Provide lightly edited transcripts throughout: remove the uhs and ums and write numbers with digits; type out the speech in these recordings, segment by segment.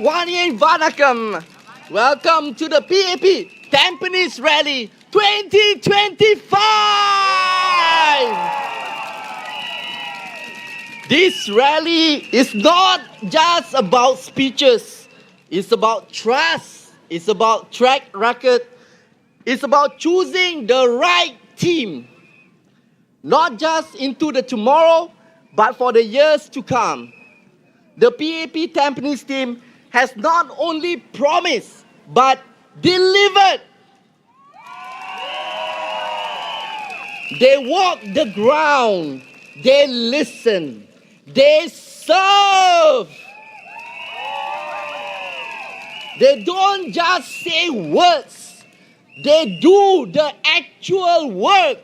Wani Vanakam. Welcome to the PAP Tampines Rally 2025. This rally is not just about speeches. It's about trust. It's about track record. It's about choosing the right team. Not just into the tomorrow, but for the years to come. The PAP Tampines team has not only promised, but delivered. They walk the ground. They listen. They serve. They don't just say words. They do the actual work.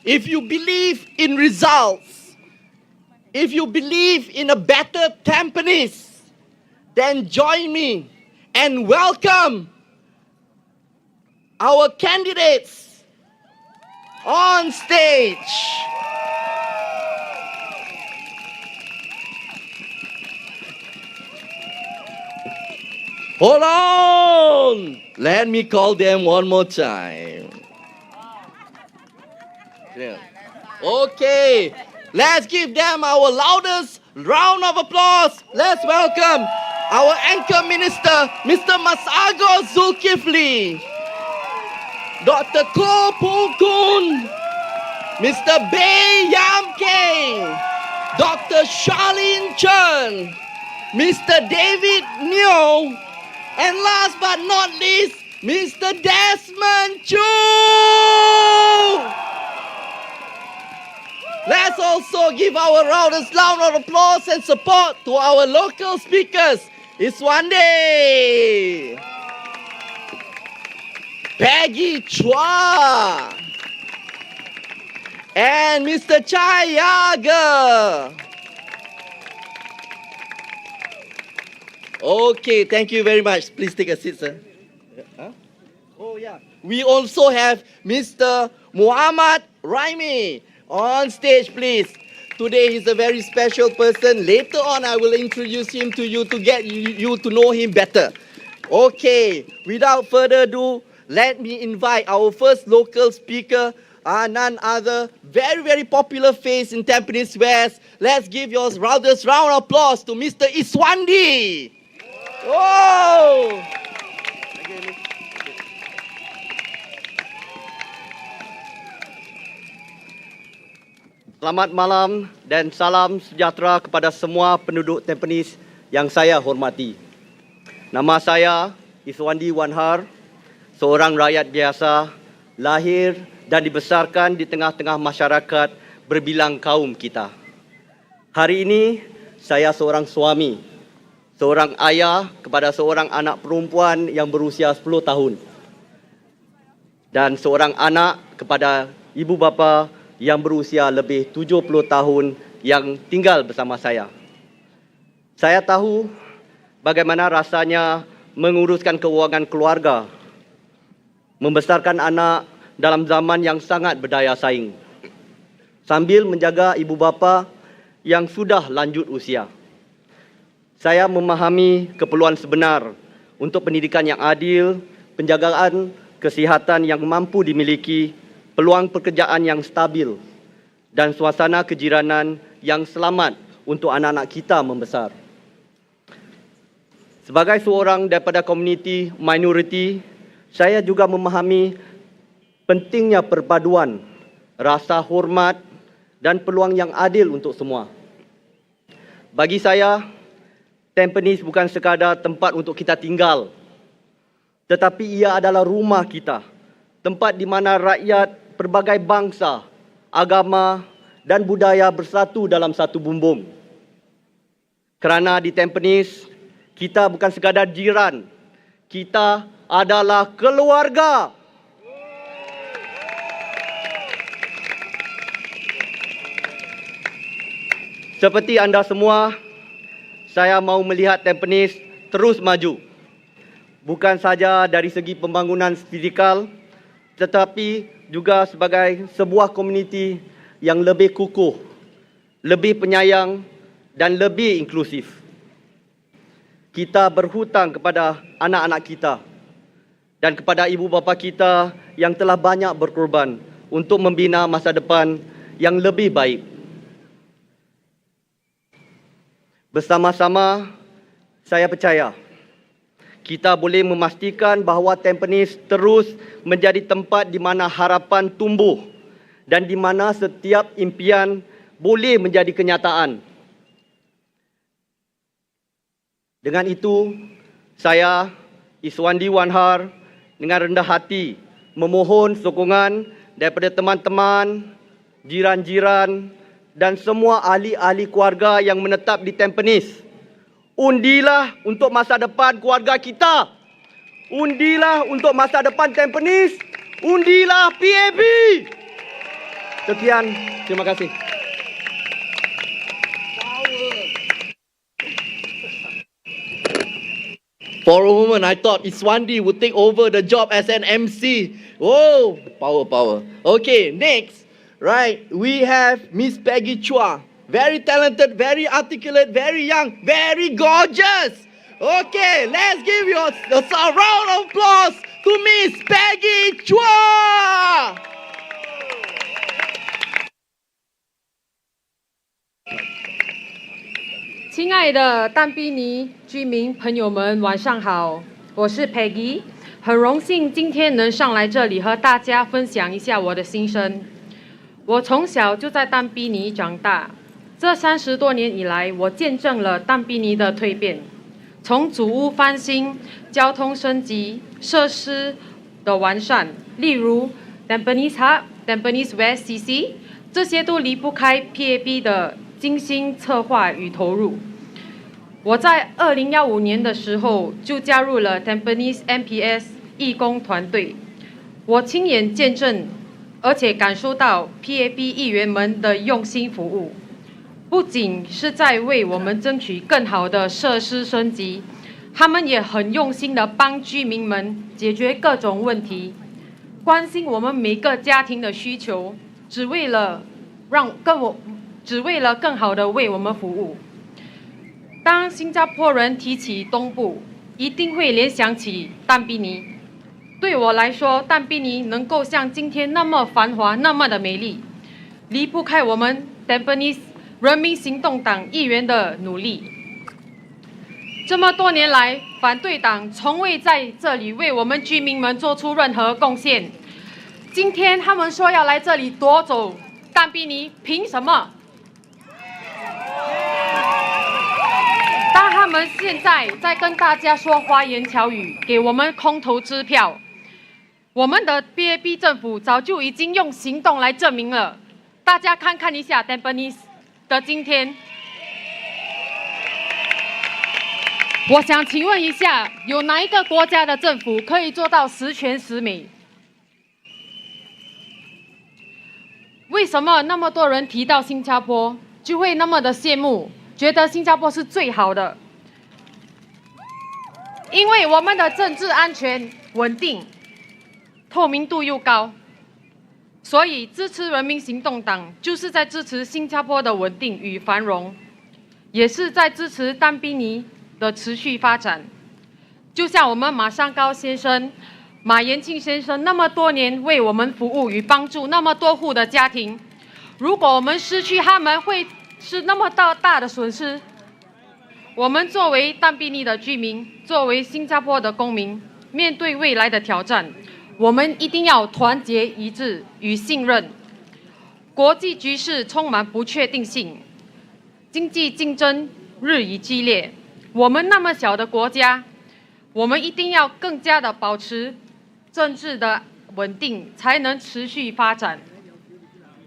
If you believe in results, if you believe in a better Tampines, then join me and welcome our candidates on stage. Hold on! Let me call them one more time. Okay, let's give them our loudest round of applause. Let's welcome our anchor minister, Mr. Masago Zulkifli, Dr. Ko Pukun, Mr. Bae Yam Keng, Dr. Charlene Chen, Mr. David Neo, and last but not least, Mr. Desmond Chu. Let's also give our loudest round of applause and support to our local speakers. Iswande, Peggy Chua, and Mr. Chayaga. Okay, thank you very much. Please take a seat, sir. Oh, yeah. We also have Mr. Muhammad Raimi on stage, please. Today he's a very special person. Later on, I will introduce him to you to get you to know him better. Okay, without further ado, let me invite our first local speaker, none other, very, very popular face in Tampines West. Let's give your loudest round of applause to Mr. Iswandi. Whoa! Selamat malam dan salam sejahtera kepada semua penduduk Tampines yang saya hormati. Nama saya Iswandi Wanhar, seorang rakyat biasa, lahir dan dibesarkan di tengah-tengah masyarakat berbilang kaum kita. Hari ini saya seorang suami, seorang ayah kepada seorang anak perempuan yang berusia 10 tahun dan seorang anak kepada ibu bapa yang berusia lebih 70 tahun yang tinggal bersama saya. Saya tahu bagaimana rasanya menguruskan keuangan keluarga, membesarkan anak dalam zaman yang sangat berdaya saing, sambil menjaga ibu bapa yang sudah lanjut usia. Saya memahami keperluan sebenar untuk pendidikan yang adil, penjagaan kesihatan yang mampu dimiliki, peluang pekerjaan yang stabil, dan suasana kejiranan yang selamat untuk anak-anak kita membesar. Sebagai seorang daripada komuniti minoriti, saya juga memahami pentingnya perpaduan, rasa hormat dan peluang yang adil untuk semua. Bagi saya, Tampines bukan sekadar tempat untuk kita tinggal, tetapi ia adalah rumah kita, tempat di mana rakyat pelbagai bangsa, agama dan budaya bersatu dalam satu bumbung. Kerana di Tampines, kita bukan sekadar jiran, kita adalah keluarga. Seperti anda semua, saya mau melihat Tampines terus maju. Bukan saja dari segi pembangunan fizikal, tetapi juga sebagai sebuah komuniti yang lebih kukuh, lebih penyayang dan lebih inklusif. Kita berhutang kepada anak-anak kita dan kepada ibu bapa kita yang telah banyak berkorban untuk membina masa depan yang lebih baik. Bersama-sama, saya percaya kita boleh memastikan bahawa Tampines terus menjadi tempat di mana harapan tumbuh dan di mana setiap impian boleh menjadi kenyataan. Dengan itu, saya, Iswandi Wanhar, dengan rendah hati memohon sokongan daripada teman-teman, jiran-jiran dan semua ahli-ahli keluarga yang menetap di Tampines. Undilah untuk masa depan keluarga kita. Undilah untuk masa depan Tampines. Undilah PAP. Sekian, terima kasih. For a moment, I thought Iswandi would take over the job as an MC. Oh, power. Okay, next, right, we have Miss Peggy Chua. Very talented, very articulate, very young, very gorgeous. Okay, let's give you a round of applause to Miss Peggy Chua. 亲爱的淡滨尼居民朋友们，晚上好，我是 Peggy， 很荣幸今天能上来这里和大家分享一下我的心声。我从小就在淡滨尼长大，这30多年以来，我见证了淡滨尼的蜕变，从祖屋翻新、交通升级、设施的完善，例如 Tampines Hub、Tampines West CC， 这些都离不开 PAP 的精心策划与投入。我在2015年的时候就加入了 Tampines MPS 义工团队，我亲眼见证，而且感受到 PAP 议员们的用心服务，不仅是在为我们争取更好的设施升级，他们也很用心的帮居民们解决各种问题，关心我们每个家庭的需求，只为了更好的为我们服务。当新加坡人提起东部，一定会联想起淡滨尼。对我来说，淡滨尼能够像今天那么繁华、那么的美丽，离不开我们 Tampines 人民行动党议员的努力。这么多年来，反对党从未在这里为我们居民们做出任何贡献。今天他们说要来这里夺走淡滨尼，凭什么？当他们现在在跟大家说花言巧语，给我们空头支票，我们的 PAP 政府早就已经用行动来证明了。大家看看一下 Tampines 的今天。我想请问一下，有哪一个国家的政府可以做到十全十美？为什么那么多人提到新加坡，就会那么的羡慕？觉得新加坡是最好的，因为我们的政治安全稳定，透明度又高，所以支持人民行动党就是在支持新加坡的稳定与繁荣，也是在支持淡滨尼的持续发展。就像我们马尚高先生、马延庆先生那么多年为我们服务与帮助那么多户的家庭，如果我们失去他们，会是那么大的损失。我们作为淡滨尼的居民，作为新加坡的公民，面对未来的挑战，我们一定要团结一致与信任。国际局势充满不确定性，经济竞争日益激烈。我们那么小的国家，我们一定要更加的保持政治的稳定，才能持续发展。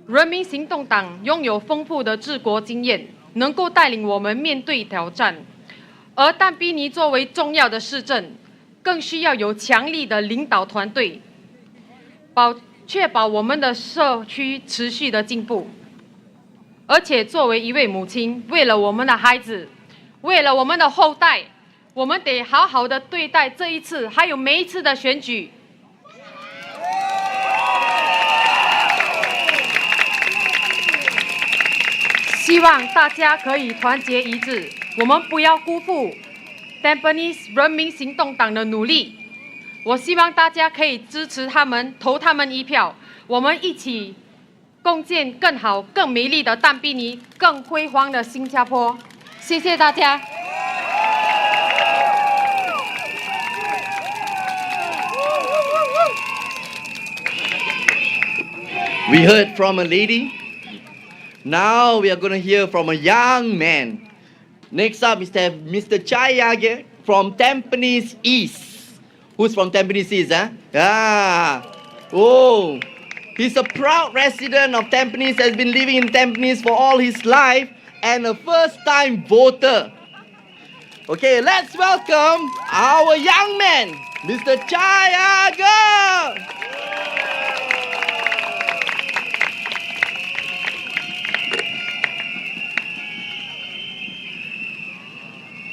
人民行动党拥有丰富的治国经验，能够带领我们面对挑战。而淡滨尼作为重要的市镇，更需要有强力的领导团队，确保我们的社区持续的进步。而且作为一位母亲，为了我们的孩子，为了我们的后代，我们得好好的对待这一次还有每一次的选举。希望大家可以团结一致，我们不要辜负 Tampines 人民行动党的努力。我希望大家可以支持他们，投他们一票，我们一起共建更好、更美丽的但比尼，更辉煌的新加坡。谢谢大家。We heard from a lady. Now we are going to hear from a young man. Next up is Mr. Chayage from Tampines East. Who's from Tampines East, huh? Ah. Oh. He's a proud resident of Tampines, has been living in Tampines for all his life, and a first-time voter. Okay, let's welcome our young man, Mr. Chayage.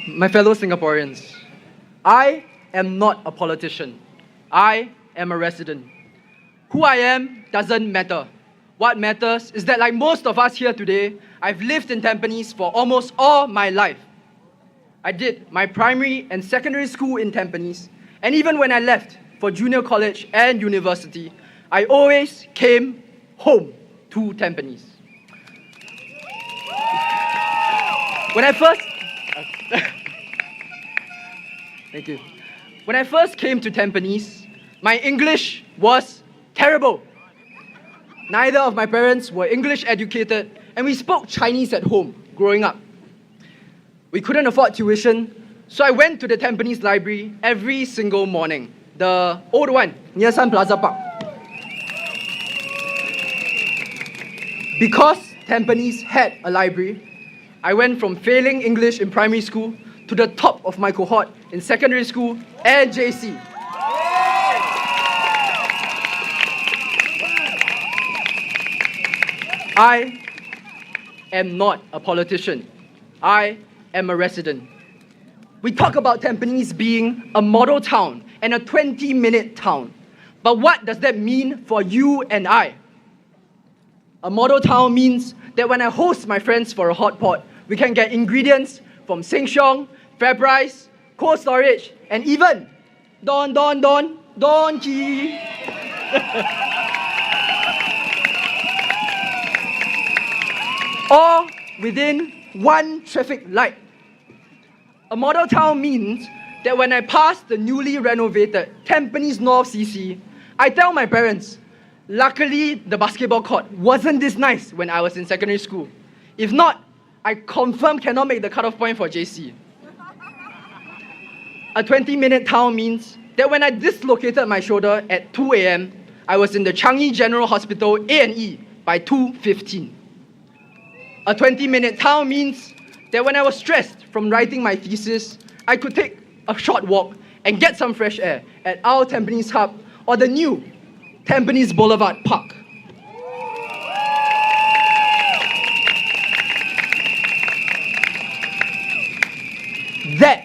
My fellow Singaporeans, I am not a politician. I am a resident. Who I am doesn't matter. What matters is that, like most of us here today, I've lived in Tampines for almost all my life. I did my primary and secondary school in Tampines, and even when I left for junior college and university, I always came home to Tampines. Thank you. When I first came to Tampines, my English was terrible. Neither of my parents were English educated, and we spoke Chinese at home growing up. We couldn't afford tuition, so I went to the Tampines Library every single morning, the old one near Sun Plaza Park. Because Tampines had a library, I went from failing English in primary school to the top of my cohort in secondary school and JC. I am not a politician. I am a resident. We talk about Tampines being a model town and a 20-minute town. But what does that mean for you and I? A model town means that when I host my friends for a hot pot, we can get ingredients from Sheng Siong, FairPrice, Cold Storage, and even Don Key. All within one traffic light. A model town means that when I pass the newly renovated Tampines North CC, I tell my parents, luckily the basketball court wasn't this nice when I was in secondary school. If not, I confirm cannot make the cutoff point for JC. A 20-minute town means that when I dislocated my shoulder at 2 a.m., I was in the Changi General Hospital A&E by 2:15. A 20-minute town means that when I was stressed from writing my thesis, I could take a short walk and get some fresh air at our Tampines Hub or the new Tampines Boulevard Park. That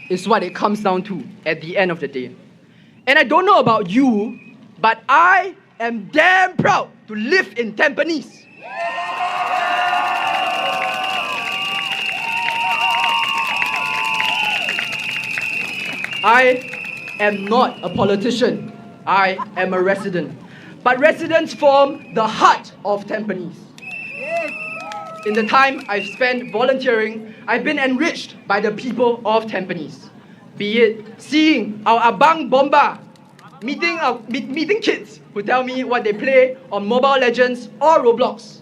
is what it comes down to at the end of the day. And I don't know about you, but I am damn proud to live in Tampines. I am not a politician. I am a resident. But residents form the heart of Tampines. In the time I've spent volunteering, I've been enriched by the people of Tampines. Be it seeing our Abang Bomba, meeting kids who tell me what they play on Mobile Legends or Roblox,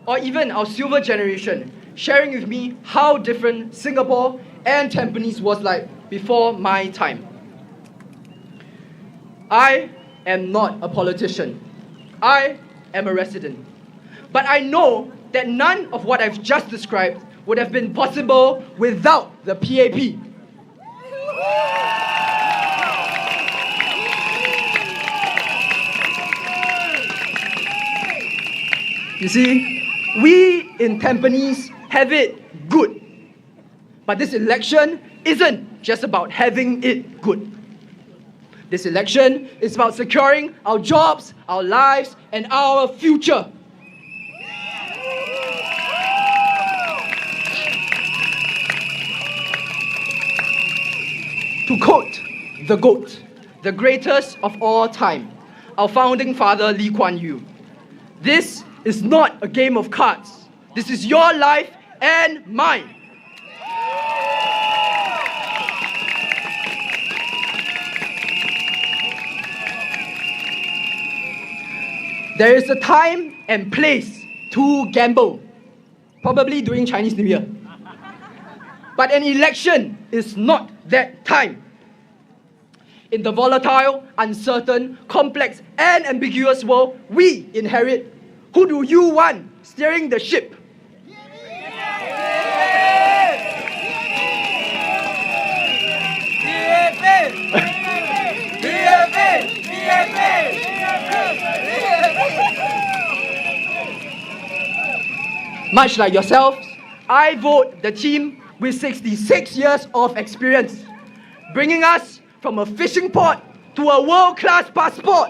or even our silver generation sharing with me how different Singapore and Tampines was like before my time. I am not a politician. I am a resident. But I know that none of what I've just described would have been possible without the PAP. You see, we in Tampines have it good. But this election isn't just about having it good. This election is about securing our jobs, our lives, and our future. To quote the GOAT, the greatest of all time, our founding father Lee Kuan Yew, this is not a game of cards. This is your life and mine. There is a time and place to gamble, probably during Chinese New Year. But an election is not that time. In the volatile, uncertain, complex, and ambiguous world we inherit, who do you want steering the ship? Much like yourselves, I vote the team with 66 years of experience, bringing us from a fishing port to a world-class passport.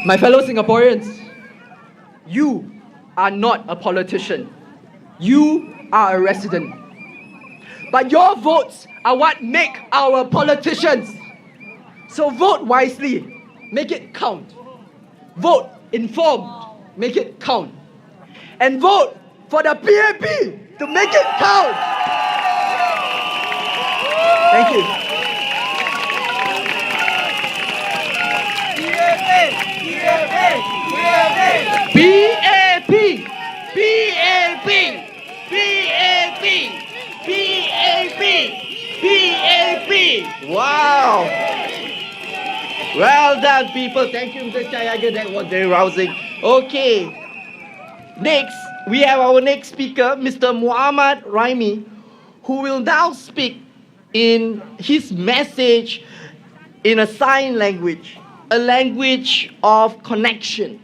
My fellow Singaporeans, you are not a politician. You are a resident. But your votes are what make our politicians. So vote wisely, make it count. Vote informed, make it count. And vote for the PAP to make it count. Thank you. PAP! PAP! PAP! PAP! PAP! Wow! Well done, people. Thank you, Mr. Chayaga. That was very rousing. Okay. Next, we have our next speaker, Mr. Muhammad Raimi, who will now speak in his message in a sign language, a language of connection,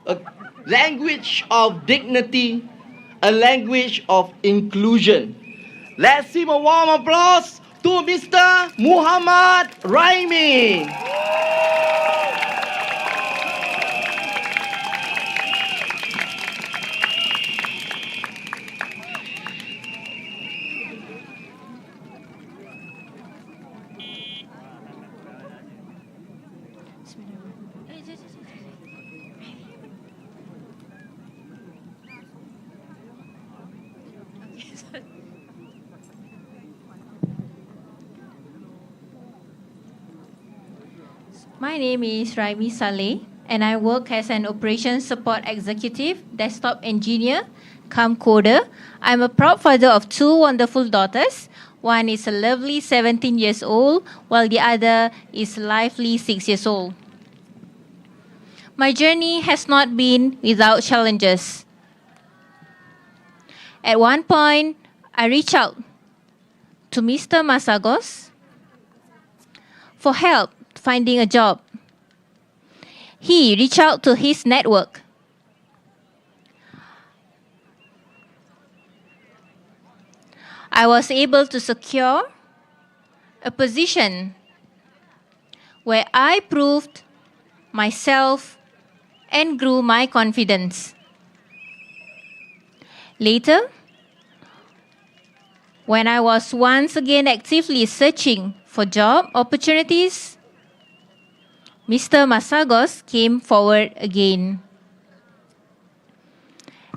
a language of dignity, a language of inclusion. Let's give a warm applause to Mr. Muhammad Raimi. My name is Raimi Saleh, and I work as an operations support executive, desktop engineer, cum coder. I'm a proud father of two wonderful daughters. One is a lovely 17 years old, while the other is lively 6 years old. My journey has not been without challenges. At one point, I reached out to Mr. Masagos for help finding a job. He reached out to his network. I was able to secure a position where I proved myself and grew my confidence. Later, when I was once again actively searching for job opportunities, Mr. Masagos came forward again.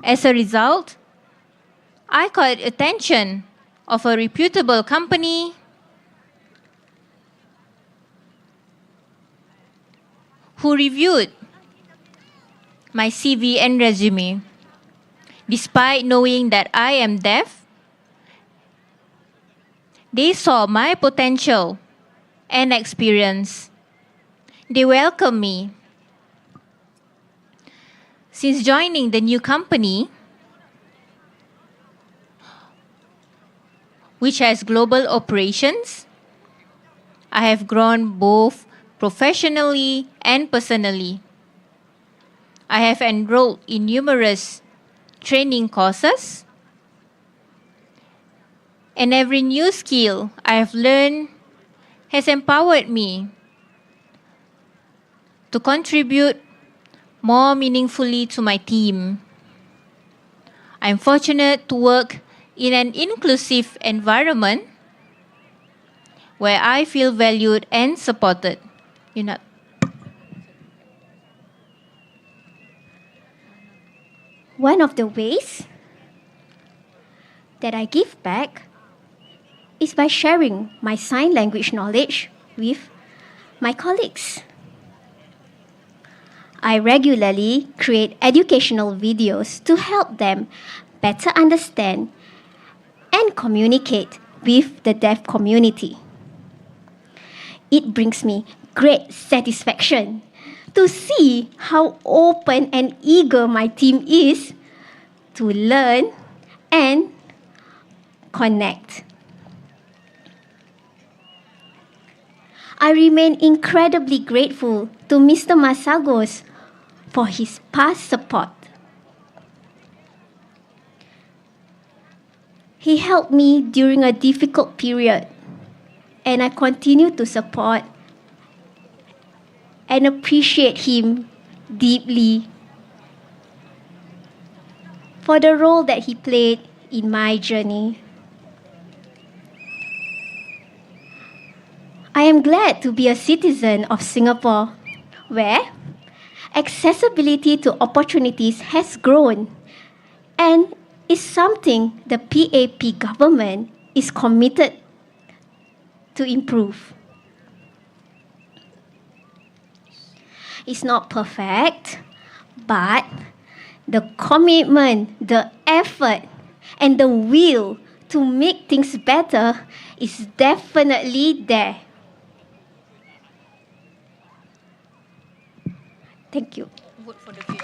As a result, I caught attention of a reputable company who reviewed my CV and resume. Despite knowing that I am deaf, they saw my potential and experience. They welcomed me. Since joining the new company, which has global operations, I have grown both professionally and personally. I have enrolled in numerous training courses, and every new skill I have learned has empowered me to contribute more meaningfully to my team. I'm fortunate to work in an inclusive environment where I feel valued and supported. One of the ways that I give back is by sharing my sign language knowledge with my colleagues. I regularly create educational videos to help them better understand and communicate with the deaf community. It brings me great satisfaction to see how open and eager my team is to learn and connect. I remain incredibly grateful to Mr. Masagos for his past support. He helped me during a difficult period, and I continue to support and appreciate him deeply for the role that he played in my journey. I am glad to be a citizen of Singapore, where accessibility to opportunities has grown and is something the PAP government is committed to improve. It's not perfect, but the commitment, the effort, and the will to make things better is definitely there. Thank you. Vote for the future.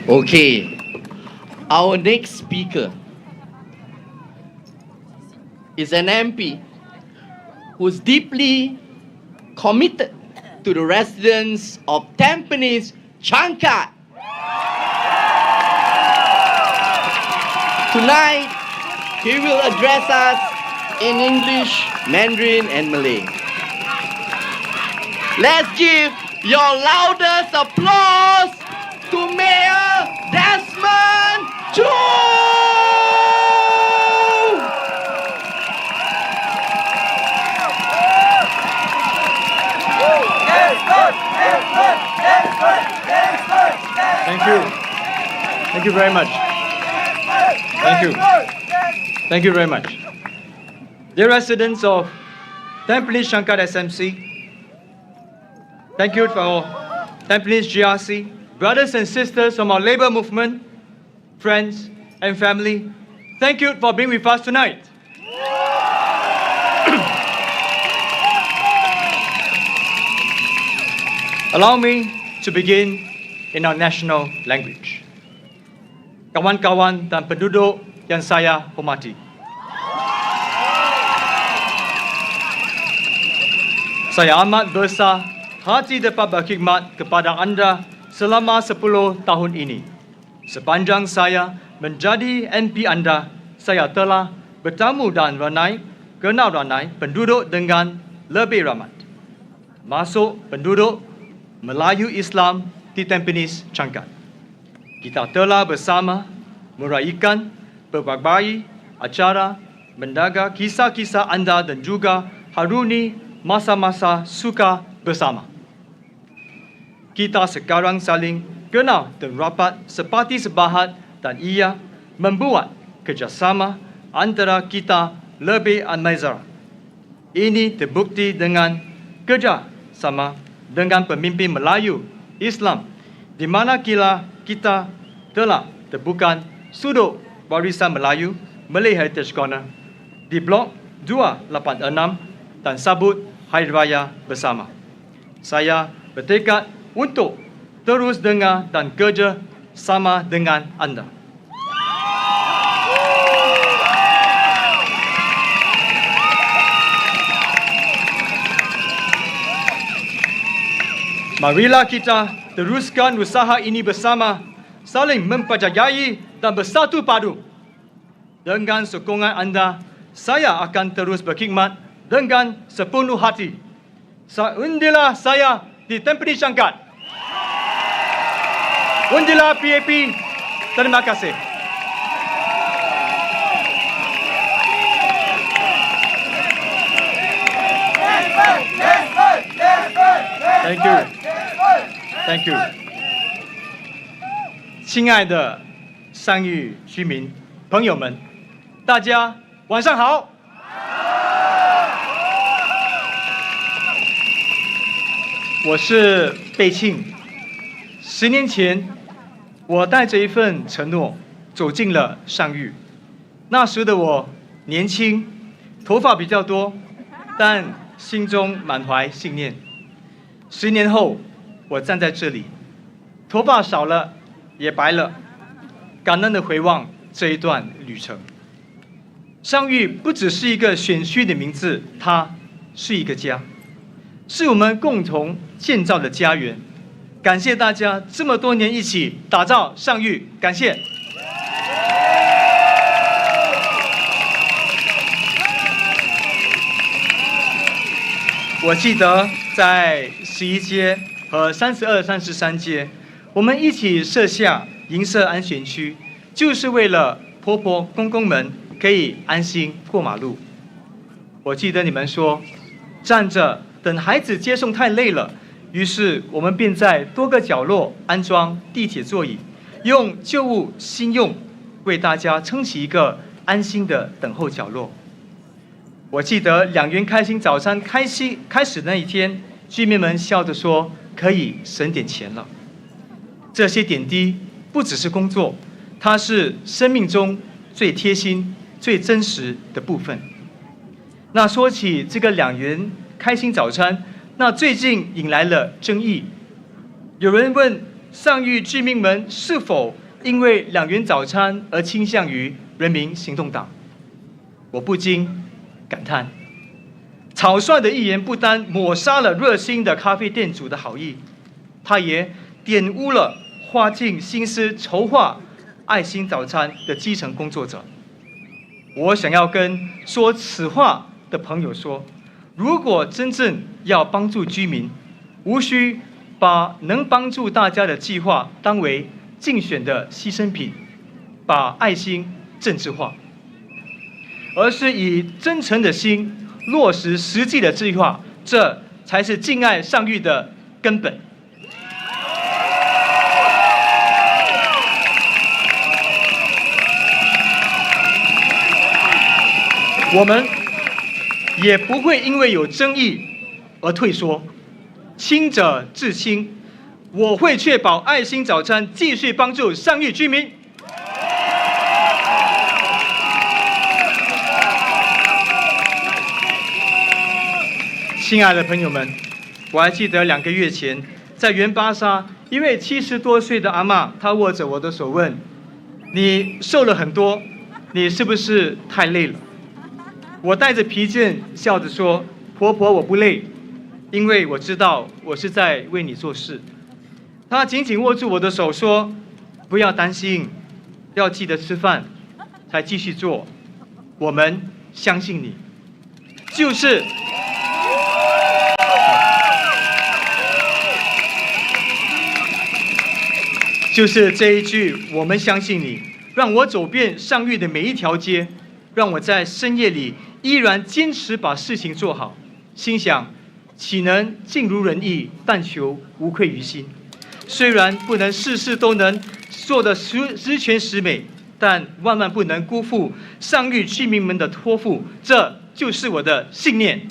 Okay, our next speaker is an MP who's deeply committed to the residents of Tampines, Changkat. Tonight, he will address us in English, Mandarin, and Malay. Let's give your loudest applause to Mayor Desmond Chu! Thank you. Thank you very much. Thank you. Thank you very much. Dear residents of Tampines Changkat SMC, thank you for Tampines GRC, brothers and sisters from our labor movement, friends and family, thank you for being with us tonight. Allow me to begin in our national language. Kawan-kawan dan penduduk yang saya hormati. Saya amat besar hati dapat berkhidmat kepada anda selama 10 tahun ini. Sepanjang saya menjadi MP anda, saya telah bertemu dan kenal ramai penduduk dengan lebih ramai. Masuk penduduk Melayu Islam di Tampines Changkat. Kita telah bersama meraihkan berbagai acara, mendengar kisah-kisah anda dan juga haruni masa-masa suka bersama. Kita sekarang saling kenal dan rapat seperti sebahat dan ia membuat kerjasama antara kita lebih amat. Ini terbukti dengan kerjasama dengan pemimpin Melayu Islam di mana kita telah temukan sudut warisan Melayu Malay Heritage Corner di Blok 286 dan sambut Hari Raya bersama. Saya bertekad untuk terus dengar dan kerja sama dengan anda. Marilah kita teruskan usaha ini bersama, saling mempercayai dan bersatu padu. Dengan sokongan anda, saya akan terus berkhidmat dengan sepenuh hati. Undilah saya di Tampines Syangkat. Undilah PAP. Terima kasih. Thank you. Thank you. 亲爱的上虞居民朋友们，大家晚上好。我是贝庆。10年前，我带着一份承诺走进了上虞。那时的我年轻，头发比较多，但心中满怀信念。10年后，我站在这里，头发少了，也白了，感恩地回望这一段旅程。上虞不只是一个选区的名字，它是一个家，是我们共同建造的家园。感谢大家这么多年一起打造上虞，感谢。我记得在11街和32、33街，我们一起设下银色安全区，就是为了婆婆公公们可以安心过马路。我记得你们说，站着等孩子接送太累了，于是我们便在多个角落安装地铁座椅，用旧物新用，为大家撑起一个安心的等候角落。我记得2元开心早餐开始那一天，居民们笑着说可以省点钱了。这些点滴不只是工作，它是生命中最贴心、最真实的部分。那说起这个2元开心早餐，那最近引来了争议。有人问上虞居民们是否因为2元早餐而倾向于人民行动党。我不禁感叹，草率的一言不单抹杀了热心的咖啡店主的好意，他也玷污了花尽心思筹划爱心早餐的基层工作者。我想要跟说此话的朋友说，如果真正要帮助居民，无需把能帮助大家的计划当为竞选的牺牲品，把爱心政治化，而是以真诚的心落实实际的计划，这才是敬爱上虞的根本。我们也不会因为有争议而退缩，亲者自亲，我会确保爱心早餐继续帮助上虞居民。亲爱的朋友们，我还记得2个月前，在原巴沙，一位70多岁的阿嬷，她握着我的手问：“你瘦了很多，你是不是太累了？”我带着疲倦，笑着说：“婆婆，我不累，因为我知道我是在为你做事。”她紧紧握住我的手说：“不要担心，要记得吃饭，才继续做。我们相信你。”就是这一句“我们相信你”，让我走遍上虞的每一条街，让我在深夜里依然坚持把事情做好。心想，岂能尽如人意，但求无愧于心。虽然不能事事都能做得十全十美，但万万不能辜负上虞居民们的托付，这就是我的信念。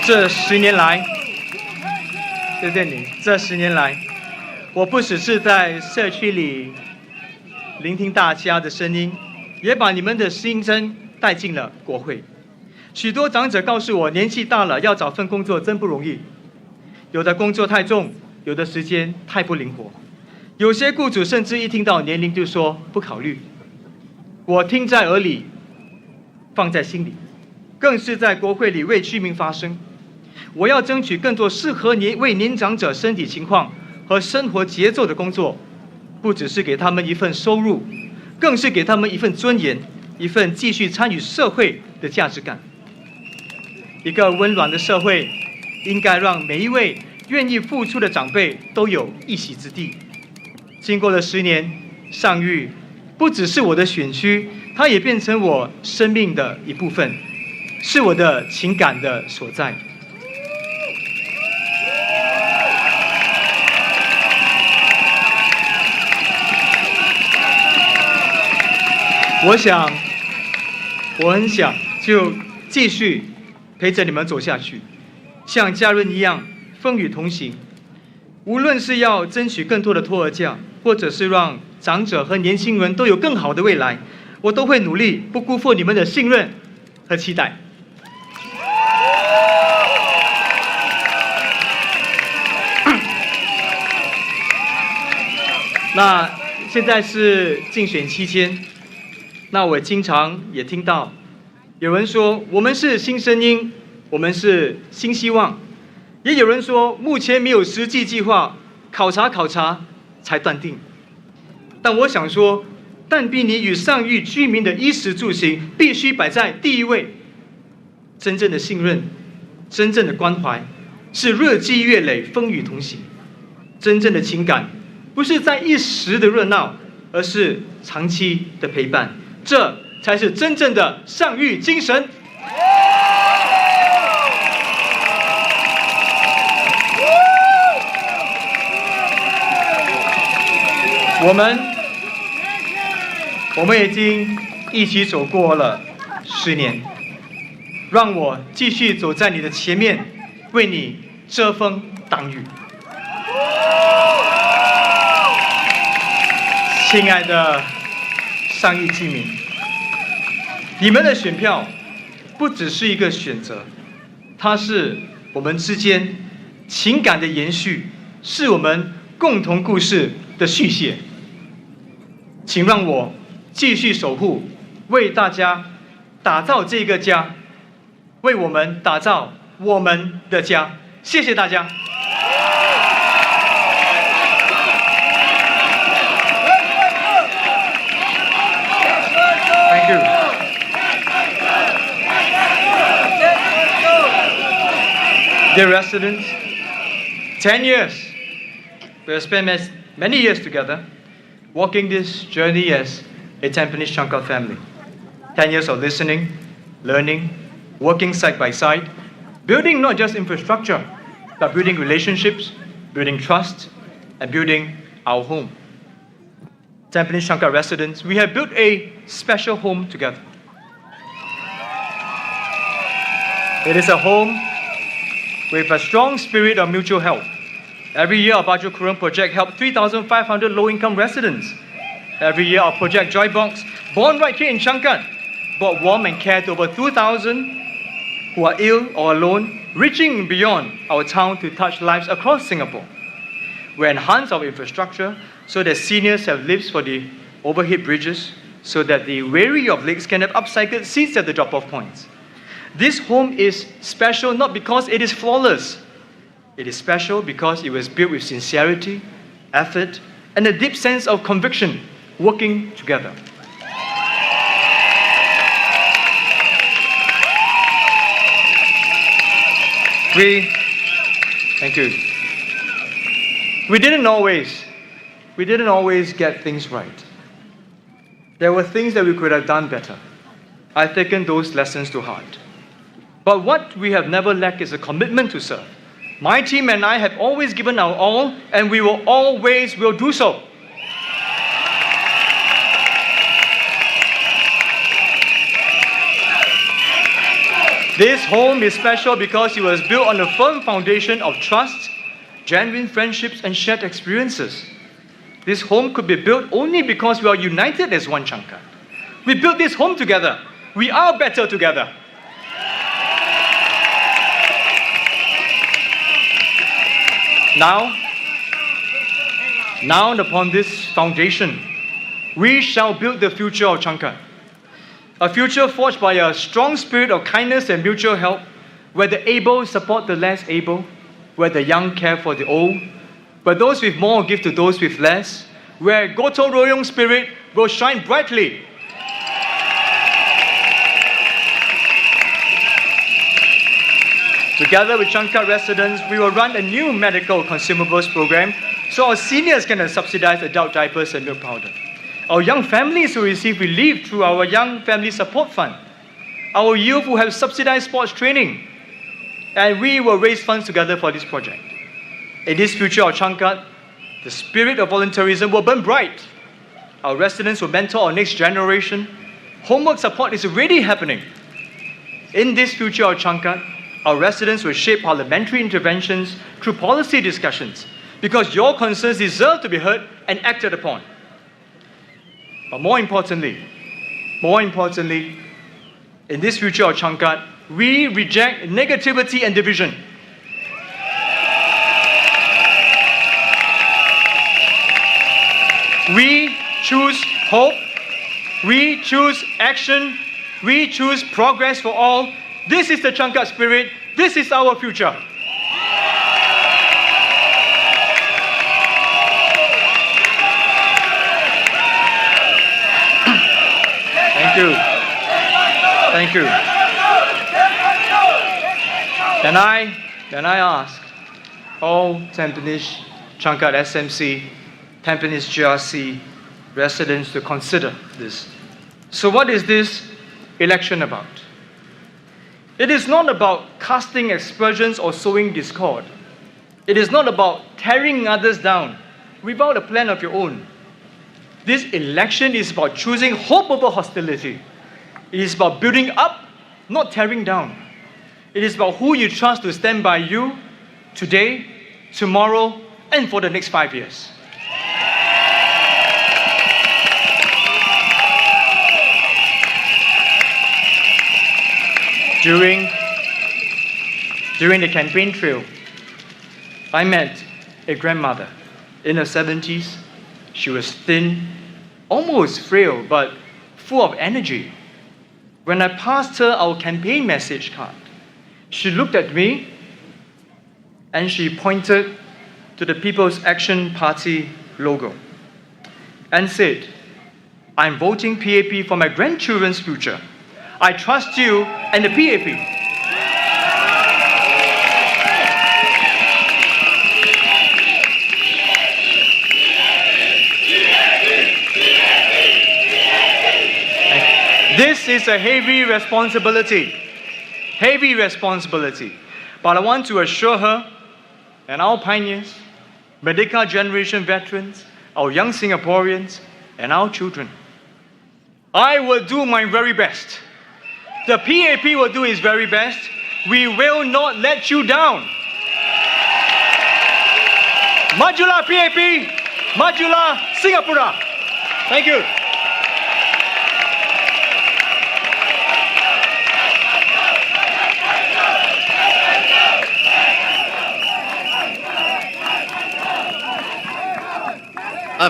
这10年来，谢谢你。这10年来，我不只是在社区里聆听大家的声音，也把你们的心声带进了国会。许多长者告诉我，年纪大了要找份工作真不容易，有的工作太重，有的时间太不灵活，有些雇主甚至一听到年龄就说不考虑。我听在耳里，放在心里，更是在国会里为居民发声。我要争取更多适合为年长者身体情况和生活节奏的工作，不只是给他们一份收入，更是给他们一份尊严，一份继续参与社会的价值感。一个温暖的社会，应该让每一位愿意付出的长辈都有一席之地。经过了10年，上玉不只是我的选区，它也变成我生命的一部分，是我的情感的所在。我很想就继续陪着你们走下去，像家人一样风雨同行。无论是要争取更多的托儿假，或者是让长者和年轻人都有更好的未来，我都会努力，不辜负你们的信任和期待。那现在是竞选期间，那我经常也听到有人说我们是新声音，我们是新希望，也有人说目前没有实际计划，考察才断定。但我想说，但比你与上玉居民的衣食住行必须摆在第一位。真正的信任，真正的关怀，是日积月累，风雨同行。真正的情感，不是在一时的热闹，而是长期的陪伴。这才是真正的上玉精神。我们已经一起走过了10年，让我继续走在你的前面，为你遮风挡雨。亲爱的上亿居民，你们的选票不只是一个选择，它是我们之间情感的延续，是我们共同故事的续写。请让我继续守护，为大家打造这个家，为我们打造我们的家。谢谢大家。Thank you. Dear residents, 10 years. We have spent many years together, walking this journey as a Tampines Shankar family. 10 years of listening, learning, working side by side, building not just infrastructure, but building relationships, building trust, and building our home. Tampines Shankar residents, we have built a special home together. It is a home with a strong spirit of mutual help. Every year, our Baju Kurung project helped 3,500 low-income residents. Every year, our project Joy Box, born right here in Changkat, brought warmth and care to over 2,000 who are ill or alone, reaching beyond our town to touch lives across Singapore. We enhance our infrastructure so that seniors have lifts for the overhead bridges, so that the weary of legs can have upcycled seats at the drop-off points. This home is special not because it is flawless. It is special because it was built with sincerity, effort, and a deep sense of conviction, working together. Thank you. We didn't always get things right. There were things that we could have done better. I've taken those lessons to heart. But what we have never lacked is a commitment to serve. My team and I have always given our all, and we will always will do so. This home is special because it was built on a firm foundation of trust, genuine friendships and shared experiences. This home could be built only because we are united as one Changkat. We built this home together. We are better together. Now upon this foundation, we shall build the future of Changkat. A future forged by a strong spirit of kindness and mutual help, where the able support the less able, where the young care for the old, where those with more give to those with less, where Gotong Royong spirit will shine brightly. Together with Changkat residents, we will run a new medical consumables program so our seniors can subsidize adult diapers and milk powder. Our young families will receive relief through our Young Family Support Fund. Our youth will have subsidized sports training. And we will raise funds together for this project. In this future of Changkat, the spirit of volunteerism will burn bright. Our residents will mentor our next generation. Homework support is already happening. In this future of Changkat, our residents will shape parliamentary interventions through policy discussions, because your concerns deserve to be heard and acted upon. But more importantly, in this future of Changkat, we reject negativity and division. We choose hope. We choose action. We choose progress for all. This is the Changkat spirit. This is our future. Thank you. Thank you. Can I ask all Tampines Changkat SMC, Tampines GRC residents to consider this? So what is this election about? It is not about casting aspersions or sowing discord. It is not about tearing others down without a plan of your own. This election is about choosing hope over hostility. It is about building up, not tearing down. It is about who you trust to stand by you today, tomorrow, and for the next 5 years. During the campaign trail, I met a grandmother in her 70s. She was thin, almost frail, but full of energy. When I passed her our campaign message card, she looked at me and she pointed to the People's Action Party logo and said, "I'm voting PAP for my grandchildren's future. I trust you and the PAP." This is a heavy responsibility. But I want to assure her and our pioneers, Merdeka generation veterans, our young Singaporeans, and our children, I will do my very best. The PAP will do its very best. We will not let you down. Majulah PAP, Majulah Singapura. Thank you.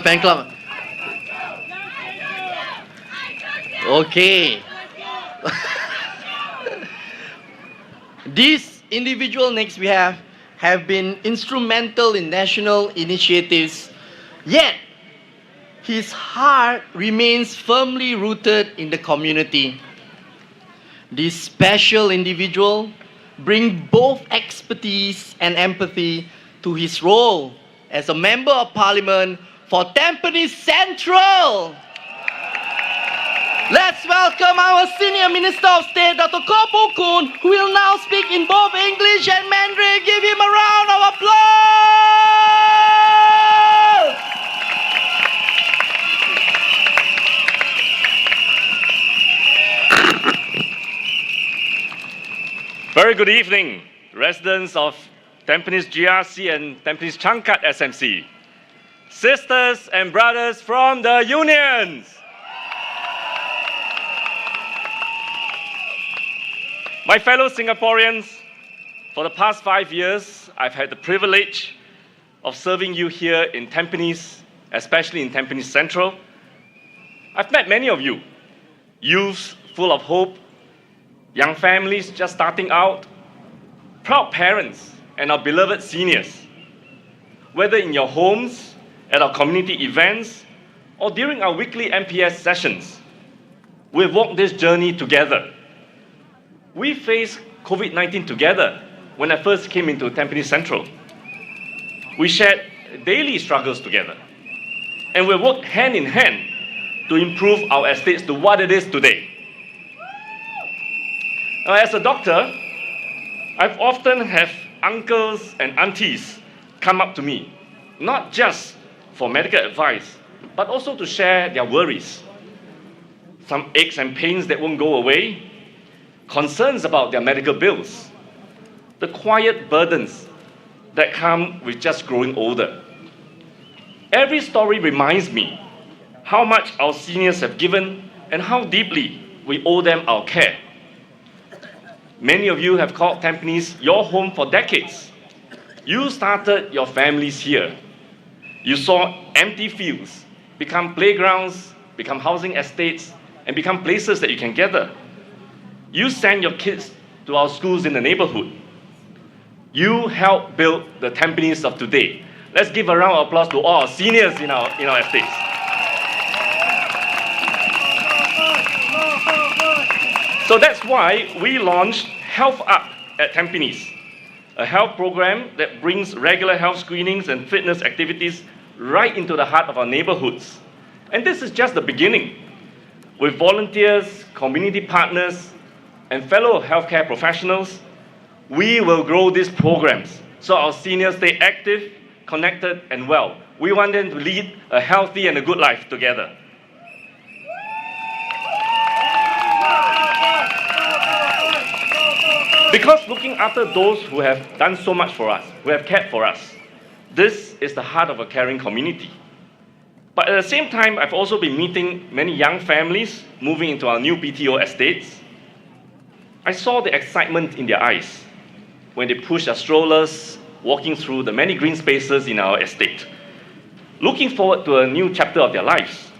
Fan club. Okay. These individuals next we have been instrumental in national initiatives, yet his heart remains firmly rooted in the community. This special individual brings both expertise and empathy to his role as a Member of Parliament for Tampines Central. Let's welcome our Senior Minister of State, Dr. Koh Poo Koon, who will now speak in both English and Mandarin. Give him a round of applause! Very good evening, residents of Tampines GRC and Tampines Changkat SMC, sisters and brothers from the unions, my fellow Singaporeans, for the past 5 years, I've had the privilege of serving you here in Tampines, especially in Tampines Central. I've met many of you, youths full of hope, young families just starting out, proud parents, and our beloved seniors. Whether in your homes, at our community events, or during our weekly MPS sessions, we've walked this journey together. We faced COVID-19 together when I first came into Tampines Central. We shared daily struggles together, and we worked hand in hand to improve our estates to what it is today. Now, as a doctor, I've often have uncles and aunties come up to me, not just for medical advice, but also to share their worries. Some aches and pains that won't go away, concerns about their medical bills, the quiet burdens that come with just growing older. Every story reminds me how much our seniors have given and how deeply we owe them our care. Many of you have called Tampines your home for decades. You started your families here. You saw empty fields become playgrounds, become housing estates, and become places that you can gather. You sent your kids to our schools in the neighborhood. You helped build the Tampines of today. Let's give a round of applause to all our seniors in our estates. So that's why we launched Health Up at Tampines, a health program that brings regular health screenings and fitness activities right into the heart of our neighborhoods. And this is just the beginning. With volunteers, community partners, and fellow healthcare professionals, we will grow these programs so our seniors stay active, connected, and well. We want them to lead a healthy and a good life together. Because looking after those who have done so much for us, who have cared for us, this is the heart of a caring community. But at the same time, I've also been meeting many young families moving into our new BTO estates. I saw the excitement in their eyes when they push their strollers, walking through the many green spaces in our estate, looking forward to a new chapter of their lives.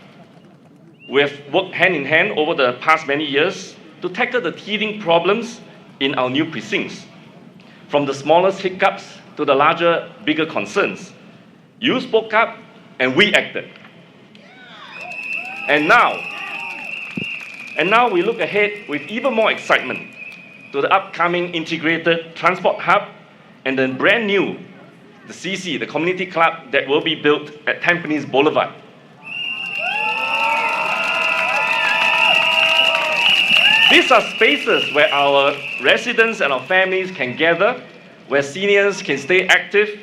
We have worked hand in hand over the past many years to tackle the teething problems in our new precincts. From the smallest hiccups to the larger, bigger concerns, you spoke up and we acted. And now we look ahead with even more excitement to the upcoming integrated transport hub and the brand new, the CC, the community club that will be built at Tampines Boulevard. These are spaces where our residents and our families can gather, where seniors can stay active,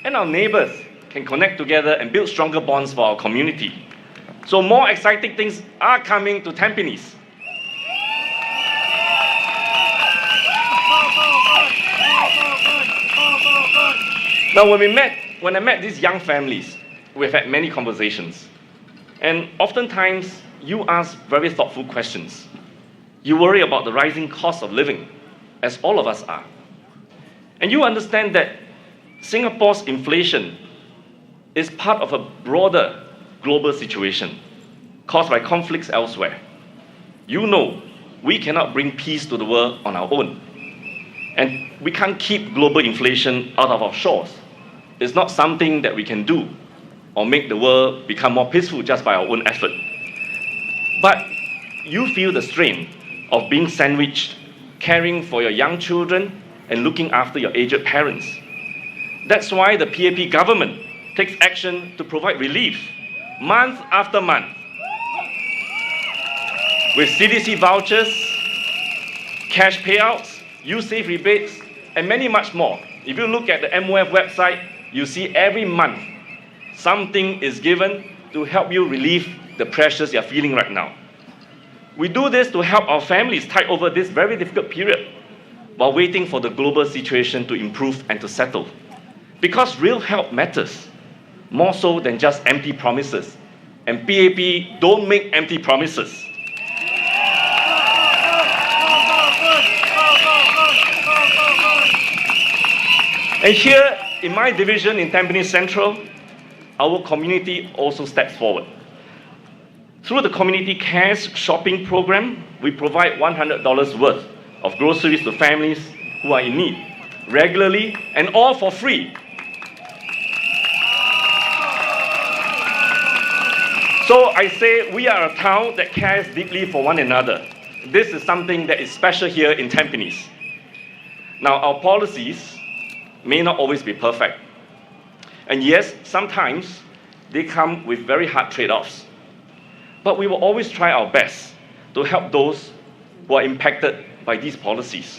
and our neighbors can connect together and build stronger bonds for our community. So more exciting things are coming to Tampines. Now, when I met these young families, we've had many conversations. And oftentimes, you ask very thoughtful questions. You worry about the rising cost of living, as all of us are. And you understand that Singapore's inflation is part of a broader global situation caused by conflicts elsewhere. You know we cannot bring peace to the world on our own. And we can't keep global inflation out of our shores. It's not something that we can do or make the world become more peaceful just by our own effort. But you feel the strain of being sandwiched, caring for your young children, and looking after your aged parents. That's why the PAP government takes action to provide relief month after month. With CDC vouchers, cash payouts, YouSave rebates, and many much more. If you look at the MOF website, you see every month something is given to help you relieve the pressures you're feeling right now. We do this to help our families tide over this very difficult period. while waiting for the global situation to improve and to settle. Because real help matters, more so than just empty promises. And PAP don't make empty promises. And here, in my division in Tampines Central, our community also steps forward. Through the Community Cares Shopping Program, we provide $100 worth of groceries to families who are in need, regularly and all for free. So I say we are a town that cares deeply for one another. This is something that is special here in Tampines. Now, our policies may not always be perfect. And yes, sometimes they come with very hard trade-offs. But we will always try our best to help those who are impacted by these policies.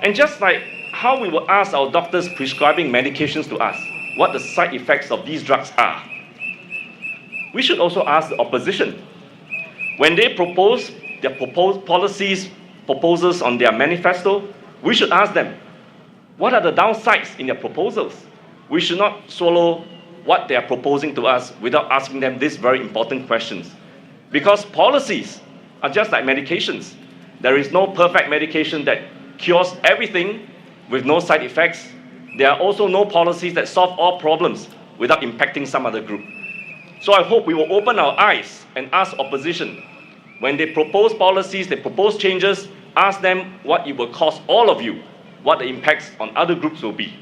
And just like how we will ask our doctors prescribing medications to us what the side effects of these drugs are, we should also ask the opposition. When they propose their proposals on their manifesto, we should ask them, what are the downsides in their proposals? We should not swallow what they are proposing to us without asking them these very important questions. Because policies are just like medications. There is no perfect medication that cures everything with no side effects. There are also no policies that solve all problems without impacting some other group. So I hope we will open our eyes and ask opposition. When they propose policies, they propose changes, ask them what it will cost all of you, what the impacts on other groups will be.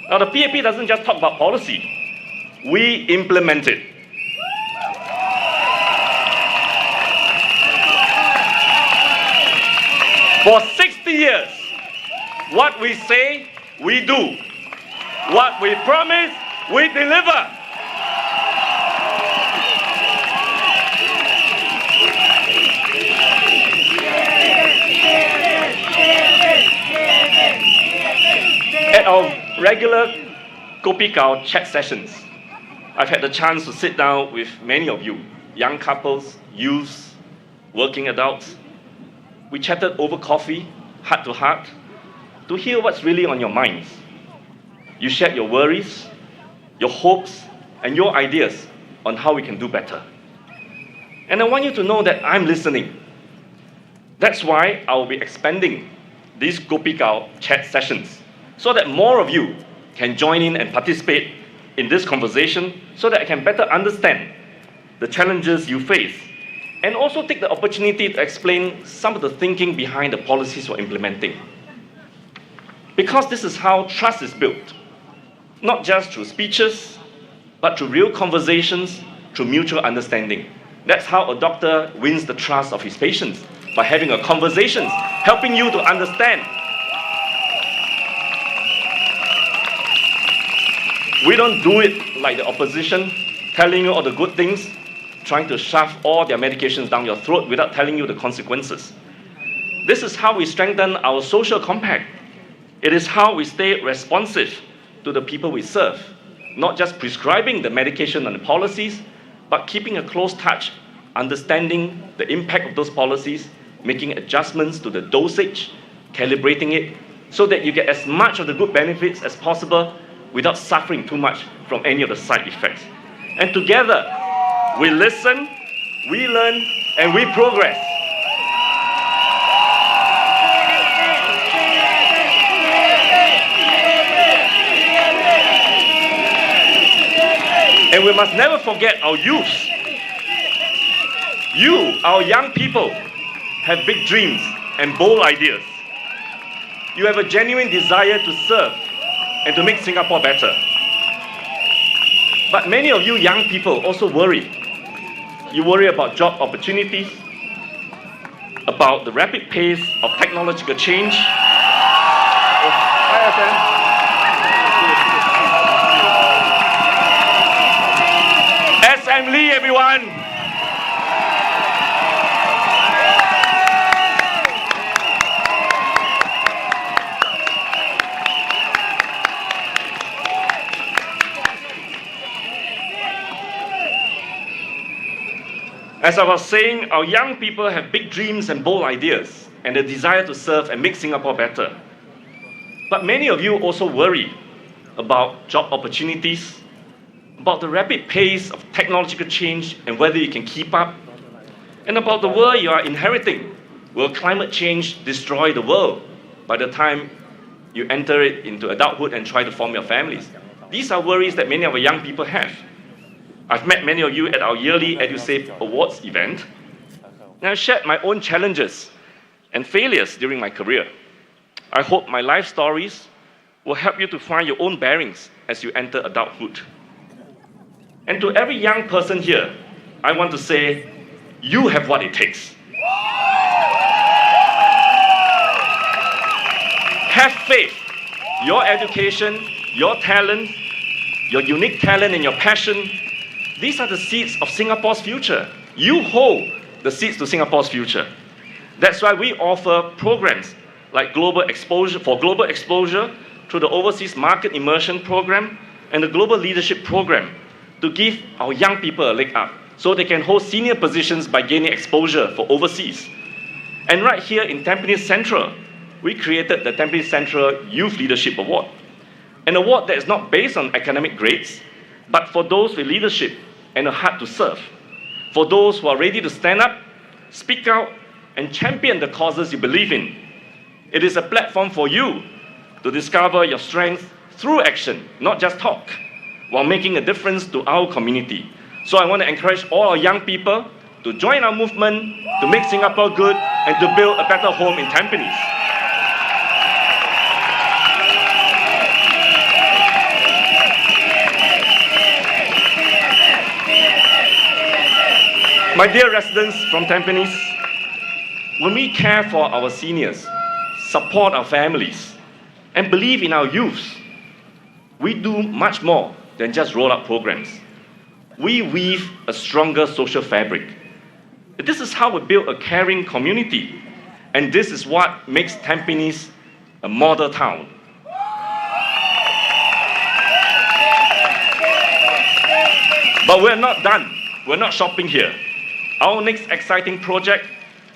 Now, the PAP doesn't just talk about policy. We implement it. For 60 years, what we say, we do. What we promise, we deliver. At our regular Kopi Kao chat sessions, I've had the chance to sit down with many of you, young couples, youths, working adults. We chatted over coffee, heart to heart, to hear what's really on your minds. You shared your worries, your hopes, and your ideas on how we can do better. And I want you to know that I'm listening. That's why I will be expanding these Kopi Kao chat sessions, so that more of you can join in and participate in this conversation, so that I can better understand the challenges you face, and also take the opportunity to explain some of the thinking behind the policies we're implementing. Because this is how trust is built, not just through speeches, but through real conversations, through mutual understanding. That's how a doctor wins the trust of his patients, by having a conversation, helping you to understand. We don't do it like the opposition, telling you all the good things, trying to shove all their medications down your throat without telling you the consequences. This is how we strengthen our social compact. It is how we stay responsive to the people we serve, not just prescribing the medication and the policies, but keeping a close touch, understanding the impact of those policies, making adjustments to the dosage, calibrating it, so that you get as much of the good benefits as possible without suffering too much from any of the side effects. And together, we listen, we learn, and we progress. And we must never forget our youth. You, our young people, have big dreams and bold ideas. You have a genuine desire to serve and to make Singapore better. But many of you young people also worry. You worry about job opportunities, about the rapid pace of technological change. SM Lee, everyone. As I was saying, our young people have big dreams and bold ideas. and the desire to serve and make Singapore better. But many of you also worry about job opportunities, about the rapid pace of technological change and whether you can keep up, and about the world you are inheriting. Will climate change destroy the world by the time you enter it into adulthood and try to form your families? These are worries that many of our young people have. I've met many of you at our yearly EduSave Awards event, and I've shared my own challenges and failures during my career. I hope my life stories will help you to find your own bearings as you enter adulthood. And to every young person here, I want to say, you have what it takes. Have faith. Your education, your talent, your unique talent and your passion, these are the seeds of Singapore's future. You hold the seeds to Singapore's future. That's why we offer programs like global exposure through the Overseas Market Immersion Program and the Global Leadership Program to give our young people a leg up so they can hold senior positions by gaining exposure for overseas. And right here in Tampines Central, we created the Tampines Central Youth Leadership Award, an award that is not based on academic grades, but for those with leadership and a heart to serve, for those who are ready to stand up, speak out, and champion the causes you believe in. It is a platform for you to discover your strength through action, not just talk, while making a difference to our community. So I want to encourage all our young people to join our movement to make Singapore good and to build a better home in Tampines. My dear residents from Tampines, when we care for our seniors, support our families, and believe in our youths, we do much more than just roll out programs. We weave a stronger social fabric. This is how we build a caring community, and this is what makes Tampines a model town. But we're not done. We're not shopping here. Our next exciting project,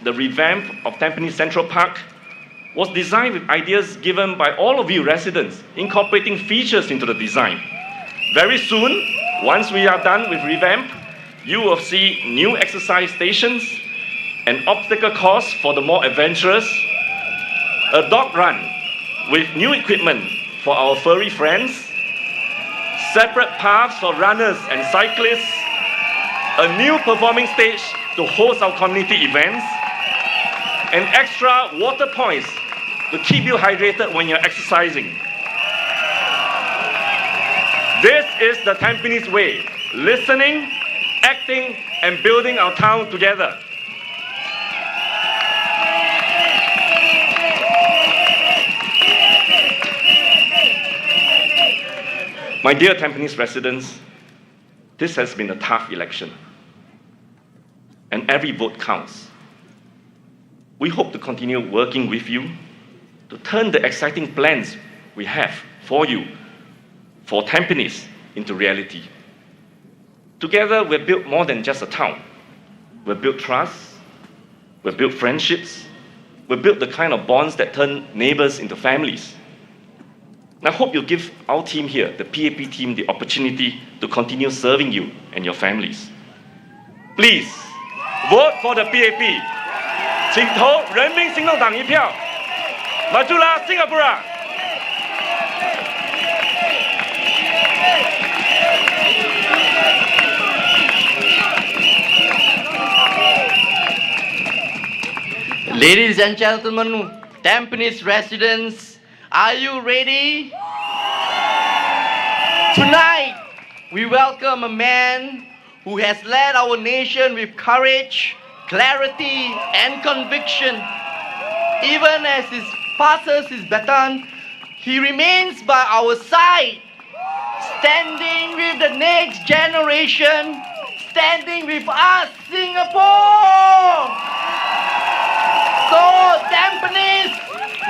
the revamp of Tampines Central Park, was designed with ideas given by all of you residents, incorporating features into the design. Very soon, once we are done with revamp, you will see new exercise stations, an obstacle course for the more adventurous, a dog run with new equipment for our furry friends, separate paths for runners and cyclists, a new performing stage to host our community events, and extra water points to keep you hydrated when you're exercising. This is the Tampines way, listening, acting, and building our town together. My dear Tampines residents, this has been a tough election, and every vote counts. We hope to continue working with you to turn the exciting plans we have for you, for Tampines, into reality. Together, we've built more than just a town. We've built trust, we've built friendships, we've built the kind of bonds that turn neighbors into families. And I hope you'll give our team here, the PAP team, the opportunity to continue serving you and your families. Please, vote for the PAP. 请投人民行动党一票。Majulah Singapura! Ladies and gentlemen, Tampines residents, are you ready? Tonight, we welcome a man who has led our nation with courage, clarity, and conviction. Even as he passes his baton, he remains by our side, standing with the next generation, standing with us, Singapore! So, Tampines,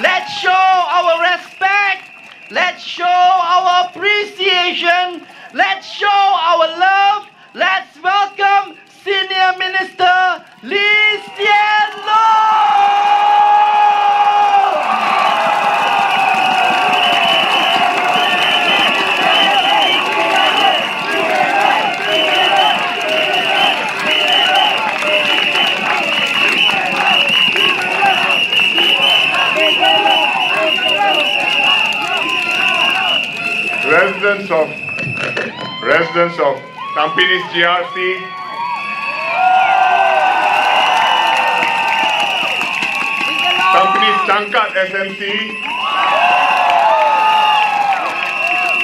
let's show our respect, let's show our appreciation, let's show our love, let's welcome Senior Minister Lee Hsien Loong! residents of Tampines GRC, Tampines Changkat SMC,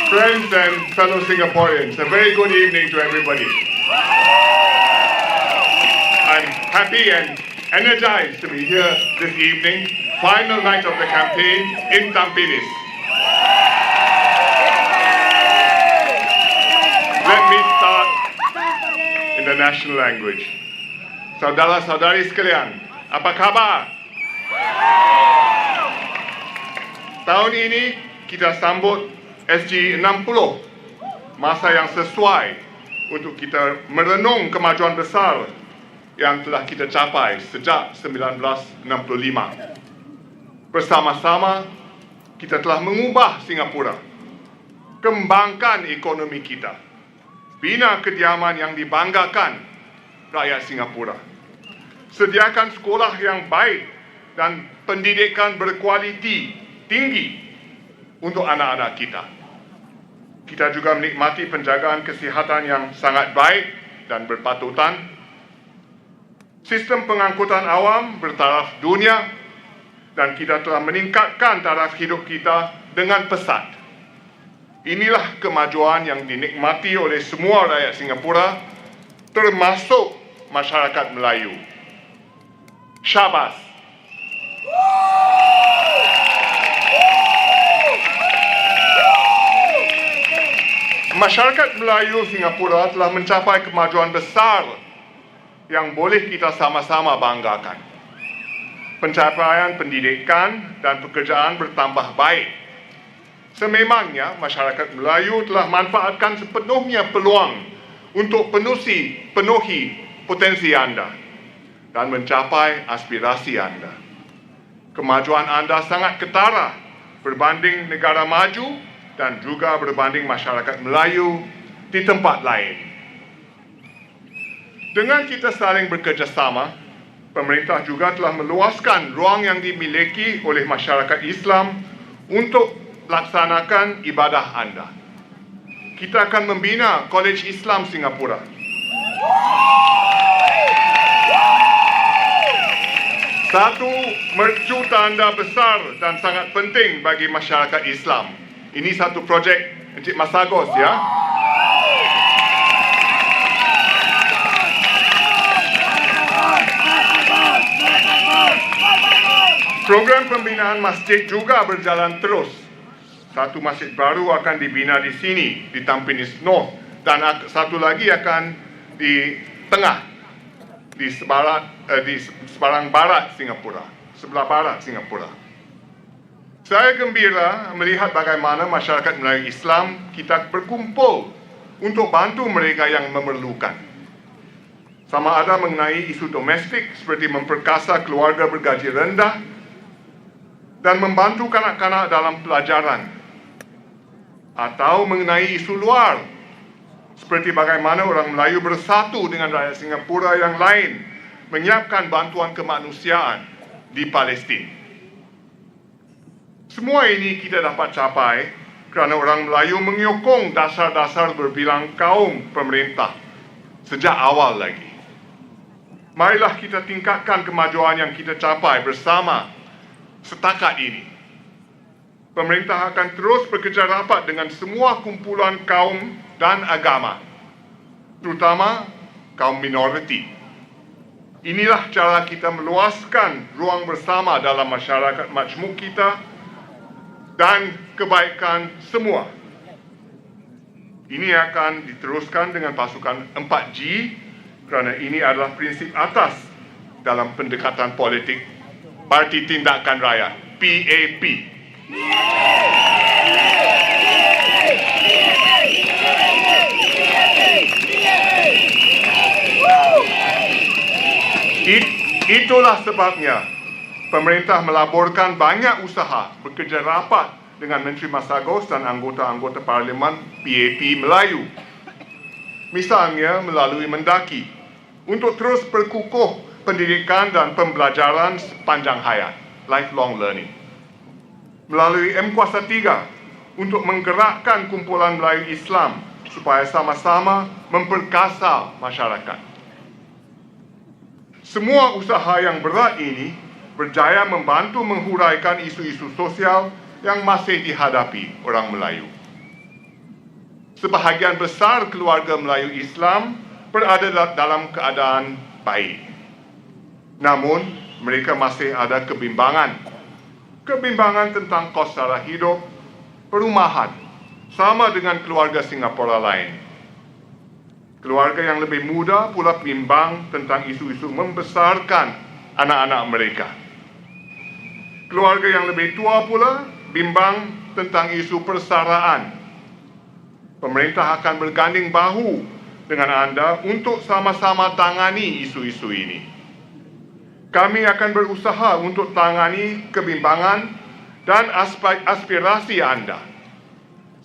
friends and fellow Singaporeans, a very good evening to everybody. I'm happy and energized to be here this evening, final night of the campaign in Tampines. Let me start in the national language. Saudara-saudari sekalian, apa khabar? Tahun ini kita sambut SG 60, masa yang sesuai untuk kita merenung kemajuan besar yang telah kita capai sejak 1965. Bersama-sama, kita telah mengubah Singapura, kembangkan ekonomi kita, bina kediaman yang dibanggakan rakyat Singapura, sediakan sekolah yang baik dan pendidikan berkualiti tinggi untuk anak-anak kita. Kita juga menikmati penjagaan kesihatan yang sangat baik dan berpatutan. Sistem pengangkutan awam bertaraf dunia dan kita telah meningkatkan taraf hidup kita dengan pesat. Inilah kemajuan yang dinikmati oleh semua rakyat Singapura, termasuk masyarakat Melayu. Syabas! Masyarakat Melayu Singapura telah mencapai kemajuan besar yang boleh kita sama-sama banggakan. Pencapaian pendidikan dan pekerjaan bertambah baik. Sememangnya masyarakat Melayu telah manfaatkan sepenuhnya peluang untuk penuhi potensi anda dan mencapai aspirasi anda. Kemajuan anda sangat ketara berbanding negara maju dan juga berbanding masyarakat Melayu di tempat lain. Dengan kita saling bekerjasama, pemerintah juga telah meluaskan ruang yang dimiliki oleh masyarakat Islam untuk laksanakan ibadah anda. Kita akan membina Kolej Islam Singapura. Satu mercu tanda besar dan sangat penting bagi masyarakat Islam. Ini satu projek Encik Masagos, ya. Program pembinaan masjid juga berjalan terus. Satu masjid baru akan dibina di sini, di Tampines North, dan satu lagi akan di tengah, di sebarang barat Singapura, sebelah barat Singapura. Saya gembira melihat bagaimana masyarakat Melayu Islam kita berkumpul untuk bantu mereka yang memerlukan. Sama ada mengenai isu domestik seperti memperkasa keluarga bergaji rendah dan membantu kanak-kanak dalam pelajaran, atau mengenai isu luar seperti bagaimana orang Melayu bersatu dengan rakyat Singapura yang lain menyiapkan bantuan kemanusiaan di Palestin. Semua ini kita dapat capai kerana orang Melayu menyokong dasar-dasar berbilang kaum pemerintah sejak awal lagi. Marilah kita tingkatkan kemajuan yang kita capai bersama setakat ini. Pemerintah akan terus bekerja rapat dengan semua kumpulan kaum dan agama, terutama kaum minoriti. Inilah cara kita meluaskan ruang bersama dalam masyarakat majmuk kita dan kebaikan semua. Ini akan diteruskan dengan pasukan 4G kerana ini adalah prinsip atas dalam pendekatan politik Parti Tindakan Rakyat, PAP. Itulah sebabnya pemerintah melaporkan banyak usaha bekerja rapat dengan Menteri Masagos dan anggota-anggota Parlimen PAP Melayu. Misalnya melalui Mendaki untuk terus berkukuh pendidikan dan pembelajaran sepanjang hayat, lifelong learning. Melalui M Kuasa 3 untuk menggerakkan kumpulan Melayu Islam supaya sama-sama memperkasa masyarakat. Semua usaha yang berat ini berjaya membantu menghuraikan isu-isu sosial yang masih dihadapi orang Melayu. Sebahagian besar keluarga Melayu Islam berada dalam keadaan baik. Namun, mereka masih ada kebimbangan. Kebimbangan tentang kos sara hidup, perumahan, sama dengan keluarga Singapura lain. Keluarga yang lebih muda pula bimbang tentang isu-isu membesarkan anak-anak mereka. Keluarga yang lebih tua pula bimbang tentang isu persaraan. Pemerintah akan berganding bahu dengan anda untuk sama-sama tangani isu-isu ini. Kami akan berusaha untuk tangani kebimbangan dan aspirasi anda,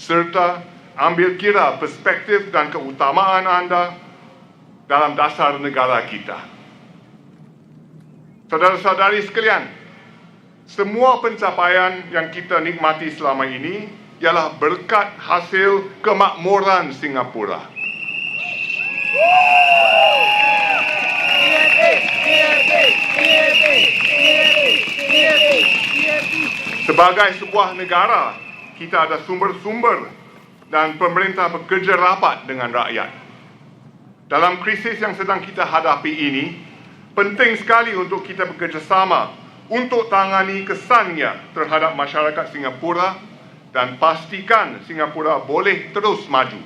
serta ambil kira perspektif dan keutamaan anda dalam dasar negara kita. Saudara-saudari sekalian, semua pencapaian yang kita nikmati selama ini ialah berkat hasil kemakmuran Singapura. Sebagai sebuah negara, kita ada sumber-sumber dan pemerintah bekerja rapat dengan rakyat. Dalam krisis yang sedang kita hadapi ini, penting sekali untuk kita bekerjasama untuk tangani kesannya terhadap masyarakat Singapura dan pastikan Singapura boleh terus maju.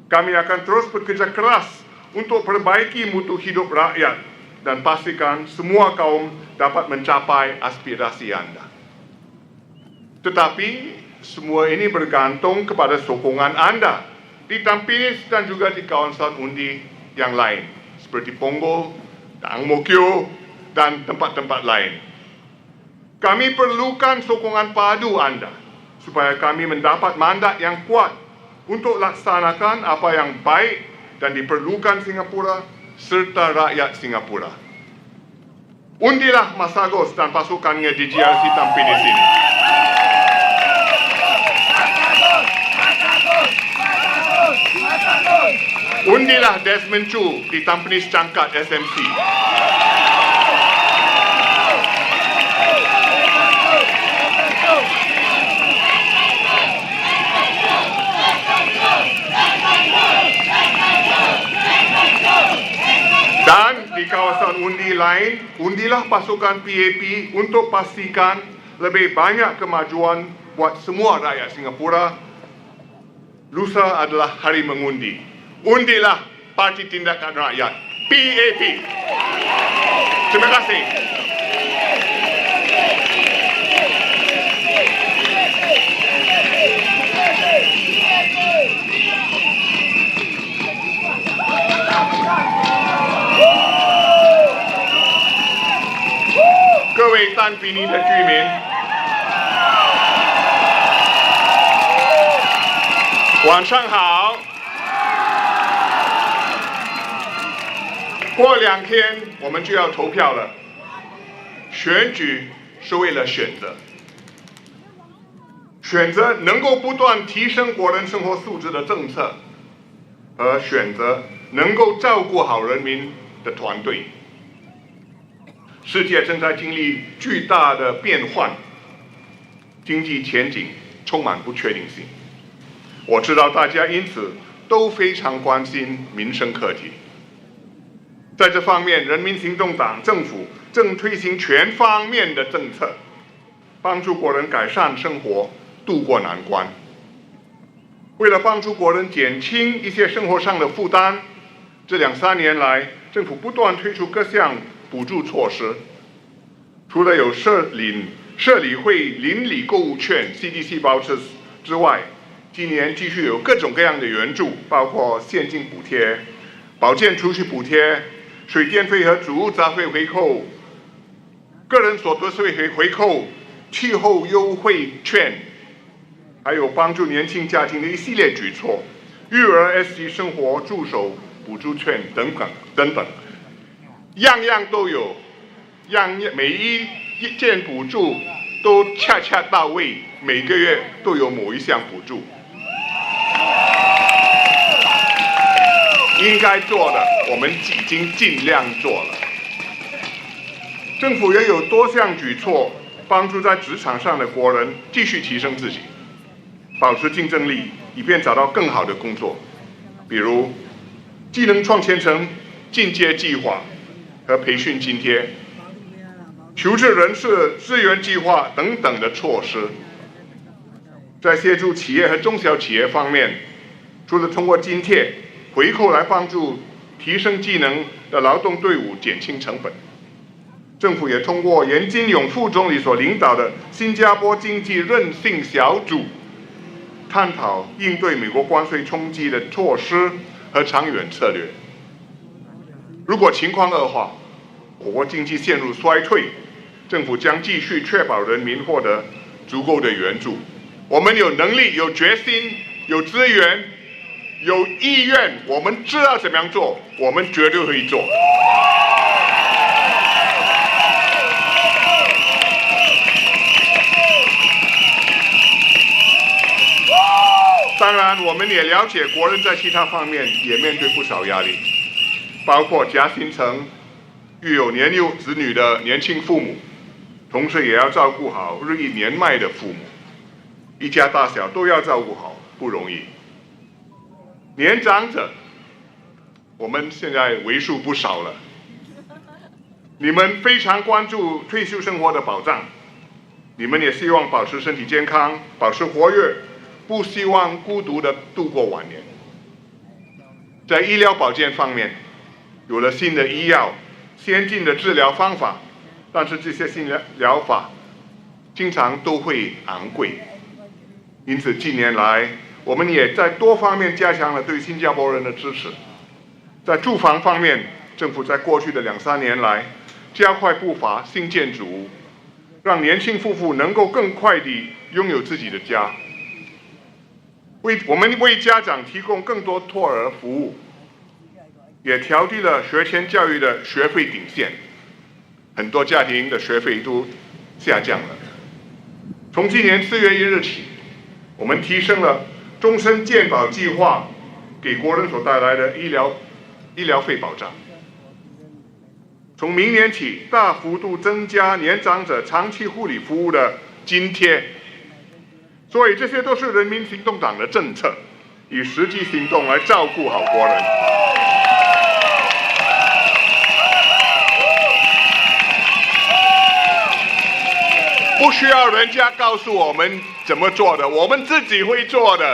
Kami akan terus bekerja keras untuk perbaiki mutu hidup rakyat dan pastikan semua kaum dapat mencapai aspirasi anda. Tetapi semua ini bergantung kepada sokongan anda di Tampines dan juga di kawasan undi yang lain seperti Punggol, Ang Mo Kio dan tempat-tempat lain. Kami perlukan sokongan padu anda supaya kami mendapat mandat yang kuat untuk laksanakan apa yang baik dan diperlukan Singapura serta rakyat Singapura. Undilah Mas Agus dan pasukannya di GRC Tampines ini. Undilah Desmond Chu di Tampines Cangkat SMC. Dan di kawasan undi lain, undilah pasukan PAP untuk pastikan lebih banyak kemajuan buat semua rakyat Singapura. Lusa adalah hari mengundi. Undilah Parti Tindakan Rakyat, PAP. Terima kasih. Kewe Tampines 的居民，晚上好。过2天我们就要投票了，选举是为了选择，选择能够不断提升国人生活素质的政策，和选择能够照顾好人民的团队。世界正在经历巨大的变换，经济前景充满不确定性。我知道大家因此都非常关心民生课题。在这方面，人民行动党政府正推行全方面的政策，帮助国人改善生活，渡过难关。为了帮助国人减轻一些生活上的负担，这2-3年来，政府不断推出各项补助措施。除了有社理会邻里购物券 CDC vouchers 之外，今年继续有各种各样的援助，包括现金补贴、保健储蓄补贴、水电费和主物杂费回扣、个人所得税回扣、气候优惠券，还有帮助年轻家庭的一系列举措，育儿 S 级生活助手补助券等等，样样都有，每一件补助都恰恰到位，每个月都有某一项补助。应该做的，我们已经尽量做了。政府也有多项举措，帮助在职场上的国人继续提升自己，保持竞争力，以便找到更好的工作。比如，技能创前程进阶计划和培训津贴、求职人士资源计划等等的措施。在协助企业和中小企业方面，除了通过津贴、回扣来帮助提升技能的劳动队伍减轻成本，政府也通过严金勇副总理所领导的新加坡经济韧性小组，探讨应对美国关税冲击的措施和长远策略。如果情况恶化，我国经济陷入衰退，政府将继续确保人民获得足够的援助。我们有能力、有决心、有资源、有意愿，我们知道怎么样做，我们绝对会做。当然，我们也了解国人在其他方面也面对不少压力，包括夹心层育有年幼子女的年轻父母，同时也要照顾好日益年迈的父母，一家大小都要照顾好，不容易。年长者，我们现在为数不少了，你们非常关注退休生活的保障，你们也希望保持身体健康，保持活跃，不希望孤独地度过晚年。在医疗保健方面，有了新的医药、先进的治疗方法，但是这些新疗法经常都会昂贵，因此近年来我们也在多方面加强了对新加坡人的支持。在住房方面，政府在过去的2-3年来加快步伐兴建主屋，让年轻夫妇能够更快地拥有自己的家。我们为家长提供更多托儿服务，也调低了学前教育的学费顶线，很多家庭的学费都下降了。从今年4月1日起，我们提升了终身健保计划给国人所带来的医疗费保障。从明年起，大幅度增加年长者长期护理服务的津贴。所以这些都是人民行动党的政策，以实际行动来照顾好国人。不需要人家告诉我们怎么做的，我们自己会做的。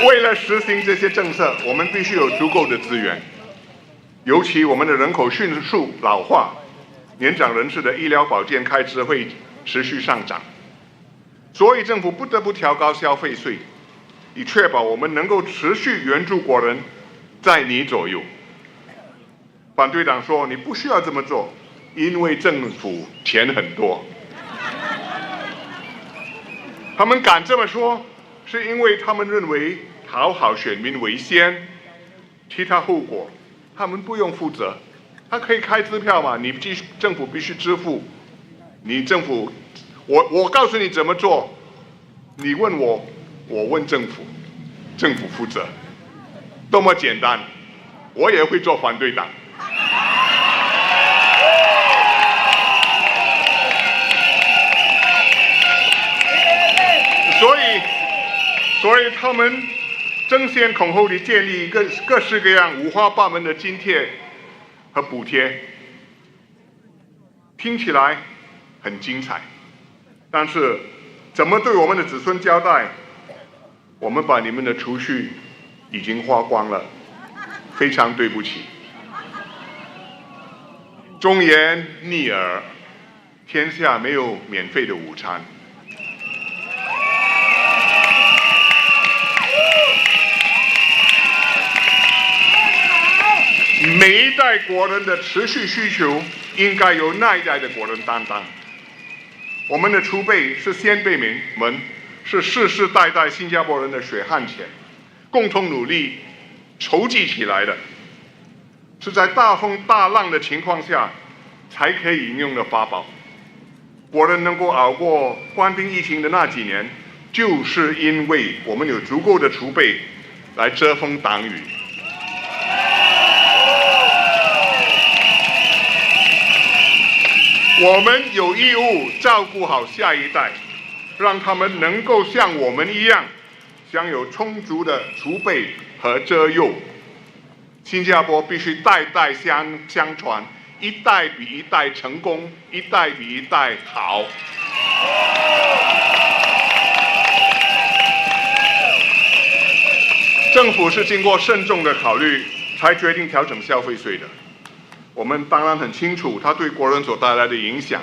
为了实行这些政策，我们必须有足够的资源。尤其我们的人口迅速老化，年长人士的医疗保健开支会持续上涨，所以政府不得不调高消费税，以确保我们能够持续援助国人，在你左右。反对党说你不需要这么做，因为政府钱很多。他们敢这么说，是因为他们认为讨好选民为先，其他后果他们不用负责。他可以开支票嘛？你政府必须支付。你政府，我告诉你怎么做，你问我，我问政府，政府负责，多么简单。我也会做反对党。所以他们争先恐后地建立各式各样五花八门的津贴和补贴，听起来很精彩，但是怎么对我们的子孙交代？我们把你们的储蓄已经花光了，非常对不起。忠言逆耳，天下没有免费的午餐。每一代国人的持续需求，应该由那一代的国人担当。我们的储备是先辈们，是世世代代新加坡人的血汗钱，共同努力筹集起来的。是在大风大浪的情况下才可以应用的法宝。国人能够熬过官兵疫情的那几年，就是因为我们有足够的储备来遮风挡雨。我们有义务照顾好下一代，让他们能够像我们一样，享有充足的储备和遮佑。新加坡必须代代相传，一代比一代成功，一代比一代好。政府是经过慎重的考虑才决定调整消费税的。我们当然很清楚它对国人所带来的影响，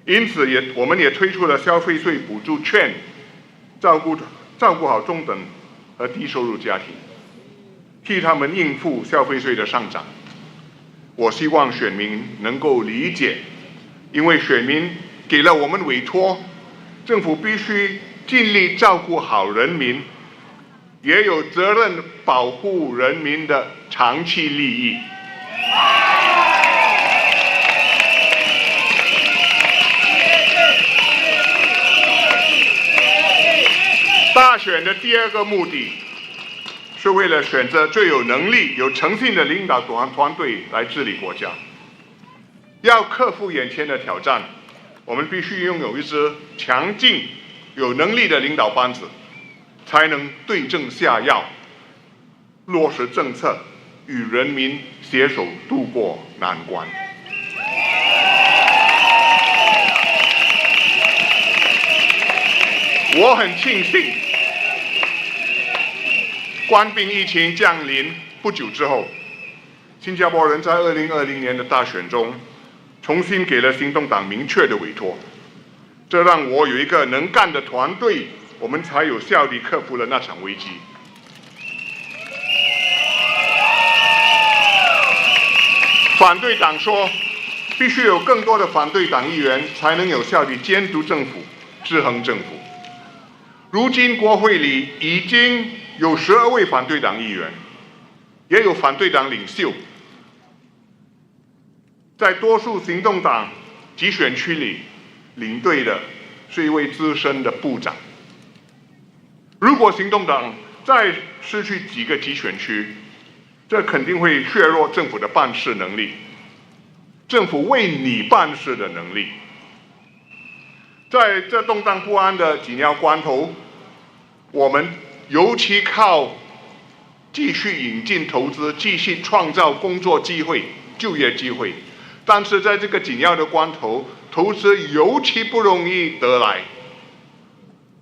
因此我们也推出了消费税补助券，照顾好中等和低收入家庭，替他们应付消费税的上涨。我希望选民能够理解，因为选民给了我们委托，政府必须尽力照顾好人民，也有责任保护人民的长期利益。大选的第二个目的是为了选择最有能力、有诚信的领导团队来治理国家。要克服眼前的挑战，我们必须拥有一支强劲、有能力的领导班子，才能对症下药，落实政策，与人民携手度过难关。我很庆幸，官兵疫情降临不久之后，新加坡人在2020年的大选中，重新给了行动党明确的委托，这让我有一个能干的团队，我们才有效地克服了那场危机。反对党说，必须有更多的反对党议员才能有效地监督政府、制衡政府。如今国会里已经有12位反对党议员，也有反对党领袖。在多数行动党集选区里，领队的是一位资深的部长。如果行动党再失去几个集选区，这肯定会削弱政府的办事能力，政府为你办事的能力。在这动荡不安的紧要关头，我们尤其靠继续引进投资，继续创造工作机会、就业机会。但是在这个紧要的关头，投资尤其不容易得来。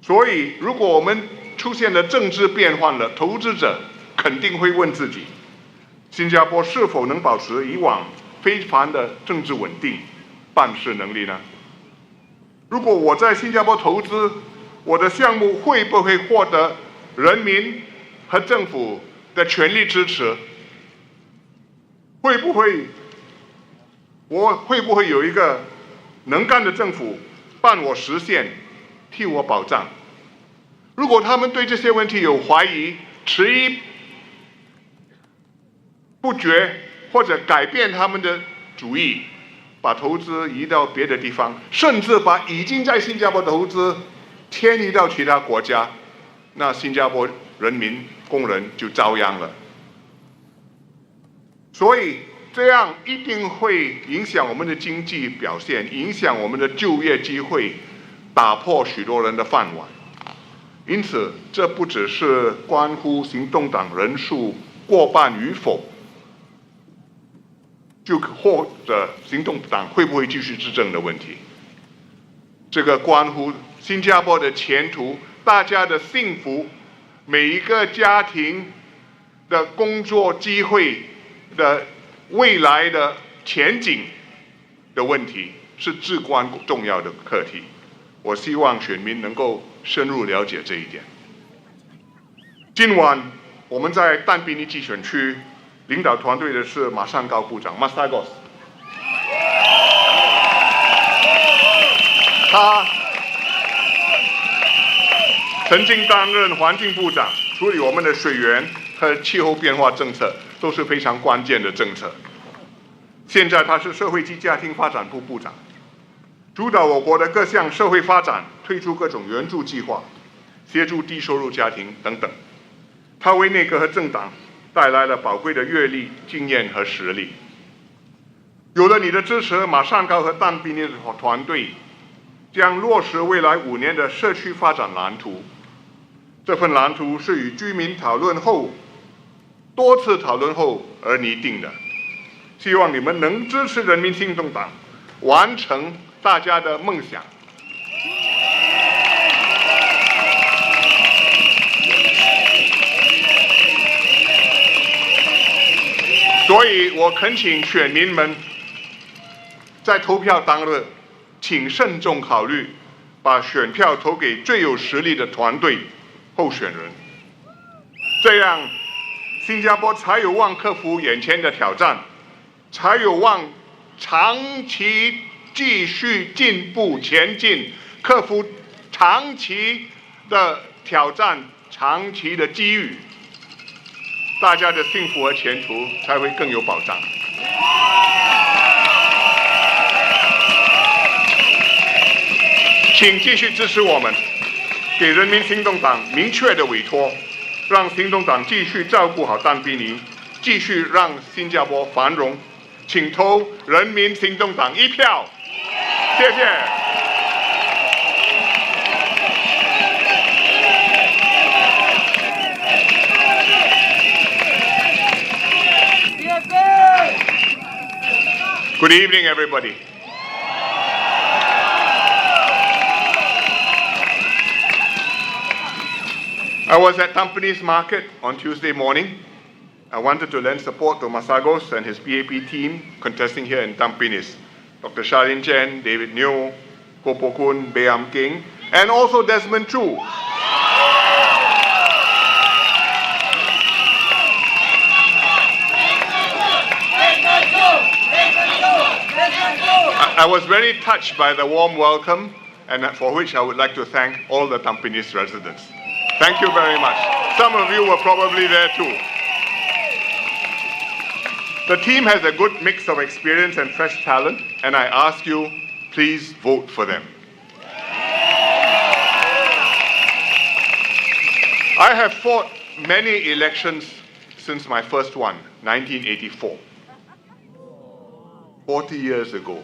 所以，如果我们出现了政治变换了，投资者肯定会问自己：新加坡是否能保持以往非凡的政治稳定、办事能力呢？如果我在新加坡投资，我的项目会不会获得人民和政府的全力支持？我会不会有一个能干的政府帮我实现、替我保障？如果他们对这些问题有怀疑、迟疑不决，或者改变他们的主意，把投资移到别的地方，甚至把已经在新加坡的投资迁移到其他国家，那新加坡人民、工人就遭殃了。所以这样一定会影响我们的经济表现，影响我们的就业机会，打破许多人的饭碗。因此，这不只是关乎行动党人数过半与否，就或者行动党会不会继续执政的问题。这个关乎新加坡的前途、大家的幸福、每一个家庭的工作机会的未来的前景的问题，是至关重要的课题。我希望选民能够深入了解这一点。今晚我们在但宾尼集选区领导团队的是马尚高部长 Masagos， 他曾经担任环境部长，处理我们的水源和气候变化政策，都是非常关键的政策。现在他是社会及家庭发展部部长，主导我国的各项社会发展，推出各种援助计划，协助低收入家庭等等。他为内阁和政党带来了宝贵的阅历、经验和实力。有了你的支持，马上高和但宾的团队将落实未来5年的社区发展蓝图。这份蓝图是与居民讨论后，多次讨论后而拟定的。希望你们能支持人民行动党，完成大家的梦想。所以我恳请选民们在投票当日，请慎重考虑，把选票投给最有实力的团队候选人，这样新加坡才有望克服眼前的挑战，才有望长期继续进步前进，克服长期的挑战、长期的机遇，大家的幸福和前途才会更有保障。请继续支持我们，给人民行动党明确的委托，让行动党继续照顾好但宾尼，继续让新加坡繁荣。请投人民行动党1票，谢谢。Good evening, everybody. I was at Tampines Market on Tuesday morning. I wanted to lend support to Masagos and his PAP team contesting here in Tampines. Dr. Charlene Chen, David Neo, Koh Poh Kun, Bayam King, and also Desmond Chu. I was very touched by the warm welcome, and for which I would like to thank all the Tampines residents. Thank you very much. Some of you were probably there too. The team has a good mix of experience and fresh talent, and I ask you, please vote for them. I have fought many elections since my first one, 1984. 40 years ago.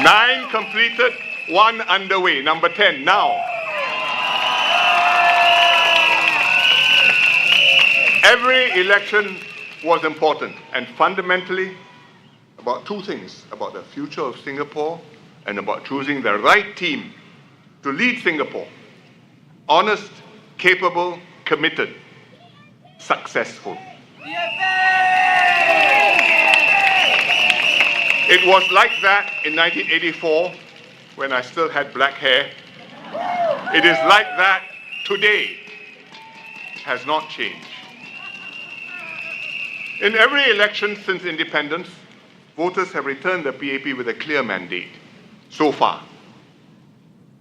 9 completed, 1 underway, number 10 now. Every election was important and fundamentally about 2 things, about the future of Singapore and about choosing the right team to lead Singapore. Honest, capable, committed, successful. It was like that in 1984 when I still had black hair. It is like that today. It has not changed. In every election since independence, voters have returned the PAP with a clear mandate. So far,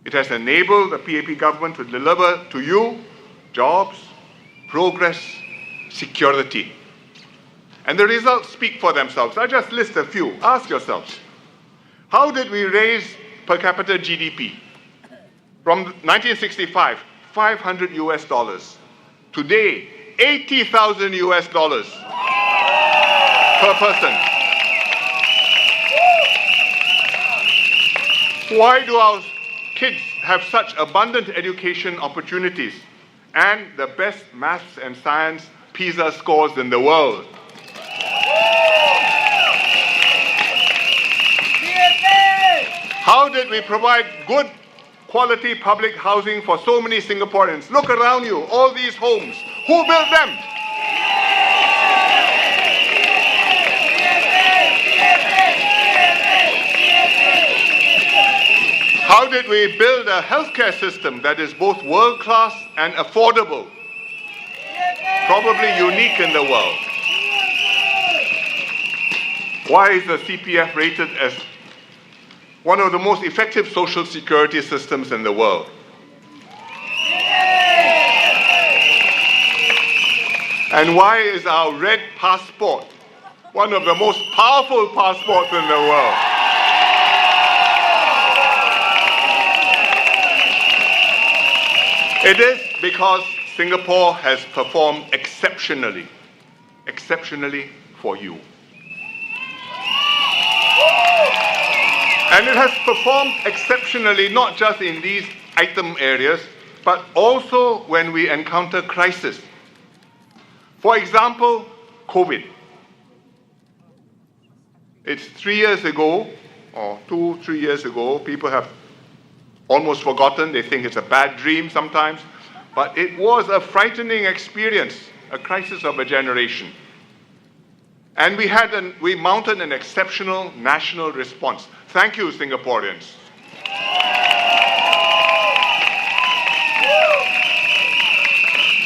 it has enabled the PAP government to deliver to you jobs, progress, security. And the results speak for themselves. I just list a few. Ask yourselves, how did we raise per capita GDP? From 1965, $500. Today, $80,000 per person. Why do our kids have such abundant education opportunities and the best maths and science PISA scores in the world? How did we provide good quality public housing for so many Singaporeans? Look around you, all these homes. Who built them? How did we build a healthcare system that is both world-class and affordable? Probably unique in the world. Why is the CPF rated as one of the most effective social security systems in the world? And why is our red passport one of the most powerful passports in the world? It is because Singapore has performed exceptionally for you. And it has performed exceptionally not just in these item areas, but also when we encounter crisis. For example, COVID. It's 3 years ago, or 2-3 years ago, people have almost forgotten, they think it's a bad dream sometimes, but it was a frightening experience, a crisis of a generation. And we mounted an exceptional national response. Thank you, Singaporeans.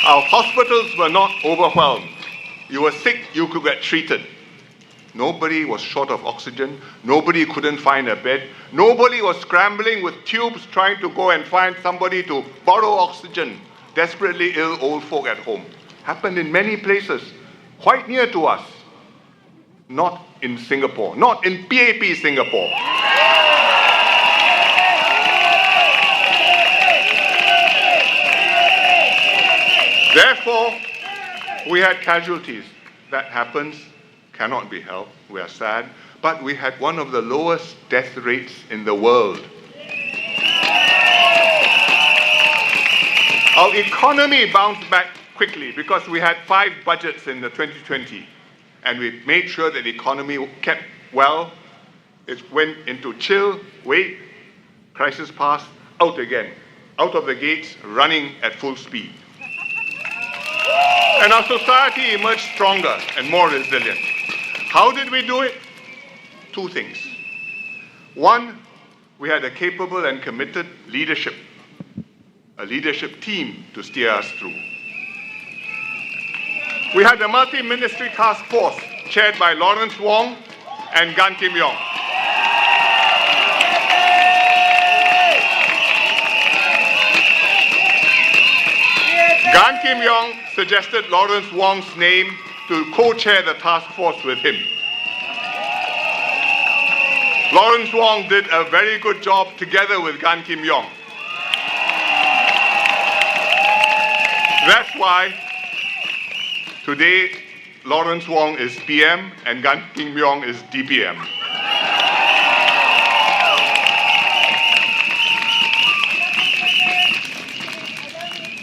Our hospitals were not overwhelmed. You were sick, you could get treated. Nobody was short of oxygen. Nobody couldn't find a bed. Nobody was scrambling with tubes trying to go and find somebody to borrow oxygen. Desperately ill old folk at home. Happened in many places, quite near to us. Not in Singapore, not in PAP Singapore. Therefore, we had casualties. That happens, cannot be helped, we are sad, but we had one of the lowest death rates in the world. Our economy bounced back quickly because we had 5 budgets in the 2020, and we made sure that the economy kept well. It went into chill, wait, crisis passed, out again, out of the gates, running at full speed. And our society emerged stronger and more resilient. How did we do it? 2 things. One, we had a capable and committed leadership, a leadership team to steer us through. We had a multi-ministry task force chaired by Lawrence Wong and Gan Kim Yong. Gan Kim Yong suggested Lawrence Wong's name to co-chair the task force with him. Lawrence Wong did a very good job together with Gan Kim Yong. That's why today Lawrence Wong is PM and Gan Kim Yong is DPM.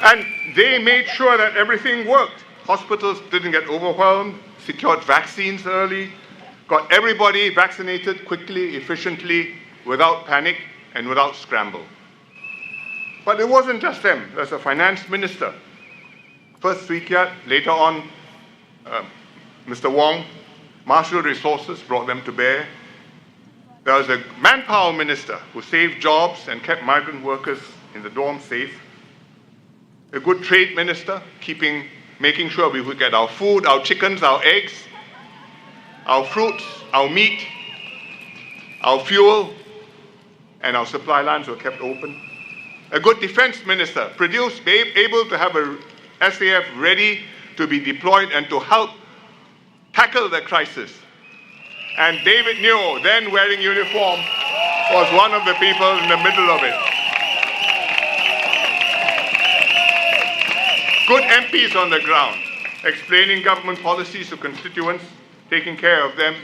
And they made sure that everything worked. Hospitals didn't get overwhelmed, secured vaccines early, got everybody vaccinated quickly, efficiently, without panic and without scramble. But it wasn't just them. There's a finance minister. First Swee Kiat, later on Mr. Wong, marshaled resources, brought them to bear. There was a manpower minister who saved jobs and kept migrant workers in the dorm safe. A good trade minister, making sure we would get our food, our chickens, our eggs, our fruits, our meat, our fuel, and our supply lines were kept open. A good defense minister, able to have a SAF ready to be deployed and to help tackle the crisis. And David Neo, then wearing uniform, was one of the people in the middle of it. Good MPs on the ground, explaining government policies to constituents, taking care of them,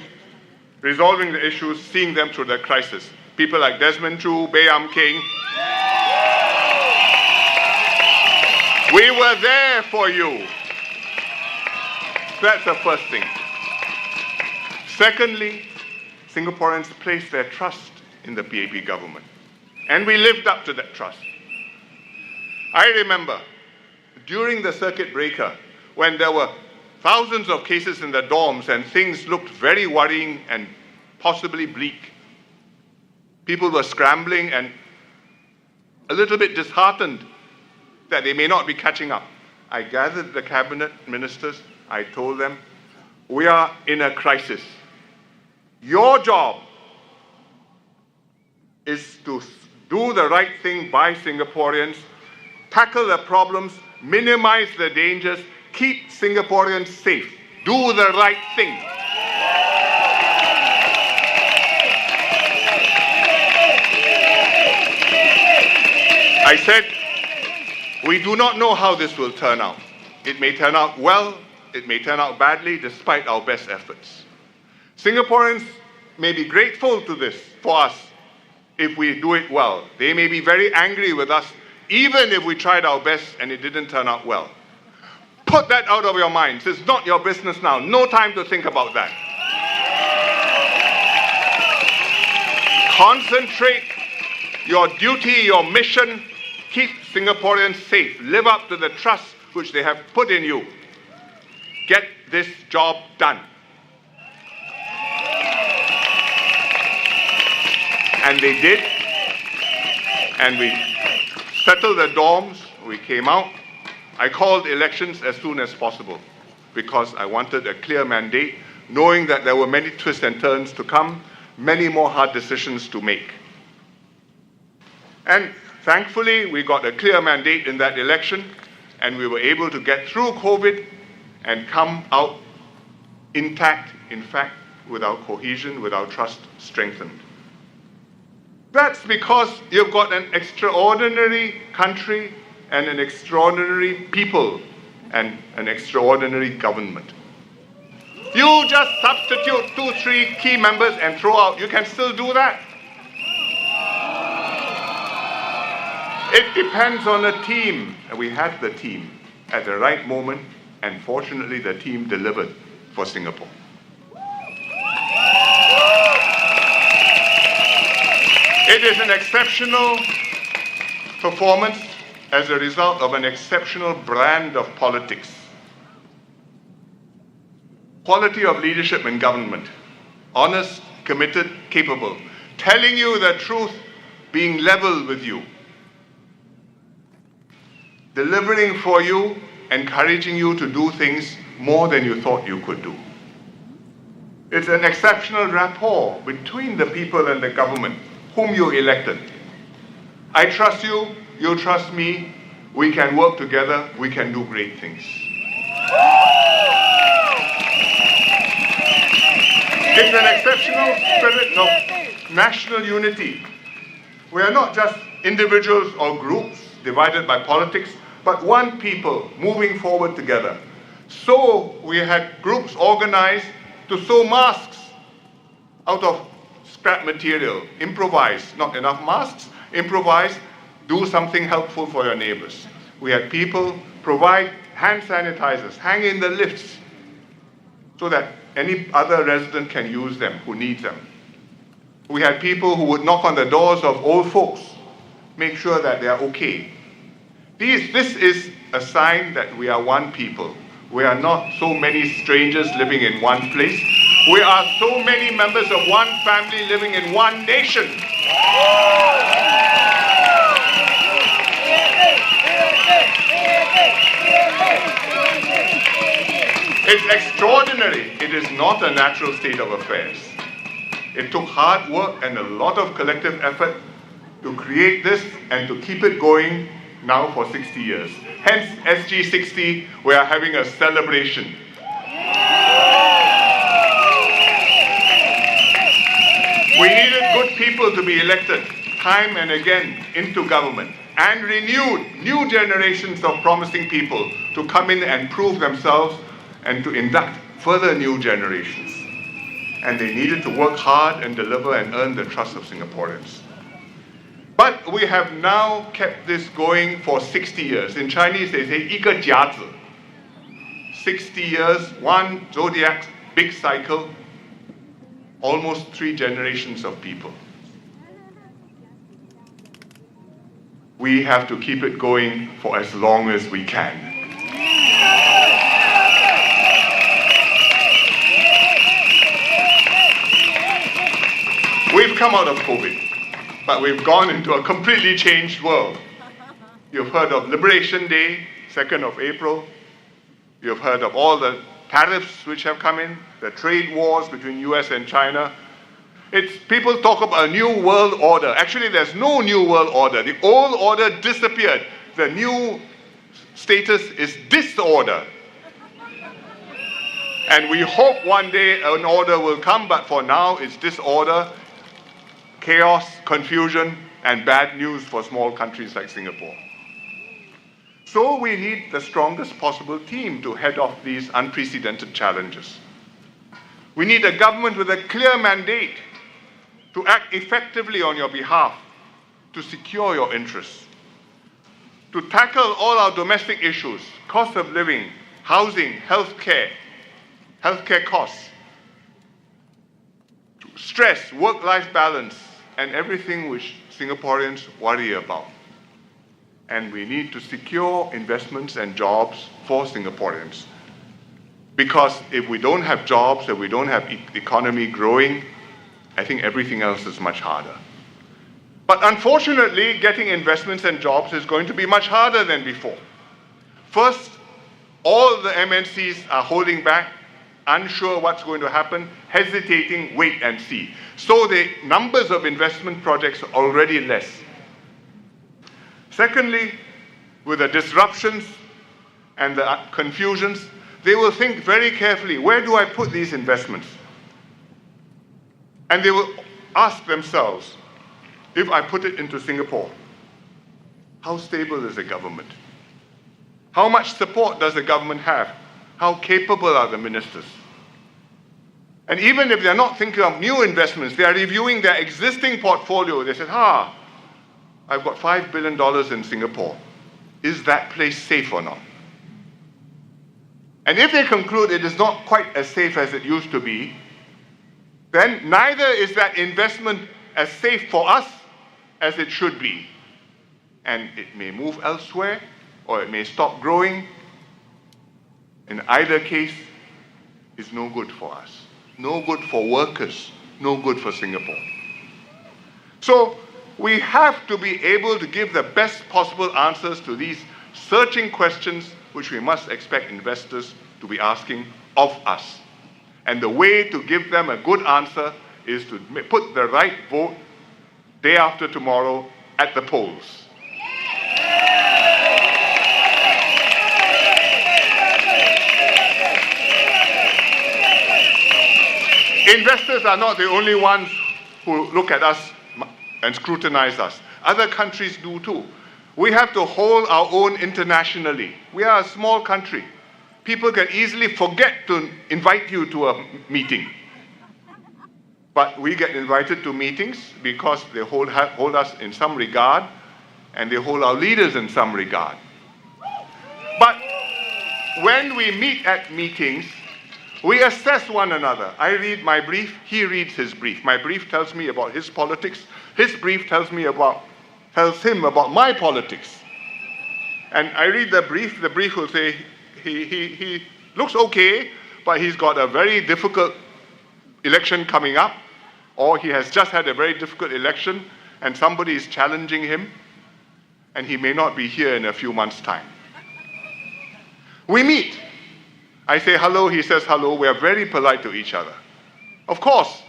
resolving the issues, seeing them through the crisis. People like Desmond Chu, Bayam King. We were there for you. That's the first thing. Secondly, Singaporeans placed their trust in the PAP government. And we lived up to that trust. I remember during the circuit breaker, when there were thousands of cases in the dorms and things looked very worrying and possibly bleak, people were scrambling and a little bit disheartened that they may not be catching up. I gathered the cabinet ministers. I told them, we are in a crisis. Your job is to do the right thing by Singaporeans, tackle the problems, minimize the dangers, keep Singaporeans safe. Do the right thing. I said, we do not know how this will turn out. It may turn out well, it may turn out badly, despite our best efforts. Singaporeans may be grateful to this for us if we do it well. They may be very angry with us, even if we tried our best and it didn't turn out well. Put that out of your minds. It's not your business now. No time to think about that. Concentrate your duty, your mission. Keep Singaporeans safe. Live up to the trust which they have put in you. Get this job done. And they did. And we settled the dorms. We came out. I called elections as soon as possible because I wanted a clear mandate, knowing that there were many twists and turns to come, many more hard decisions to make. And thankfully, we got a clear mandate in that election, and we were able to get through COVID and come out intact, in fact, with our cohesion, with our trust strengthened. That's because you've got an extraordinary country and an extraordinary people and an extraordinary government. You just substitute 2, 3 key members and throw out. You can still do that. It depends on the team. And we had the team at the right moment, and fortunately the team delivered for Singapore. It is an exceptional performance as a result of an exceptional brand of politics. Quality of leadership and government. Honest, committed, capable. Telling you the truth, being level with you. Delivering for you, encouraging you to do things more than you thought you could do. It's an exceptional rapport between the people and the government whom you elected. I trust you, you trust me, we can work together, we can do great things. It's an exceptional spirit of national unity. We are not just individuals or groups divided by politics, but one people moving forward together. So we had groups organized to sew masks out of scrap material, improvise, not enough masks, improvise, do something helpful for your neighbors. We had people provide hand sanitizers, hang in the lifts, so that any other resident can use them who needs them. We had people who would knock on the doors of old folks, make sure that they are okay. This is a sign that we are one people. We are not so many strangers living in one place. We are so many members of one family living in one nation. It's extraordinary. It is not a natural state of affairs. It took hard work and a lot of collective effort to create this and to keep it going now for 60 years. Hence, SG60, we are having a celebration. We needed good people to be elected time and again into government, and renewed new generations of promising people to come in and prove themselves and to induct further new generations. And they needed to work hard and deliver and earn the trust of Singaporeans. But we have now kept this going for 60 years. In Chinese, they say, 一个甲子. 60 years, one zodiac, big cycle, almost 3 generations of people. We have to keep it going for as long as we can. We've come out of COVID. But we've gone into a completely changed world. You've heard of Liberation Day, 2nd of April. You've heard of all the tariffs which have come in, the trade wars between US and China. People talk about a new world order. Actually, there's no new world order. The old order disappeared. The new status is disorder. And we hope one day an order will come, but for now it's disorder, chaos, confusion, and bad news for small countries like Singapore. So we need the strongest possible team to head off these unprecedented challenges. We need a government with a clear mandate to act effectively on your behalf, to secure your interests, to tackle all our domestic issues, cost of living, housing, healthcare costs, stress, work-life balance, and everything which Singaporeans worry about. And we need to secure investments and jobs for Singaporeans. Because if we don't have jobs, if we don't have economy growing, I think everything else is much harder. But unfortunately, getting investments and jobs is going to be much harder than before. First, all the MNCs are holding back, unsure what's going to happen, hesitating, wait and see. So the numbers of investment projects are already less. Secondly, with the disruptions and the confusions, they will think very carefully, where do I put these investments? And they will ask themselves, if I put it into Singapore, how stable is the government? How much support does the government have? How capable are the ministers? And even if they're not thinking of new investments, they are reviewing their existing portfolio. They said, I've got $5 billion in Singapore. Is that place safe or not? And if they conclude it is not quite as safe as it used to be, then neither is that investment as safe for us as it should be. And it may move elsewhere, or it may stop growing. In either case, it's no good for us. No good for workers, no good for Singapore. So we have to be able to give the best possible answers to these searching questions which we must expect investors to be asking of us. And the way to give them a good answer is to put the right vote day after tomorrow at the polls. Investors are not the only ones who look at us and scrutinize us. Other countries do too. We have to hold our own internationally. We are a small country. People can easily forget to invite you to a meeting. But we get invited to meetings because they hold us in some regard, and they hold our leaders in some regard. But when we meet at meetings, we assess one another. I read my brief, he reads his brief. My brief tells me about his politics. His brief tells him about my politics. And I read the brief will say, he looks okay, but he's got a very difficult election coming up, or he has just had a very difficult election and somebody is challenging him, and he may not be here in a few months' time. We meet. I say hello, he says hello. We are very polite to each other. Of course,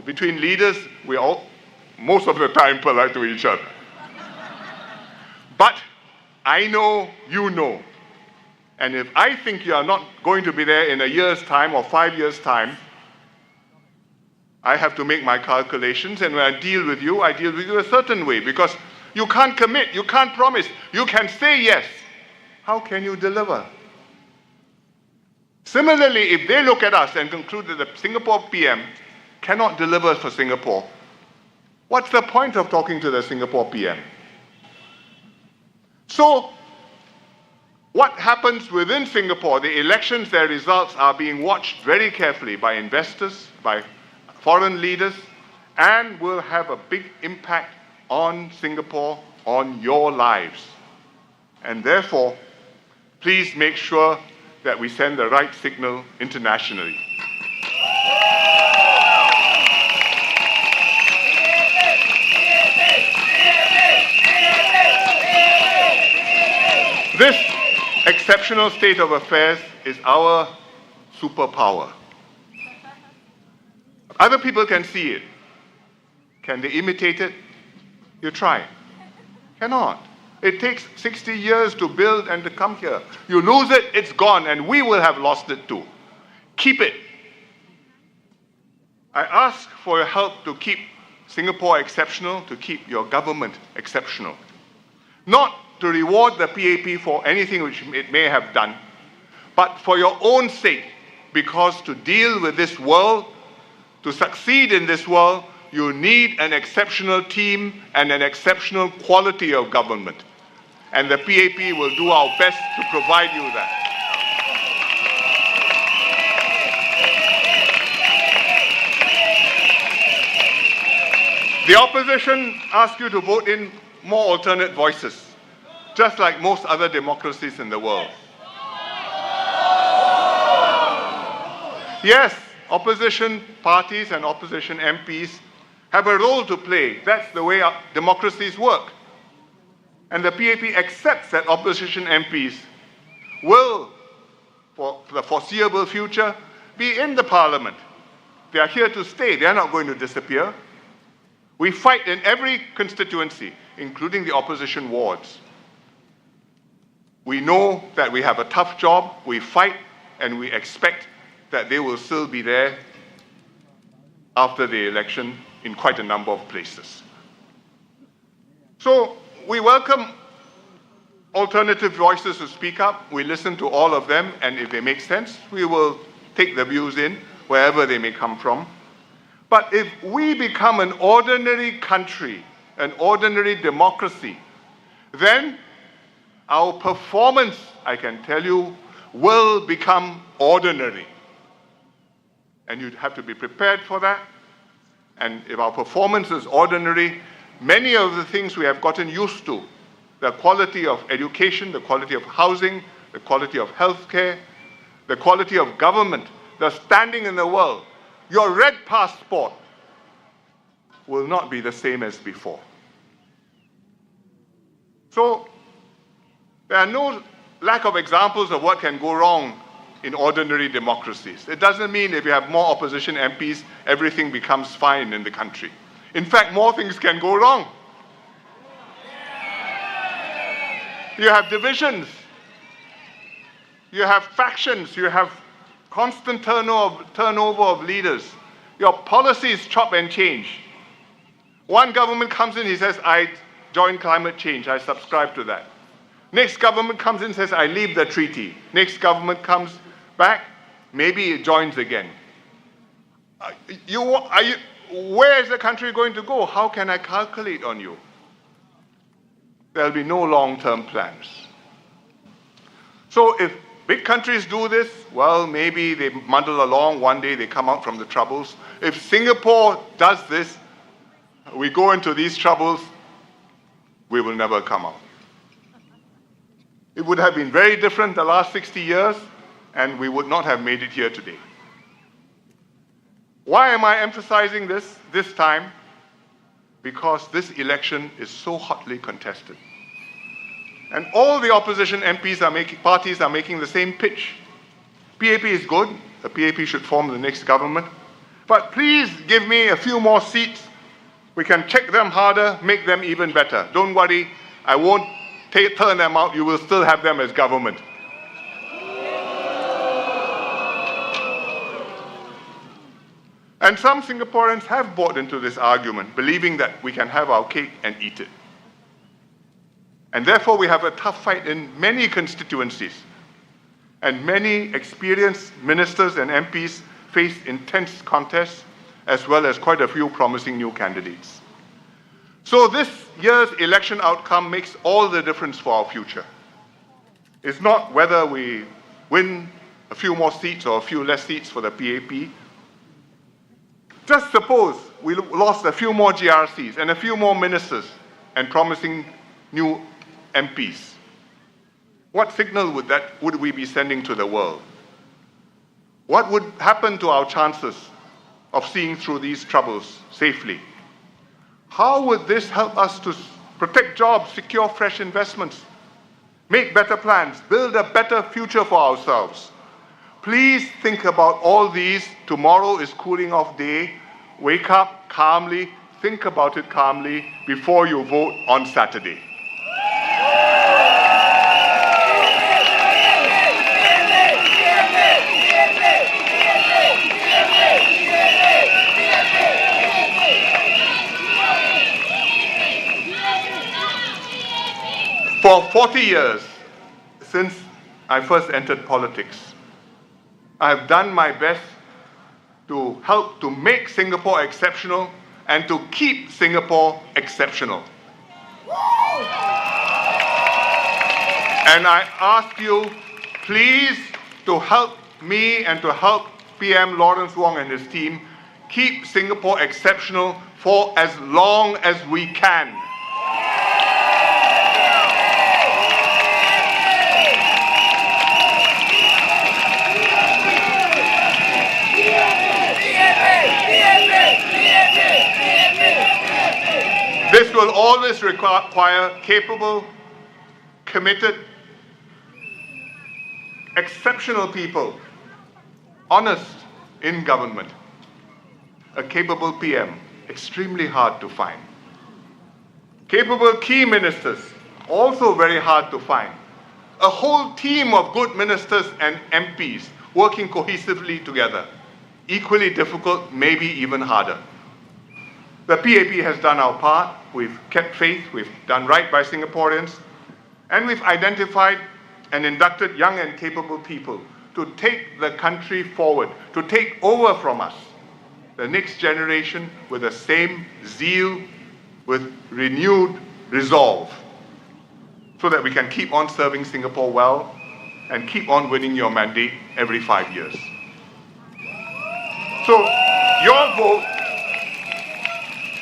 between leaders, we are all, most of the time, polite to each other. But I know, you know. And if I think you are not going to be there in a year's time or 5 years' time, I have to make my calculations, and when I deal with you a certain way, because you can't commit, you can't promise, you can say yes. How can you deliver? Similarly, if they look at us and conclude that the Singapore PM cannot deliver for Singapore, what's the point of talking to the Singapore PM? So, what happens within Singapore, the elections, their results are being watched very carefully by investors, by foreign leaders, and will have a big impact on Singapore, on your lives. And therefore, please make sure that we send the right signal internationally. This exceptional state of affairs is our superpower. Other people can see it. Can they imitate it? You try. Cannot. It takes 60 years to build and to come here. You lose it, it's gone, and we will have lost it too. keep it. I ask for your help to keep Singapore exceptional, to keep your government exceptional. Not to reward the PAP for anything which it may have done, but for your own sake, because to deal with this world, to succeed in this world, you need an exceptional team and an exceptional quality of government. And the PAP will do our best to provide you that. The opposition asks you to vote in more alternate voices, just like most other democracies in the world. Yes, opposition parties and opposition MPs have a role to play. That's the way our democracies work. And the PAP accepts that opposition MPs will, for the foreseeable future, be in the parliament. They are here to stay. They are not going to disappear. We fight in every constituency, including the opposition wards. We know that we have a tough job. We fight, and we expect that they will still be there after the election in quite a number of places. So we welcome alternative voices to speak up. We listen to all of them, and if they make sense, we will take the views in wherever they may come from. But if we become an ordinary country, an ordinary democracy, then our performance, I can tell you, will become ordinary. And you'd have to be prepared for that. And if our performance is ordinary, many of the things we have gotten used to, the quality of education, the quality of housing, the quality of healthcare, the quality of government, the standing in the world, your red passport will not be the same as before. So there are no lack of examples of what can go wrong in ordinary democracies. It doesn't mean if you have more opposition MPs, everything becomes fine in the country. In fact, more things can go wrong. You have divisions, you have factions, you have constant turnover of leaders. Your policies chop and change. One government comes in, he says, I join climate change, I subscribe to that. Next government comes in and says, I leave the treaty. Next government comes back, maybe it joins again. Where is the country going to go? How can I calculate on you? There'll be no long-term plans. So if big countries do this, well, maybe they muddle along, one day they come out from the troubles. If Singapore does this, we go into these troubles, we will never come out. It would have been very different the last 60 years, and we would not have made it here today. Why am I emphasizing this time? Because this election is so hotly contested. And all the opposition parties are making the same pitch. PAP is good. The PAP should form the next government. But please give me a few more seats. We can check them harder, make them even better. Don't worry, I won't turn them out. You will still have them as government. And some Singaporeans have bought into this argument, believing that we can have our cake and eat it. And therefore, we have a tough fight in many constituencies. And many experienced ministers and MPs face intense contests, as well as quite a few promising new candidates. So this year's election outcome makes all the difference for our future. It's not whether we win a few more seats or a few less seats for the PAP. Just suppose we lost a few more GRCs and a few more ministers and promising new MPs. What signal would we be sending to the world? What would happen to our chances of seeing through these troubles safely? How would this help us to protect jobs, secure fresh investments, make better plans, build a better future for ourselves? Please think about all these. Tomorrow is cooling off day. Wake up calmly, think about it calmly before you vote on Saturday. For 40 years, since I first entered politics, I have done my best to help to make Singapore exceptional and to keep Singapore exceptional. And I ask you, please, to help me and to help PM Lawrence Wong and his team keep Singapore exceptional for as long as we can. This will always require capable, committed, exceptional people, honest in government. A capable PM, extremely hard to find. Capable key ministers, also very hard to find. A whole team of good ministers and MPs working cohesively together, equally difficult, maybe even harder. The PAP has done our part. We've kept faith, we've done right by Singaporeans, and we've identified and inducted young and capable people to take the country forward, to take over from us the next generation with the same zeal, with renewed resolve, so that we can keep on serving Singapore well and keep on winning your mandate every 5 years. So your vote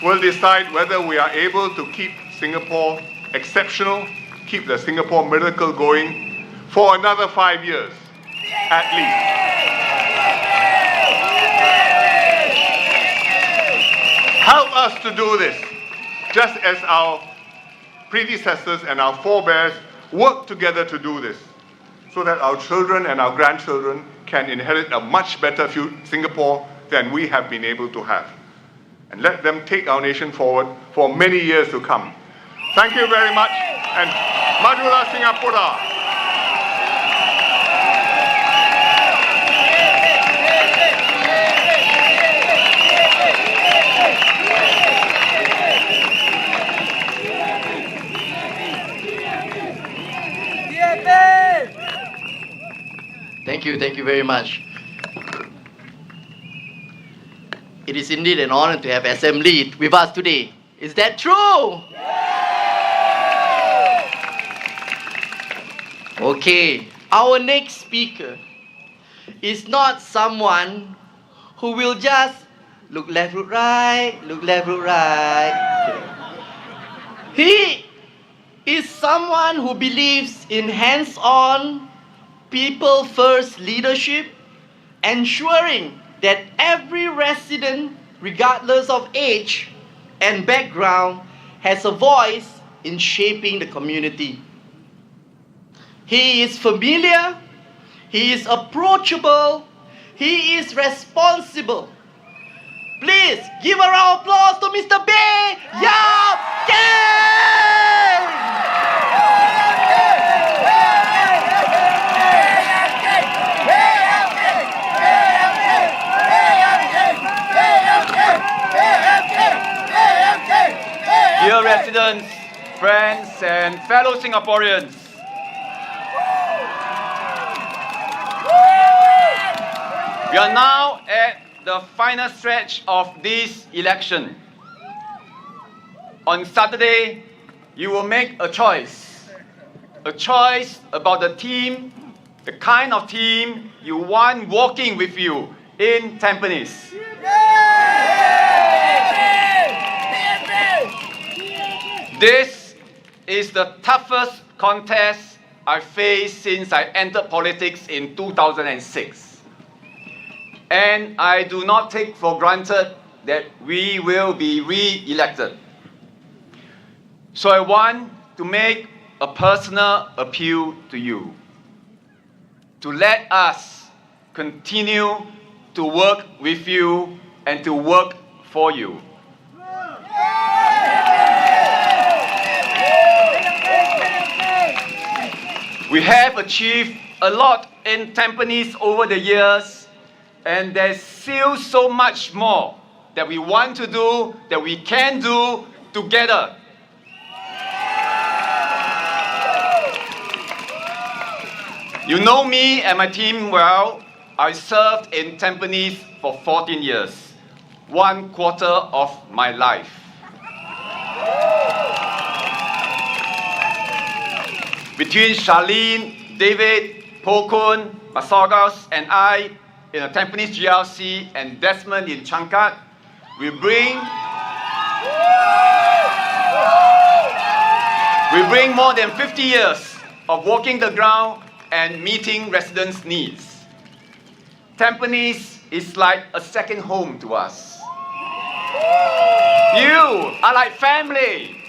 will decide whether we are able to keep Singapore exceptional, keep the Singapore miracle going for another 5 years, at least. Help us to do this, just as our predecessors and our forebears worked together to do this, so that our children and our grandchildren can inherit a much better Singapore than we have been able to have. And let them take our nation forward for many years to come. Thank you very much, and Majulah Singapura. Thank you very much. It is indeed an honor to have SM lead with us today. Is that true? Okay, our next speaker is not someone who will just look left, look right, look left, look right. He is someone who believes in hands-on, people-first leadership, ensuring that every resident, regardless of age and background, has a voice in shaping the community. He is familiar, he is approachable, he is responsible. Please give a round of applause to Mr. Bae Yap Keng! Dear residents, friends, and fellow Singaporeans, we are now at the final stretch of this election. On Saturday, you will make a choice about the team, the kind of team you want working with you in Tampines. This is the toughest contest I faced since I entered politics in 2006. And I do not take for granted that we will be re-elected. So I want to make a personal appeal to you, to let us continue to work with you and to work for you. We have achieved a lot in Tampines over the years, and there's still so much more that we want to do, that we can do together. You know me and my team well. I served in Tampines for 14 years, 1/4 of my life. Between Charlene, David, Pokun, Masagas, and I in the Tampines GRC and Desmond in Changkat, we bring more than 50 years of walking the ground and meeting residents' needs. Tampines is like a second home to us. You are like family.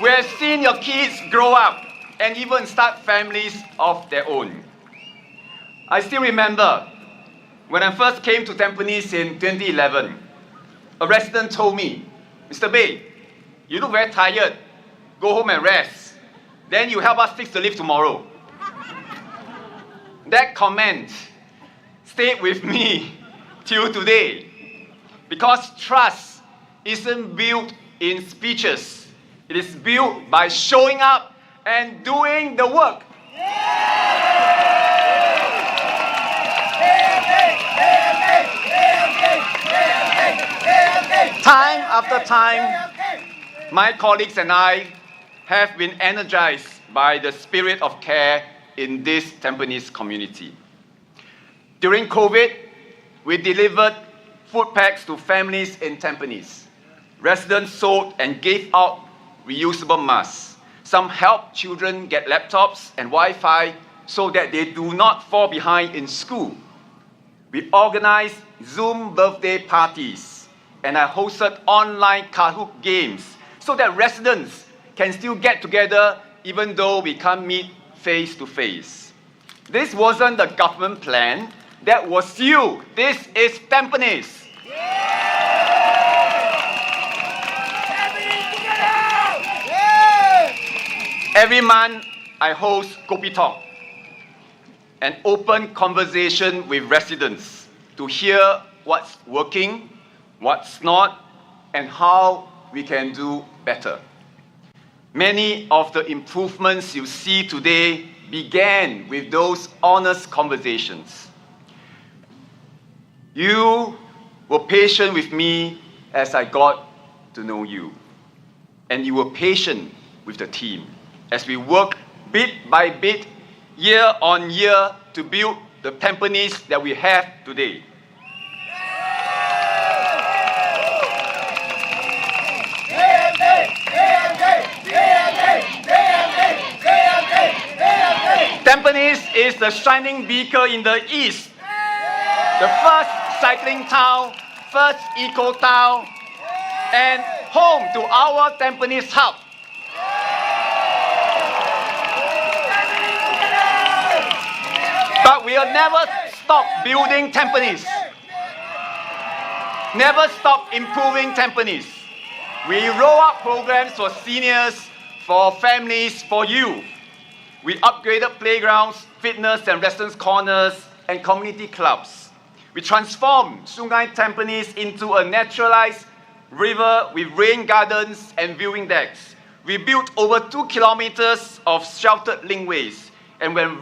We have seen your kids grow up and even start families of their own. I still remember when I first came to Tampines in 2011, a resident told me, "Mr. Bay, you look very tired. Go home and rest. Then you help us fix the lift tomorrow." That comment stayed with me till today, because trust isn't built in speeches. It is built by showing up and doing the work. Time after time, my colleagues and I have been energized by the spirit of care in this Tampines community. During COVID, we delivered food packs to families in Tampines. Residents sold and gave out reusable masks. Some helped children get laptops and Wi-Fi so that they do not fall behind in school. We organized Zoom birthday parties, and I hosted online Kahoot games so that residents can still get together even though we can't meet face to face. This wasn't the government plan, that was you. This is Tampines. Every month, I host Kopi Talk, an open conversation with residents to hear what's working, what's not, and how we can do better. Many of the improvements you see today began with those honest conversations. You were patient with me as I got to know you. And you were patient with the team as we worked bit by bit, year on year, to build the Tampines that we have today. Tampines is the shining beacon in the east, the first cycling town, first eco town, and home to our Tampines hub. But we'll never stop building Tampines, never stop improving Tampines. We roll out programs for seniors, for families, for you. We upgraded playgrounds, fitness and residence corners, and community clubs. We transformed Sungai Tampines into a naturalized river with rain gardens and viewing decks. We built over 2 kilometers of sheltered linkways. And when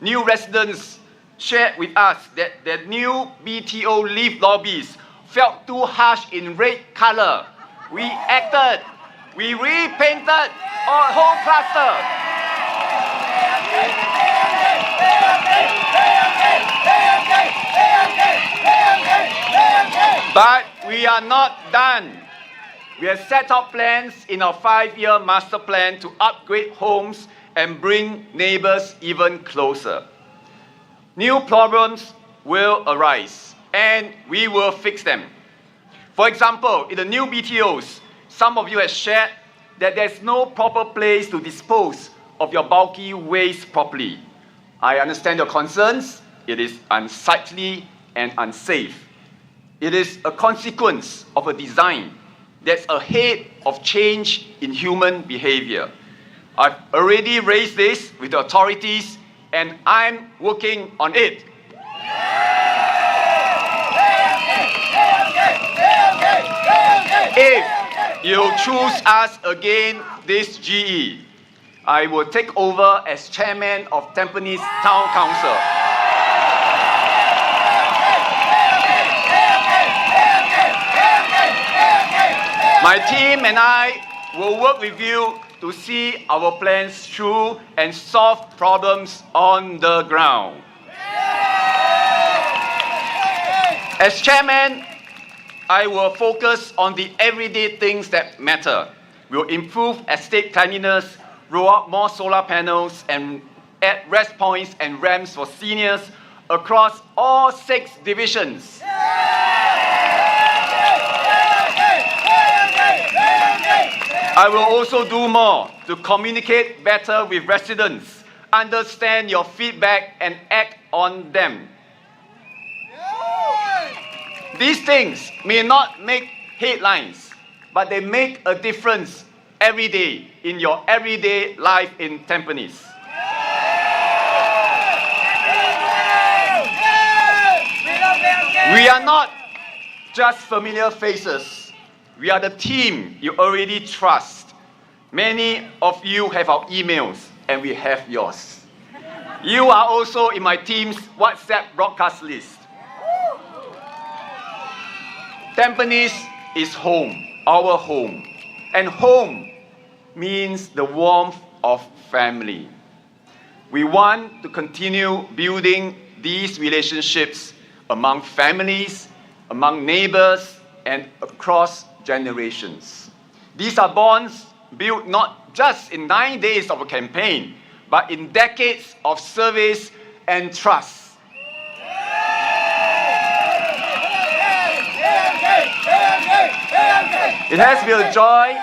new residents shared with us that the new BTO lift lobbies felt too harsh in red color, we acted. We repainted our whole cluster. But we are not done. We have set out plans in our 5-year master plan to upgrade homes and bring neighbors even closer. New problems will arise, and we will fix them. For example, in the new BTOs, some of you have shared that there's no proper place to dispose of your bulky waste properly. I understand your concerns. It is unsightly and unsafe. It is a consequence of a design that's ahead of change in human behavior. I've already raised this with the authorities, and I'm working on it. If you choose us again this GE, I will take over as chairman of Tampines Town Council. My team and I will work with you to see our plans through and solve problems on the ground. As chairman, I will focus on the everyday things that matter. We'll improve estate cleanliness, roll out more solar panels, and add rest points and ramps for seniors across all 6 divisions. I will also do more to communicate better with residents, understand your feedback, and act on them. These things may not make headlines, but they make a difference every day in your everyday life in Tampines. We are not just familiar faces. We are the team you already trust. Many of you have our emails, and we have yours. You are also in my team's WhatsApp broadcast list. Tampines is home, our home. And home means the warmth of family. We want to continue building these relationships among families, among neighbors, and across generations. These are bonds built not just in 9 days of a campaign, but in decades of service and trust. It has been a joy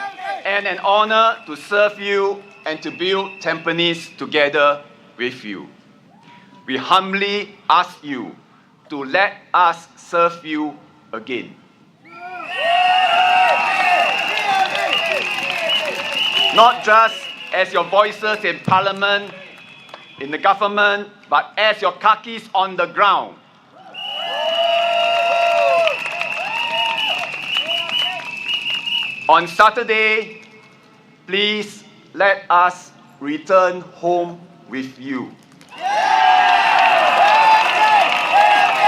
and an honor to serve you and to build Tampines together with you. We humbly ask you to let us serve you again. Not just as your voices in Parliament, in the government, but as your kakis on the ground. On Saturday, please let us return home with you.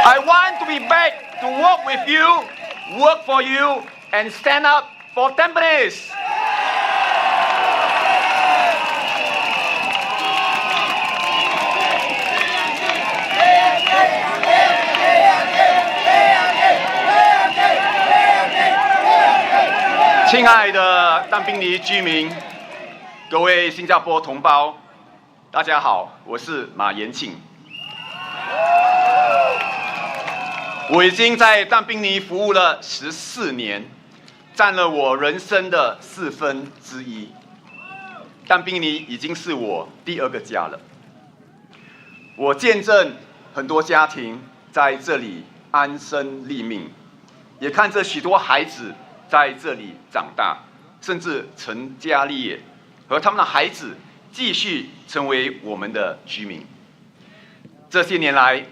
I want to be back to work with you, work for you, and stand up for Tampines. Dear 亲爱的淡滨尼居民，各位新加坡同胞，大家好，我是马延庆。我已经在淡滨尼服务了14年，占了我人生的1/4。淡滨尼已经是我第2个家了。我见证很多家庭在这里安身立命，也看着许多孩子在这里长大，甚至成家立业，和他们的孩子继续成为我们的居民。这些年来，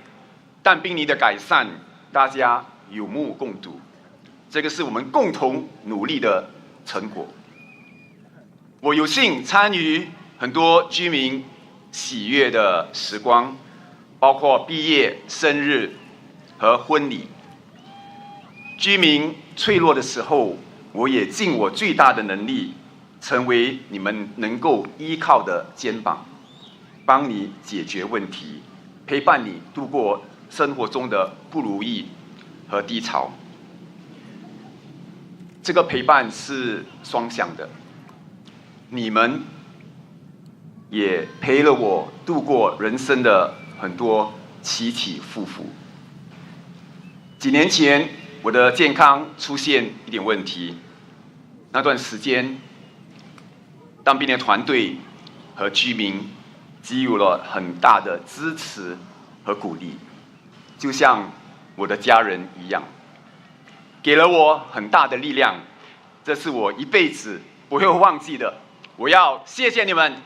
淡滨尼的改善，大家有目共睹，这个是我们共同努力的成果。我有幸参与很多居民喜悦的时光，包括毕业、生日和婚礼。居民脆弱的时候，我也尽我最大的能力，成为你们能够依靠的肩膀，帮你解决问题，陪伴你度过生活中的不如意和低潮。这个陪伴是双向的，你们也陪了我度过人生的很多起起伏伏。几年前，我的健康出现一点问题，那段时间，当兵的团队和居民给予了很大的支持和鼓励，就像我的家人一样，给了我很大的力量，这是我一辈子不会忘记的。我要谢谢你们。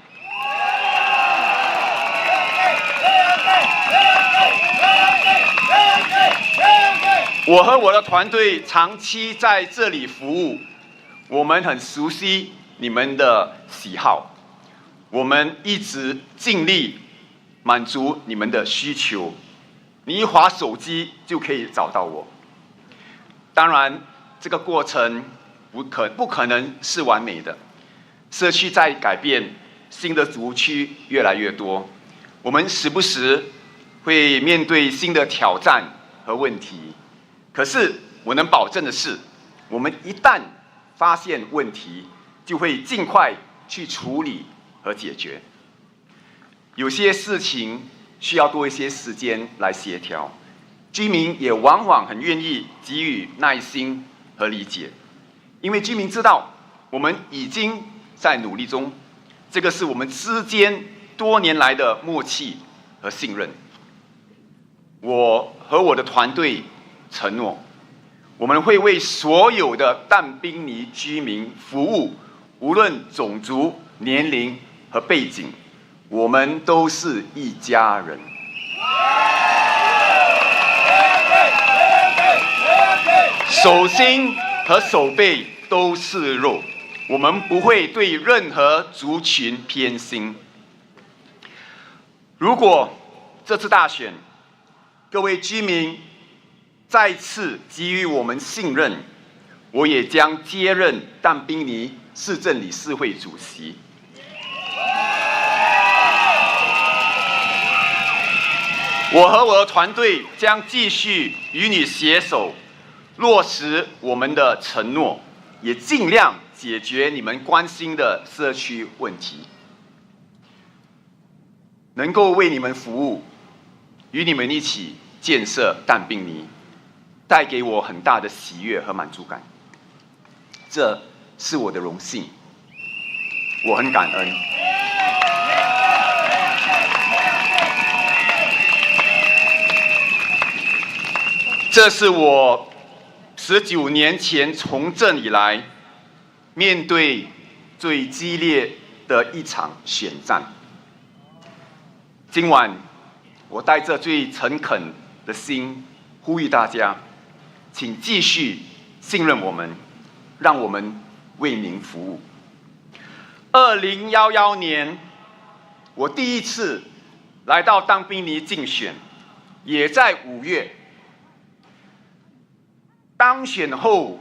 我和我的团队长期在这里服务，我们很熟悉你们的喜好。我们一直尽力满足你们的需求。你一滑手机就可以找到我。当然，这个过程不可能是完美的，社区在改变，新的族区越来越多，我们时不时会面对新的挑战和问题。可是我能保证的是，我们一旦发现问题，就会尽快去处理和解决。有些事情需要多一些时间来协调，居民也往往很愿意给予耐心和理解，因为居民知道我们已经在努力中，这个是我们之间多年来的默契和信任。我和我的团队承诺，我们会为所有的但宾尼居民服务，无论种族、年龄和背景，我们都是一家人。手心和手背都是肉，我们不会对任何族群偏心。如果这次大选，各位居民再次给予我们信任，我也将接任但宾尼市政理事会主席。我和我的团队将继续与你携手，落实我们的承诺，也尽量解决你们关心的社区问题。能够为你们服务，与你们一起建设但宾尼，带给我很大的喜悦和满足感。这是我的荣幸，我很感恩。这是我19年前从政以来面对最激烈的一场选战。今晚，我带着最诚恳的心呼吁大家，请继续信任我们，让我们为您服务。2011年，我第一次来到但宾尼竞选，也在5月。当选后，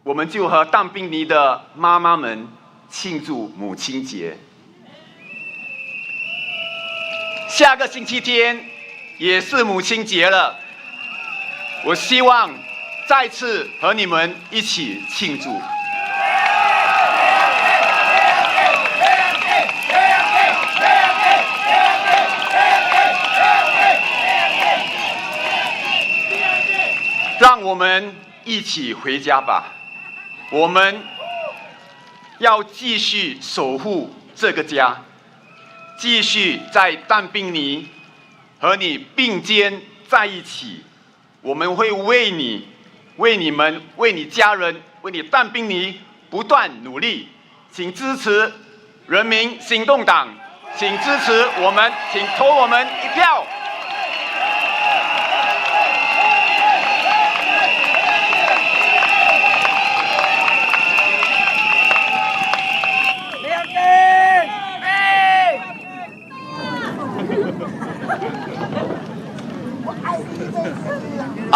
我们就和但宾尼的妈妈们庆祝母亲节。下个星期天也是母亲节了，我希望再次和你们一起庆祝。让我们一起回家吧，我们要继续守护这个家。继续在但宾尼和你并肩在一起，我们会为你、为你们、为你家人、为你但宾尼不断努力。请支持人民行动党，请支持我们，请投我们一票。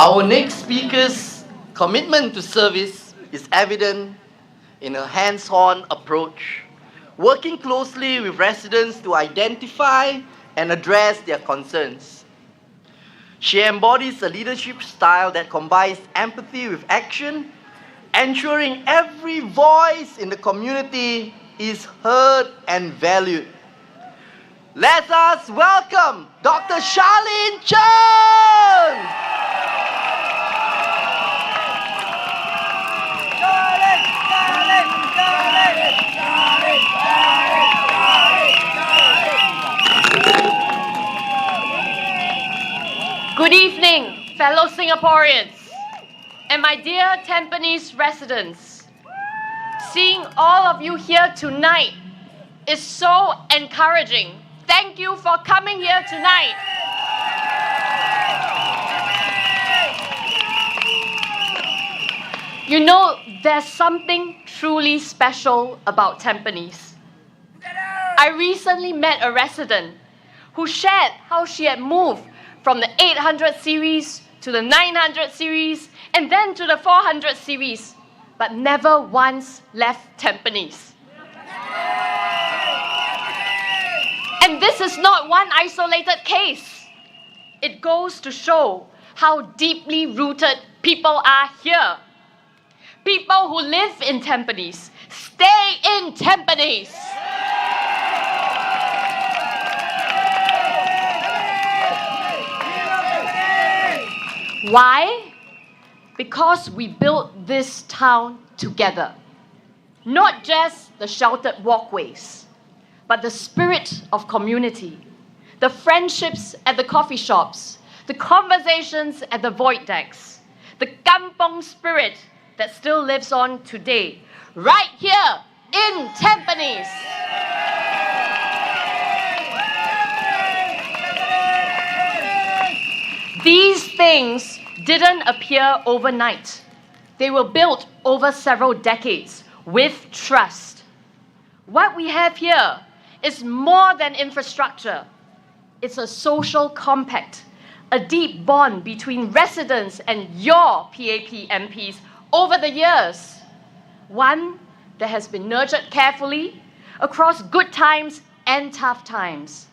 Our next speaker's commitment to service is evident in her hands-on approach, working closely with residents to identify and address their concerns. She embodies a leadership style that combines empathy with action, ensuring every voice in the community is heard and valued. Let us welcome Dr. Charlene Chen! Good evening, fellow Singaporeans, and my dear Tampines residents. Seeing all of you here tonight is so encouraging. Thank you for coming here tonight. You know, there's something truly special about Tampines. I recently met a resident who shared how she had moved from the 800 series to the 900 series and then to the 400 series, but never once left Tampines. And this is not one isolated case. It goes to show how deeply rooted people are here. People who live in Tampines stay in Tampines. Why? Because we built this town together. Not just the sheltered walkways, but the spirit of community, the friendships at the coffee shops, the conversations at the void decks, the kampong spirit that still lives on today, right here in Tampines. These things didn't appear overnight. They were built over several decades with trust. What we have here is more than infrastructure. It's a social compact, a deep bond between residents and your PAP MPs over the years. One that has been nurtured carefully across good times and tough times.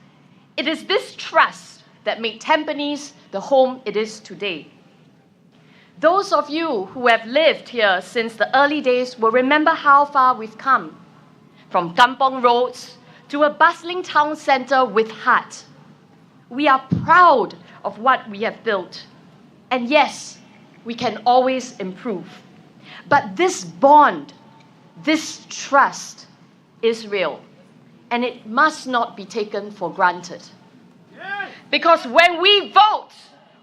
It is this trust that made Tampines the home it is today. Those of you who have lived here since the early days will remember how far we've come. From kampong roads to a bustling town center with heart. We are proud of what we have built. And yes, we can always improve. But this bond, this trust is real. And it must not be taken for granted. Because when we vote,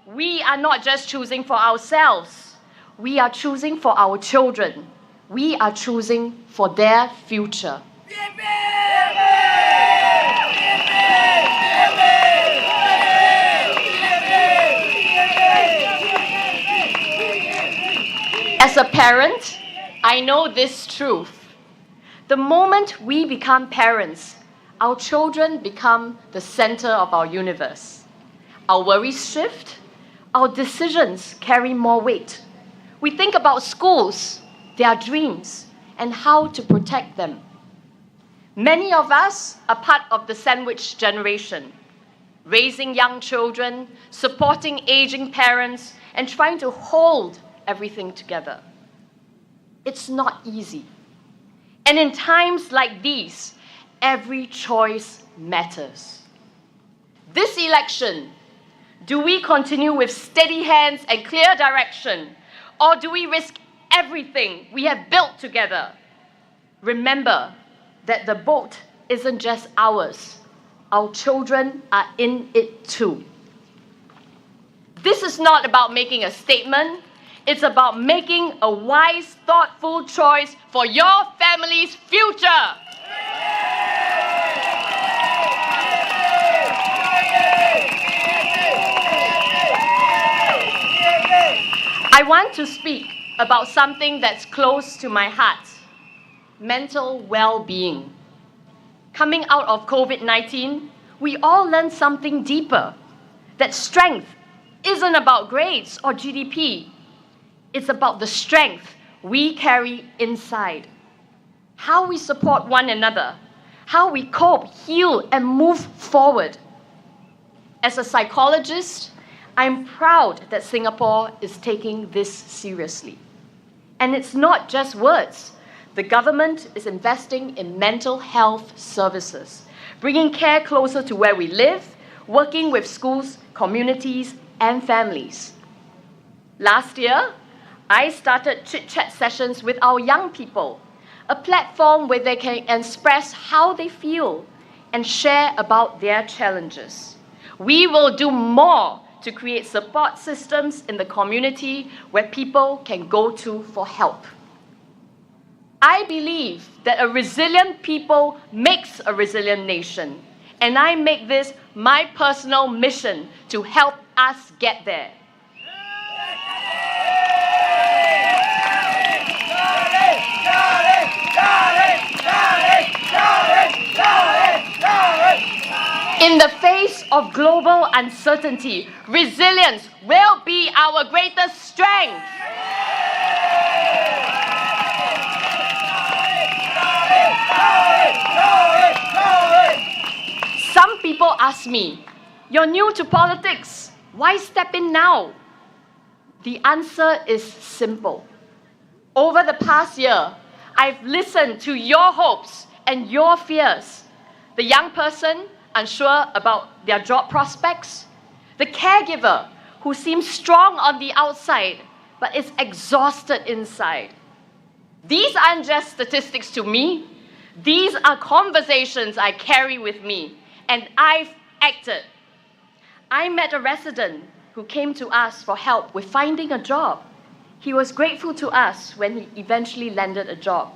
we are not just choosing for ourselves. We are choosing for our children. We are choosing for their future. As a parent, I know this truth. The moment we become parents, our children become the center of our universe. Our worries shift, our decisions carry more weight. We think about schools, their dreams, and how to protect them. Many of us are part of the sandwich generation, raising young children, supporting aging parents, and trying to hold everything together. It's not easy. And in times like these, every choice matters. This election, do we continue with steady hands and clear direction, or do we risk everything we have built together? Remember that the boat isn't just ours. Our children are in it too. This is not about making a statement. It's about making a wise, thoughtful choice for your family's future. I want to speak about something that's close to my heart: mental well-being. Coming out of COVID-19, we all learned something deeper, that strength isn't about grades or GDP. It's about the strength we carry inside. How we support one another, how we cope, heal, and move forward. As a psychologist, I'm proud that Singapore is taking this seriously. And it's not just words. The government is investing in mental health services, bringing care closer to where we live, working with schools, communities, and families. Last year, I started chit-chat sessions with our young people, a platform where they can express how they feel and share about their challenges. We will do more to create support systems in the community where people can go to for help. I believe that a resilient people makes a resilient nation, and I make this my personal mission to help us get there. of global uncertainty, resilience will be our greatest strength. Some people ask me, "You're new to politics. Why step in now?" The answer is simple. Over the past year, I've listened to your hopes and your fears. The young person unsure about their job prospects, the caregiver who seems strong on the outside but is exhausted inside. These aren't just statistics to me. These are conversations I carry with me, and I've acted. I met a resident who came to us for help with finding a job. He was grateful to us when he eventually landed a job.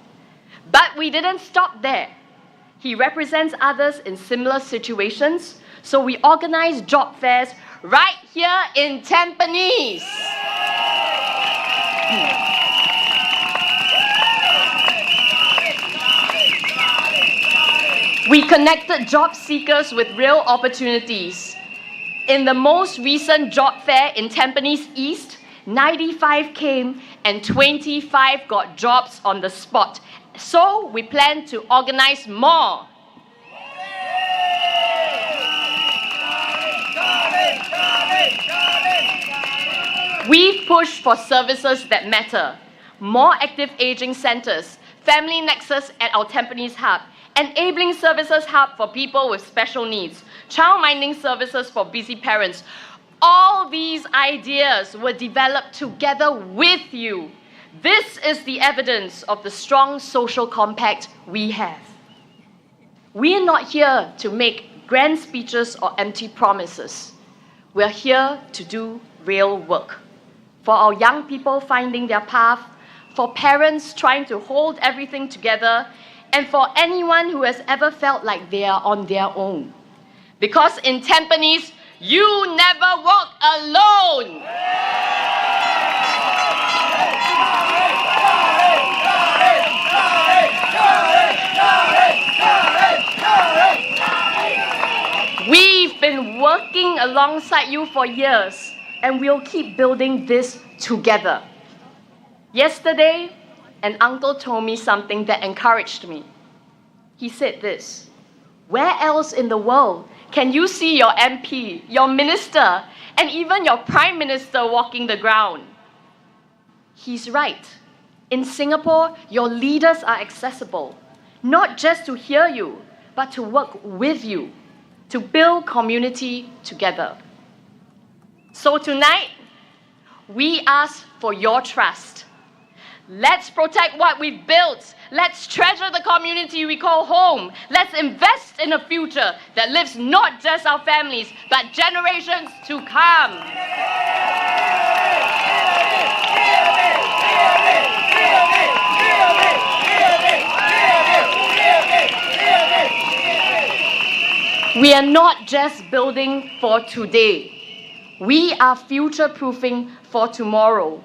But we didn't stop there. He represents others in similar situations, so we organized job fairs right here in Tampines. We connected job seekers with real opportunities. In the most recent job fair in Tampines East, 95 came and 25 got jobs on the spot. So we plan to organize more. We've pushed for services that matter. More active aging centers, family nexus at our Tampines hub, enabling services hub for people with special needs, child-minding services for busy parents. All these ideas were developed together with you. This is the evidence of the strong social compact we have. We are not here to make grand speeches or empty promises. We are here to do real work. For our young people finding their path, for parents trying to hold everything together, and for anyone who has ever felt like they are on their own. Because in Tampines, you never walk alone. We've been working alongside you for years, and we'll keep building this together. Yesterday, an uncle told me something that encouraged me. He said this: "Where else in the world can you see your MP, your minister, and even your prime minister walking the ground?" He's right. In Singapore, your leaders are accessible, not just to hear you, but to work with you, to build community together. So tonight, we ask for your trust. Let's protect what we've built. Let's treasure the community we call home. Let's invest in a future that lives not just our families, but generations to come. We are not just building for today. We are future-proofing for tomorrow.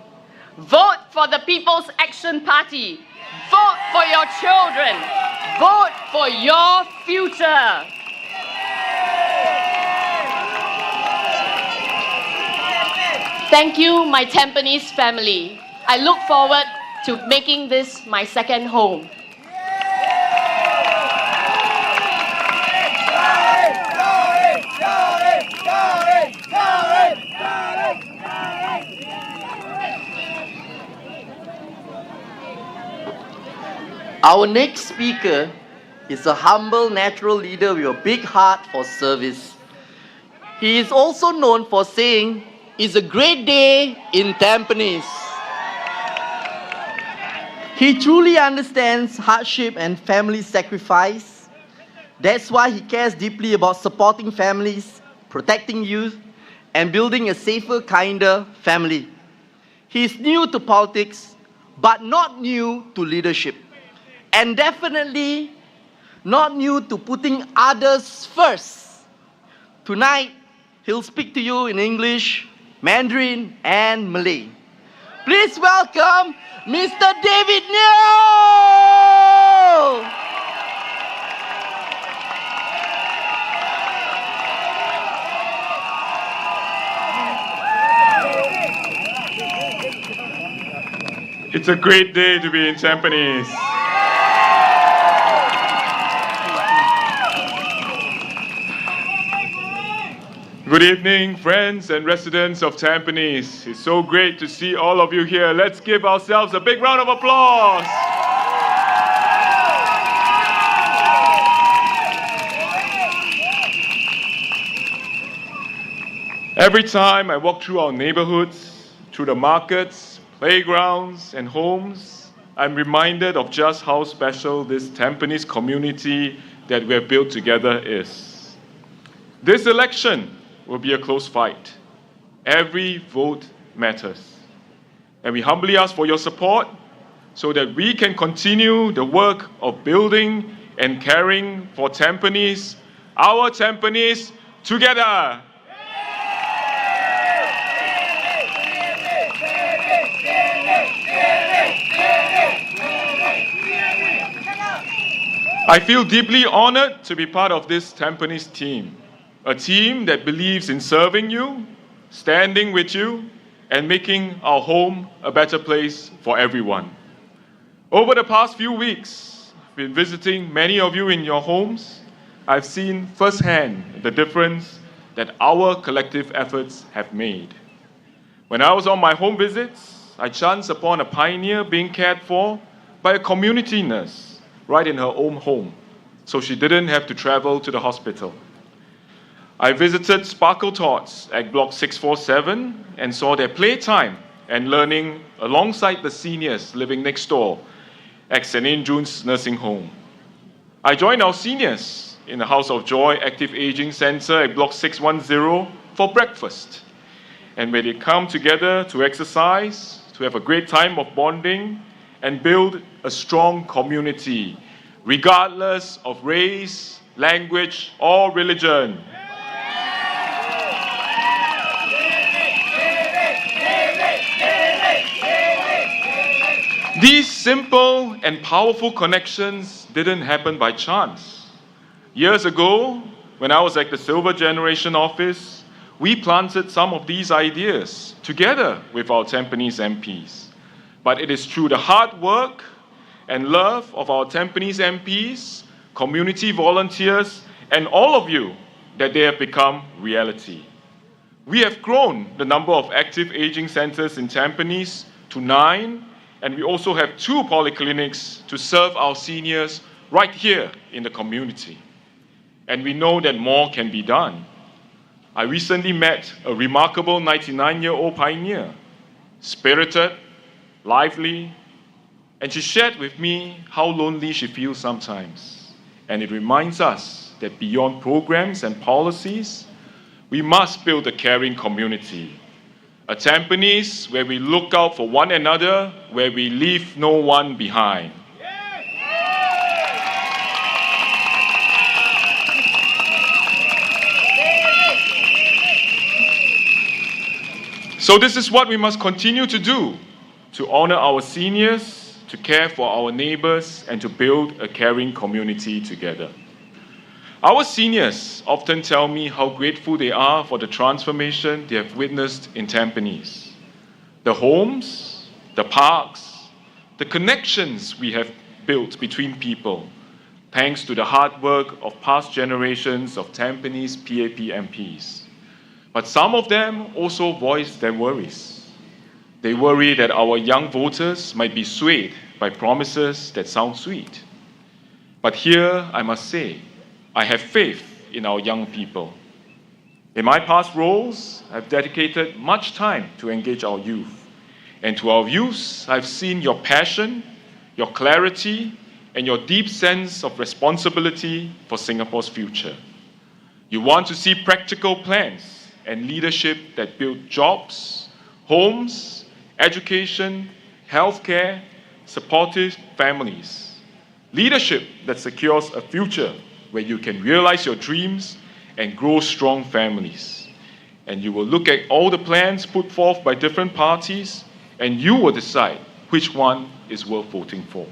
Vote for the People's Action Party. Vote for your children. Vote for your future. Thank you, my Tampines family. I look forward to making this my second home. Our next speaker is a humble, natural leader with a big heart for service. He is also known for saying, "It's a great day in Tampines." He truly understands hardship and family sacrifice. That's why he cares deeply about supporting families, protecting youth, and building a safer, kinder family. He is new to politics, but not new to leadership. And definitely not new to putting others first. Tonight, he'll speak to you in English, Mandarin, and Malay. Please welcome Mr. David Neo! It's a great day to be in Tampines. Good evening, friends and residents of Tampines. It's so great to see all of you here. Let's give ourselves a big round of applause. Every time I walk through our neighborhoods, through the markets, playgrounds, and homes, I'm reminded of just how special this Tampines community that we have built together is. This election will be a close fight. Every vote matters. And we humbly ask for your support so that we can continue the work of building and caring for Tampines, our Tampines, together. I feel deeply honored to be part of this Tampines team, a team that believes in serving you, standing with you, and making our home a better place for everyone. Over the past few weeks, I've been visiting many of you in your homes. I've seen firsthand the difference that our collective efforts have made. When I was on my home visits, I chanced upon a pioneer being cared for by a community nurse right in her own home, so she didn't have to travel to the hospital. I visited Sparkle Tots at Block 647 and saw their playtime and learning alongside the seniors living next door at St. Andrew's Nursing Home. I joined our seniors in the House of Joy Active Aging Center at Block 610 for breakfast. And where they come together to exercise, to have a great time of bonding, and build a strong community, regardless of race, language, or religion. These simple and powerful connections didn't happen by chance. Years ago, when I was at the Silver Generation office, we planted some of these ideas together with our Tampines MPs. But it is through the hard work and love of our Tampines MPs, community volunteers, and all of you that they have become reality. We have grown the number of active aging centers in Tampines to 9, and we also have 2 polyclinics to serve our seniors right here in the community. And we know that more can be done. I recently met a remarkable 99-year-old pioneer, spirited, lively, and she shared with me how lonely she feels sometimes. And it reminds us that beyond programs and policies, we must build a caring community. A Tampines where we look out for one another, where we leave no one behind. So this is what we must continue to do, to honor our seniors, to care for our neighbors, and to build a caring community together. Our seniors often tell me how grateful they are for the transformation they have witnessed in Tampines. The homes, the parks, the connections we have built between people, thanks to the hard work of past generations of Tampines PAP MPs. But some of them also voice their worries. They worry that our young voters might be swayed by promises that sound sweet. But here, I must say, I have faith in our young people. In my past roles, I've dedicated much time to engage our youth. And to our youth, I've seen your passion, your clarity, and your deep sense of responsibility for Singapore's future. You want to see practical plans and leadership that build jobs, homes, education, healthcare, supportive families. Leadership that secures a future where you can realize your dreams and grow strong families. And you will look at all the plans put forth by different parties, and you will decide which one is worth voting for.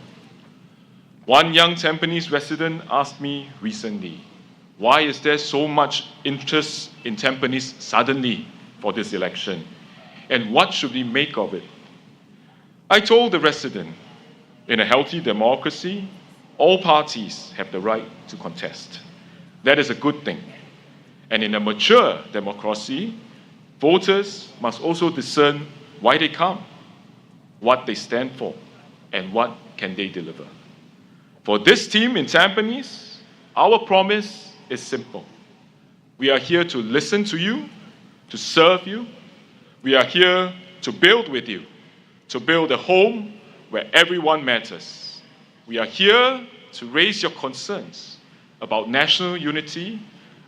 One young Tampines resident asked me recently, why is there so much interest in Tampines suddenly for this election? And what should we make of it? I told the resident, in a healthy democracy, all parties have the right to contest. That is a good thing. And in a mature democracy, voters must also discern why they come, what they stand for, and what can they deliver. For this team in Tampines, our promise is simple. We are here to listen to you, to serve you. We are here to build with you, to build a home where everyone matters. We are here to raise your concerns about national unity,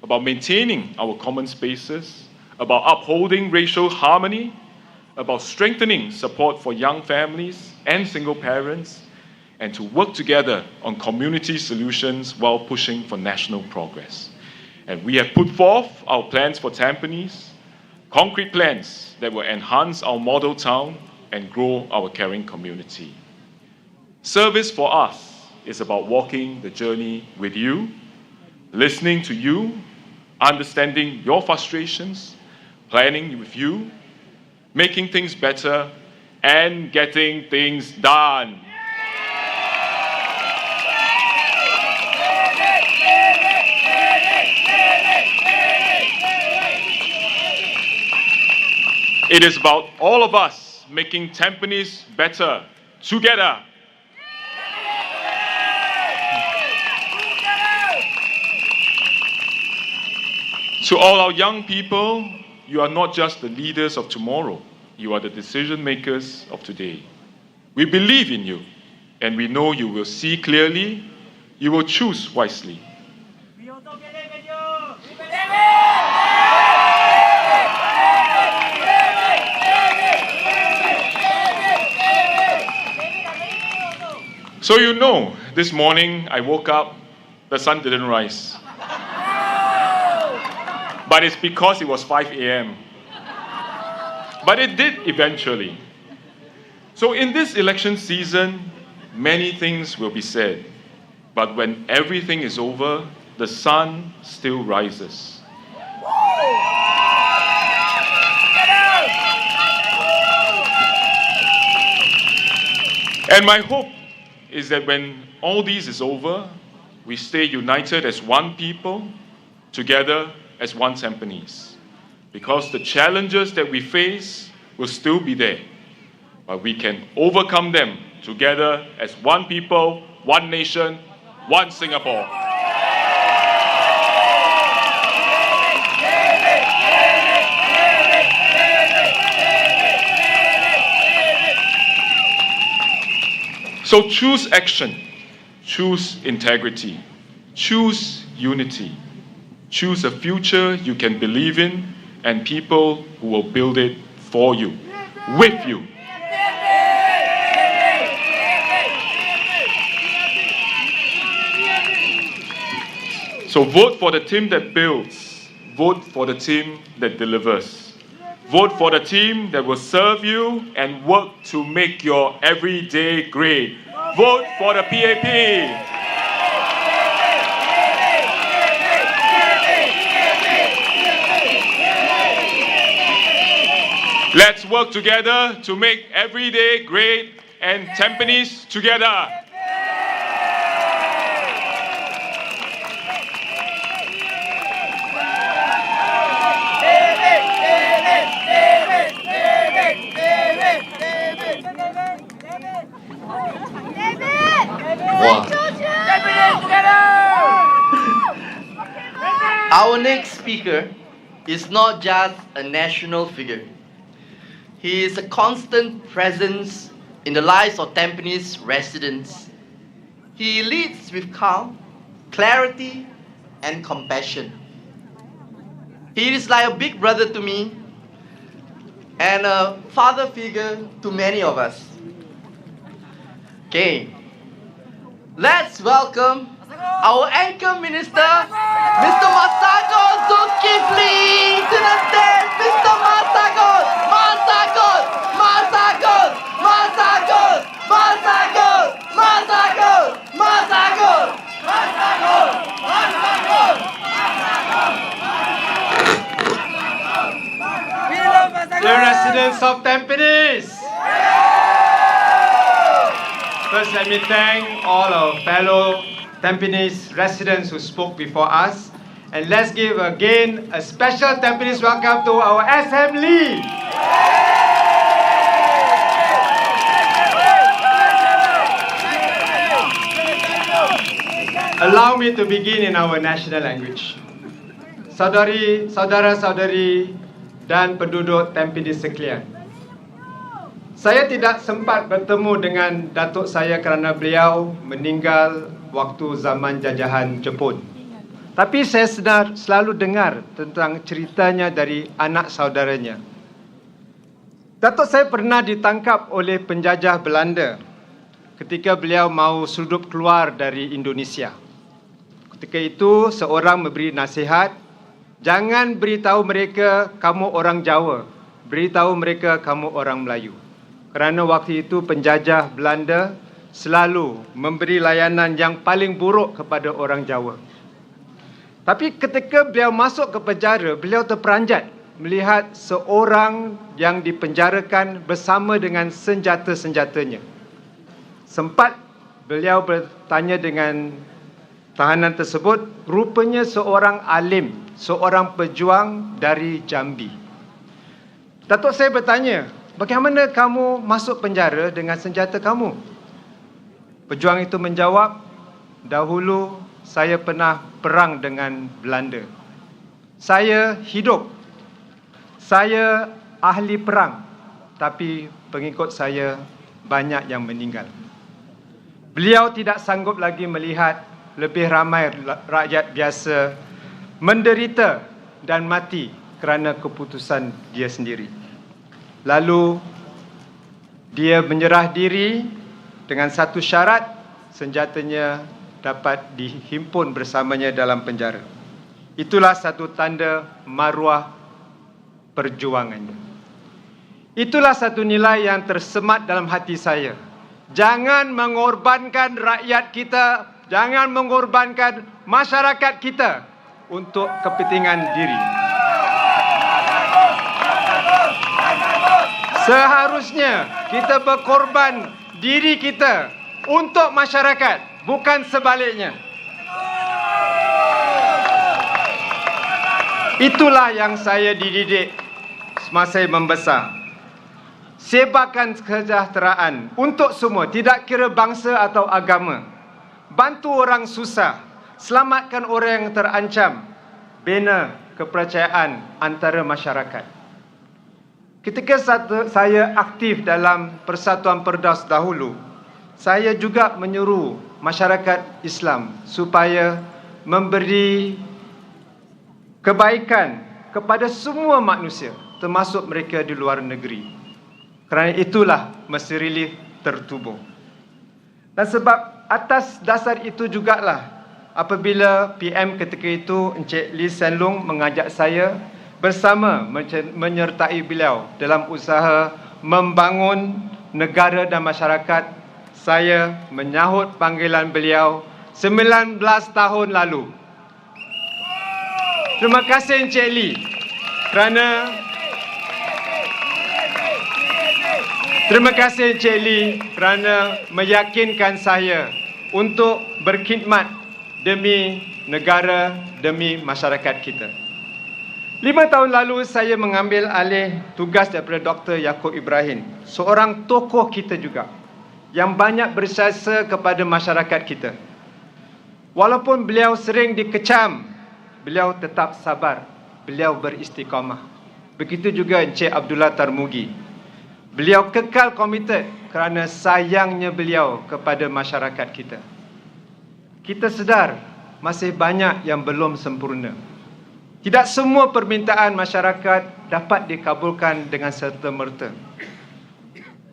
about maintaining our common spaces, about upholding racial harmony, about strengthening support for young families and single parents, and to work together on community solutions while pushing for national progress. And we have put forth our plans for Tampines, concrete plans that will enhance our model town and grow our caring community. Service for us is about walking the journey with you, listening to you, understanding your frustrations, planning with you, making things better, and getting things done. It is about all of us making Tampines better together. To all our young people, you are not just the leaders of tomorrow, you are the decision makers of today. We believe in you, and we know you will see clearly, you will choose wisely. So you know, this morning I woke up, the sun didn't rise. But it's because it was 5 a.m. But it did eventually. So in this election season, many things will be said. But when everything is over, the sun still rises. And my hope is that when all this is over, we stay united as one people, together as one Tampines. Because the challenges that we face will still be there, but we can overcome them together as one people, one nation, one Singapore. So choose action, choose integrity, choose unity, choose a future you can believe in and people who will build it for you, with you. So vote for the team that builds, vote for the team that delivers. Vote for the team that will serve you and work to make your everyday great. Vote for the PAP. Let's work together to make every day great and Tampines together. Our next speaker is not just a national figure. He is a constant presence in the lives of Tampines residents. He leads with calm, clarity, and compassion. He is like a big brother to me and a father figure to many of us. Okay, let's welcome our anchor minister, Mr. Masagos Zulkifli, to the stage. Mr. Masagos, Masagos, Masagos, Masagos, Masagos, Masagos, Masagos, Masagos, Masagos, Dear residents of Tampines, First, let me thank all our fellow Tampines residents who spoke before us. And let's give again a special Tampines welcome to our SM Lee. Allow me to begin in our national language. Saudara-saudari dan penduduk Tampines sekalian. Saya tidak sempat bertemu dengan datuk saya kerana beliau meninggal waktu zaman jajahan Jepun. Tapi saya selalu dengar tentang ceritanya dari anak saudaranya. Datuk saya pernah ditangkap oleh penjajah Belanda ketika beliau mahu sudup keluar dari Indonesia. Ketika itu seorang memberi nasihat, jangan beritahu mereka kamu orang Jawa, beritahu mereka kamu orang Melayu. Kerana waktu itu penjajah Belanda selalu memberi layanan yang paling buruk kepada orang Jawa. Tapi ketika beliau masuk ke penjara, beliau terperanjat melihat seorang yang dipenjarakan bersama dengan senjata-senjatanya. Sempat beliau bertanya dengan tahanan tersebut, rupanya seorang alim, seorang pejuang dari Jambi. Datuk saya bertanya, bagaimana kamu masuk penjara dengan senjata kamu? Pejuang itu menjawab, dahulu saya pernah perang dengan Belanda. Saya hidup. Saya ahli perang. Tapi pengikut saya banyak yang meninggal. Beliau tidak sanggup lagi melihat lebih ramai rakyat biasa menderita dan mati kerana keputusan dia sendiri. Lalu dia menyerah diri dengan satu syarat, senjatanya dapat dihimpun bersamanya dalam penjara. Itulah satu tanda maruah perjuangannya. Itulah satu nilai yang tersemat dalam hati saya. Jangan mengorbankan rakyat kita, jangan mengorbankan masyarakat kita untuk kepentingan diri. Seharusnya kita berkorban diri kita untuk masyarakat, bukan sebaliknya. Itulah yang saya dididik semasa membesar. Sebarkan kesejahteraan untuk semua, tidak kira bangsa atau agama. Bantu orang susah, selamatkan orang yang terancam, bina kepercayaan antara masyarakat. Ketika saya aktif dalam Persatuan Perdaus dahulu, saya juga menyuruh masyarakat Islam supaya memberi kebaikan kepada semua manusia, termasuk mereka di luar negeri. Kerana itulah Mesir Relief tertubuh. Dan sebab atas dasar itu jugalah apabila PM ketika itu Encik Lee Hsien Loong mengajak saya bersama menyertai beliau dalam usaha membangun negara dan masyarakat, saya menyahut panggilan beliau 19 tahun lalu. Terima kasih Encik Lee kerana meyakinkan saya untuk berkhidmat demi negara, demi masyarakat kita. 5 tahun lalu saya mengambil alih tugas daripada Dr. Yaakob Ibrahim, seorang tokoh kita juga yang banyak berjasa kepada masyarakat kita. Walaupun beliau sering dikecam, beliau tetap sabar, beliau beristiqamah. Begitu juga Encik Abdullah Tarmugi. Beliau kekal komited kerana sayangnya beliau kepada masyarakat kita. Kita sedar masih banyak yang belum sempurna. Tidak semua permintaan masyarakat dapat dikabulkan dengan serta-merta.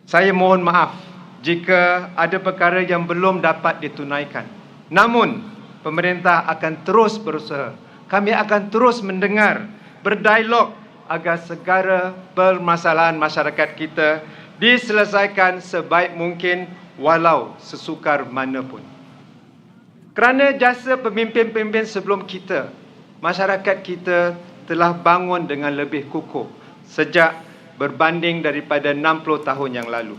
Saya mohon maaf jika ada perkara yang belum dapat ditunaikan. Namun, pemerintah akan terus berusaha. Kami akan terus mendengar, berdialog agar segala permasalahan masyarakat kita diselesaikan sebaik mungkin walau sesukar manapun. Kerana jasa pemimpin-pemimpin sebelum kita, masyarakat kita telah bangun dengan lebih kukuh sejak berbanding daripada 60 tahun yang lalu.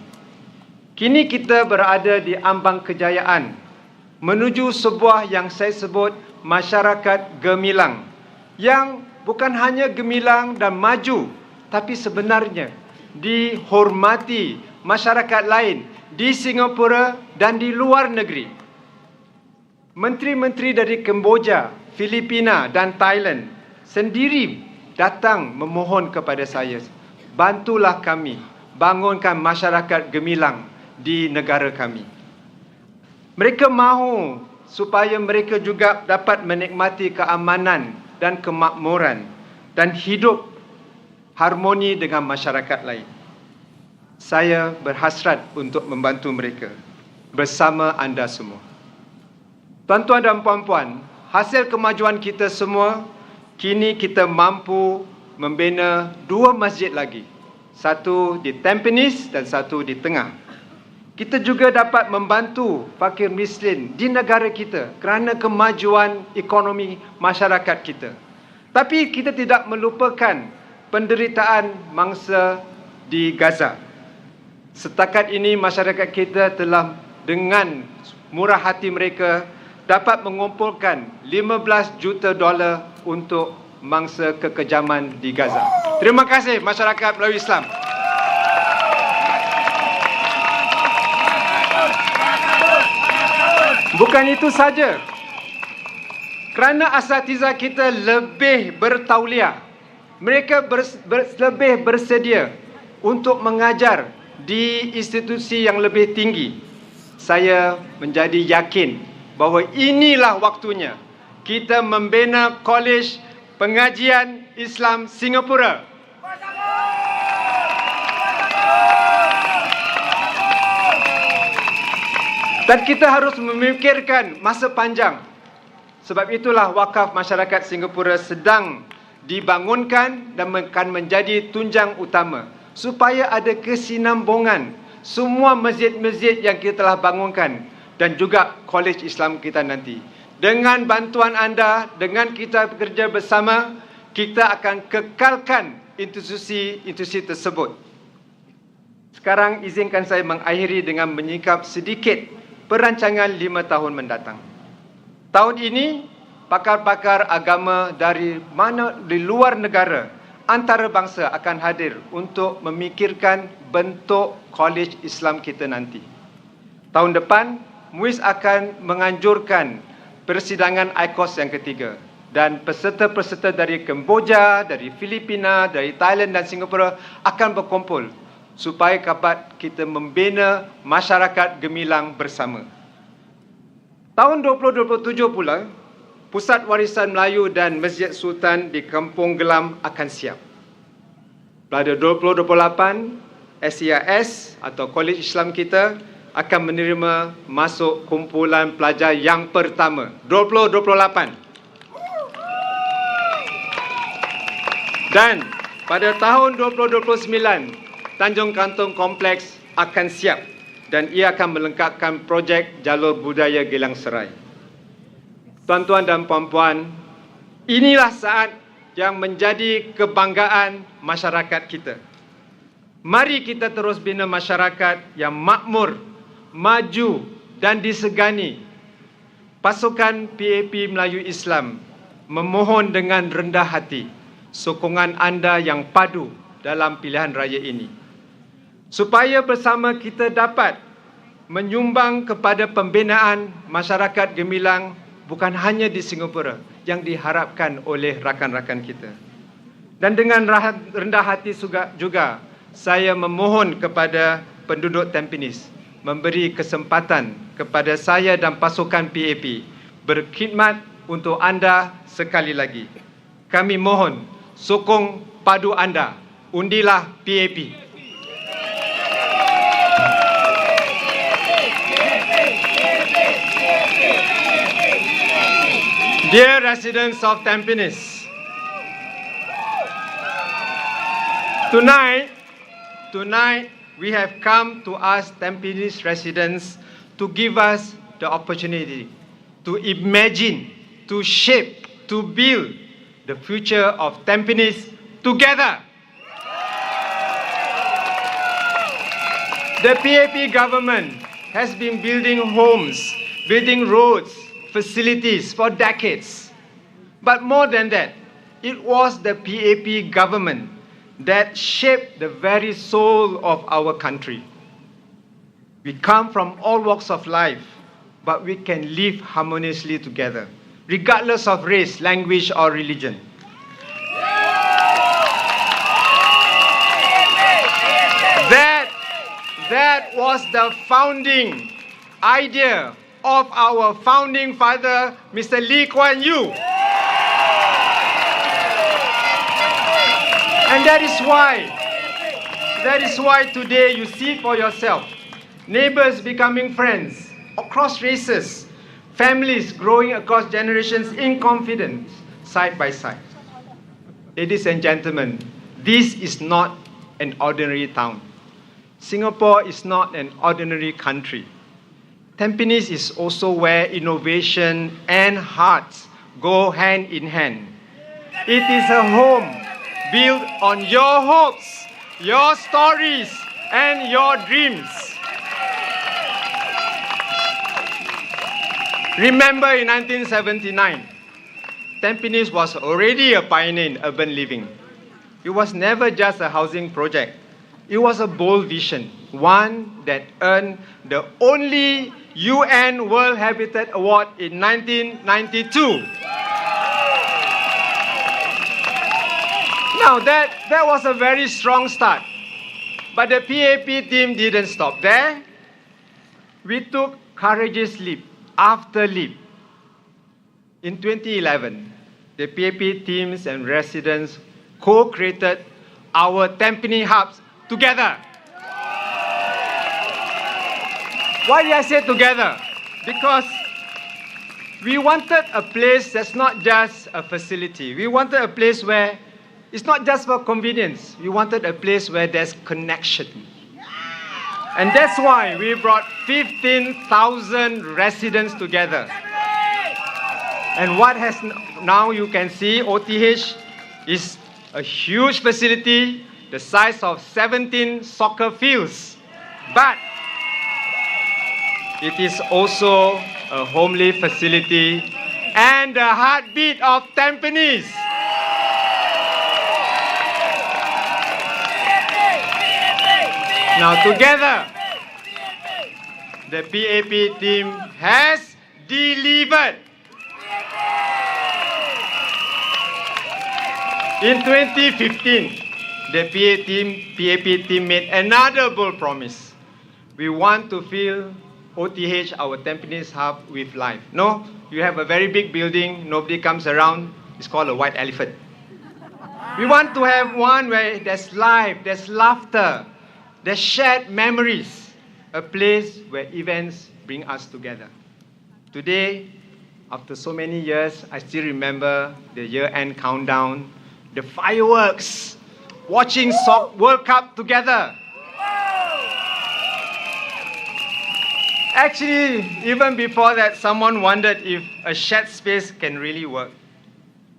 Kini kita berada di ambang kejayaan menuju sebuah yang saya sebut masyarakat gemilang, yang bukan hanya gemilang dan maju, tapi sebenarnya dihormati masyarakat lain di Singapura dan di luar negeri. Menteri-menteri dari Kemboja, Filipina dan Thailand sendiri datang memohon kepada saya, bantulah kami bangunkan masyarakat gemilang di negara kami. Mereka mahu supaya mereka juga dapat menikmati keamanan dan kemakmuran dan hidup harmoni dengan masyarakat lain. Saya berhasrat untuk membantu mereka bersama anda semua. Tuan-tuan dan puan-puan, hasil kemajuan kita semua, kini kita mampu membina 2 masjid lagi. Satu di Tampines dan satu di Tengah. Kita juga dapat membantu fakir miskin di negara kita kerana kemajuan ekonomi masyarakat kita. Tapi kita tidak melupakan penderitaan mangsa di Gaza. Setakat ini masyarakat kita telah dengan murah hati mereka dapat mengumpulkan $15 juta untuk mangsa kekejaman di Gaza. Terima kasih masyarakat Melayu Islam. Bukan itu saja. Kerana asatiza kita lebih bertauliah, mereka lebih bersedia untuk mengajar di institusi yang lebih tinggi. Saya menjadi yakin bahawa inilah waktunya kita membina Kolej Pengajian Islam Singapura. Dan kita harus memikirkan masa panjang. Sebab itulah wakaf masyarakat Singapura sedang dibangunkan dan akan menjadi tunjang utama supaya ada kesinambungan semua masjid-masjid yang kita telah bangunkan dan juga Kolej Islam kita nanti. Dengan bantuan anda, dengan kita bekerja bersama, kita akan kekalkan institusi tersebut. Sekarang izinkan saya mengakhiri dengan menyingkap sedikit perancangan 5 tahun mendatang. Tahun ini, pakar-pakar agama dari luar negara, antarabangsa akan hadir untuk memikirkan bentuk Kolej Islam kita nanti. Tahun depan, MUIS akan menganjurkan persidangan ICOS yang ketiga. Dan peserta-peserta dari Kemboja, dari Filipina, dari Thailand dan Singapura akan berkumpul supaya dapat kita membina masyarakat gemilang bersama. Tahun 2027 pula, Pusat Warisan Melayu dan Masjid Sultan di Kampung Gelam akan siap. Pada 2028, SIAS atau Kolej Islam kita akan menerima masuk kumpulan pelajar yang pertama, 2028. Dan pada tahun 2029, Tanjung Kantong Kompleks akan siap dan ia akan melengkapkan projek jalur budaya Gelang Serai. Tuan-tuan dan puan-puan, inilah saat yang menjadi kebanggaan masyarakat kita. Mari kita terus bina masyarakat yang makmur, maju dan disegani. Pasukan PAP Melayu Islam memohon dengan rendah hati sokongan anda yang padu dalam pilihan raya ini, supaya bersama kita dapat menyumbang kepada pembinaan masyarakat gemilang bukan hanya di Singapura yang diharapkan oleh rakan-rakan kita. Dan dengan rendah hati juga saya memohon kepada penduduk Tampines memberi kesempatan kepada saya dan pasukan PAP berkhidmat untuk anda sekali lagi. Kami mohon sokong padu anda. Undilah PAP. Dear residents of Tampines, tonight we have come to ask Tampines residents to give us the opportunity to imagine, to shape, to build the future of Tampines together. The PAP government has been building homes, building roads, facilities for decades. But more than that, it was the PAP government that shaped the very soul of our country. We come from all walks of life, but we can live harmoniously together, regardless of race, language, or religion. That was the founding idea of our founding father, Mr. Lee Kuan Yew. And that is why today you see for yourself, neighbors becoming friends across races, families growing across generations in confidence, side by side. Ladies and gentlemen, this is not an ordinary town. Singapore is not an ordinary country. Tampines is also where innovation and hearts go hand in hand. It is a home built on your hopes, your stories, and your dreams. Remember in 1979, Tampines was already a pioneer in urban living. It was never just a housing project. It was a bold vision, one that earned the only UN World Habitat Award in 1992. Now that was a very strong start, but the PAP team didn't stop there. We took courageous leap after leap. In 2011, the PAP teams and residents co-created our Tampines hubs together. Why did I say together? Because we wanted a place that's not just a facility. We wanted a place where it's not just for convenience. We wanted a place where there's connection. And that's why we brought 15,000 residents together. And what has now you can see, OTH is a huge facility the size of 17 soccer fields. But it is also a homely facility and the heartbeat of Tampines. Now together, the PAP team has delivered. In 2015, the PAP team made another bold promise. We want to fill OTH, our Tampines hub, with life. No, you have a very big building, nobody comes around, it's called a white elephant. We want to have one where there's life, there's laughter, there's shared memories, a place where events bring us together. Today, after so many years, I still remember the year-end countdown, the fireworks, watching World Cup together. Actually, even before that, someone wondered if a shared space can really work.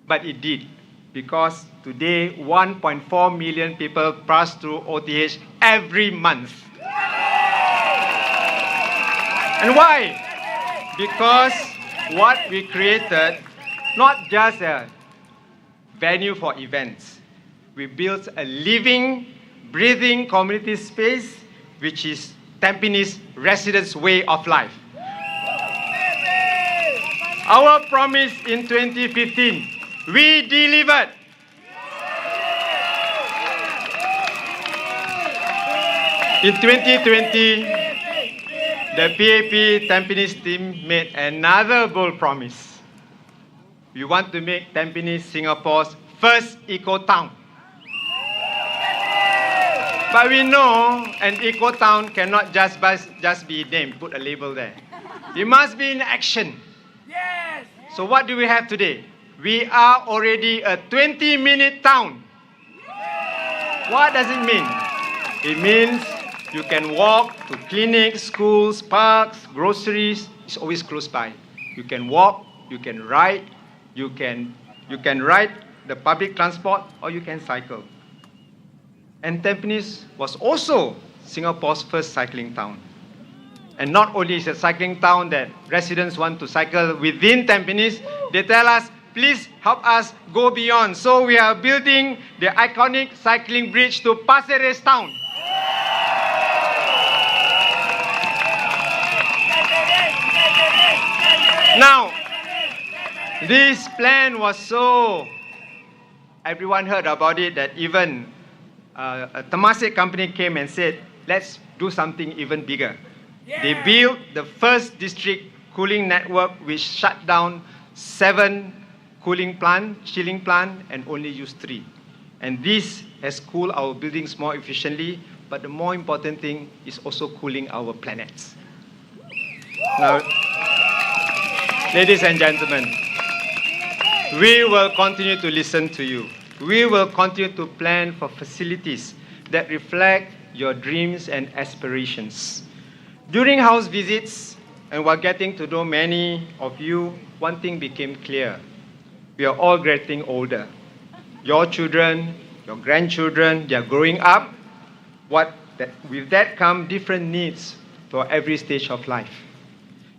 But it did, because today 1.4 million people pass through OTH every month. And why? Because what we created, not just a venue for events, we built a living, breathing community space, which is Tampines residents' way of life. Our promise in 2015, we delivered. In 2020, the PAP Tampines team made another bold promise. We want to make Tampines Singapore's first eco-town. But we know an eco-town cannot just be named, put a label there. It must be in action. Yes. So what do we have today? We are already a 20-minute town. What does it mean? It means you can walk to clinics, schools, parks, groceries. It's always close by. You can walk, you can ride, you can ride the public transport, or you can cycle. And Tampines was also Singapore's first cycling town. And not only is it a cycling town that residents want to cycle within Tampines, they tell us, please help us go beyond. So we are building the iconic cycling bridge to Pasir Ris town. Now, this plan was so, everyone heard about it, that even a Temasek company came and said, let's do something even bigger. They built the first district cooling network which shut down 7 chilling plant and only used 3. And this has cooled our buildings more efficiently, but the more important thing is also cooling our planets. Now, ladies and gentlemen, we will continue to listen to you. We will continue to plan for facilities that reflect your dreams and aspirations. During house visits, and while getting to know many of you, one thing became clear. We are all getting older. Your children, your grandchildren, they are growing up. With that come different needs for every stage of life.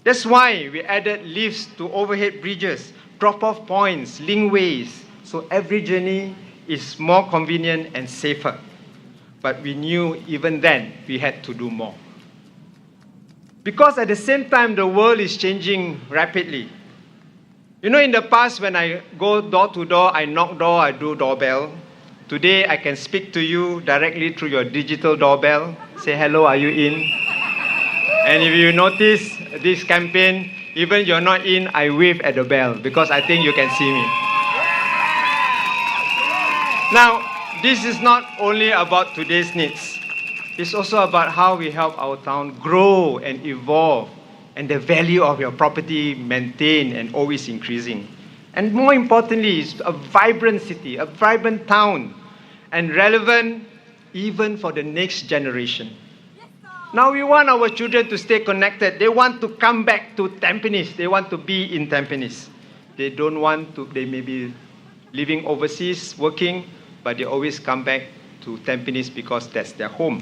That's why we added lifts to overhead bridges, drop-off points, linkways, so every journey is more convenient and safer. But we knew even then we had to do more. Because at the same time, the world is changing rapidly. You know, in the past, when I go door to door, I knock door, I do doorbell. Today, I can speak to you directly through your digital doorbell. Say, hello, are you in? And if you notice this campaign, even you're not in, I wave at the bell because I think you can see me. Now, this is not only about today's needs. It's also about how we help our town grow and evolve, and the value of your property maintained and always increasing. And more importantly, it's a vibrant city, a vibrant town, and relevant even for the next generation. Now we want our children to stay connected. They want to come back to Tampines. They want to be in Tampines. They don't want to, they may be living overseas, working, but they always come back to Tampines because that's their home.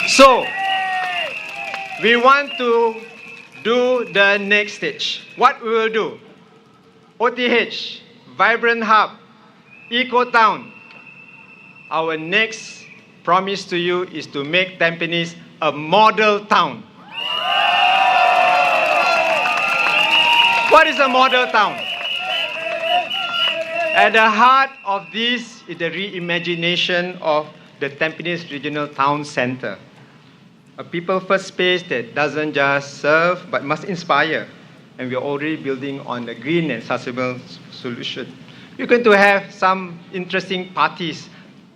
So, we want to do the next stage. What we will do? OTH, Vibrant Hub, Eco Town. Our next promise to you is to make Tampines a model town. What is a model town? At the heart of this is the reimagination of the Tampines Regional Town Centre. A people-first space that doesn't just serve but must inspire. And we're already building on a green and sustainable solution. We're going to have some interesting parties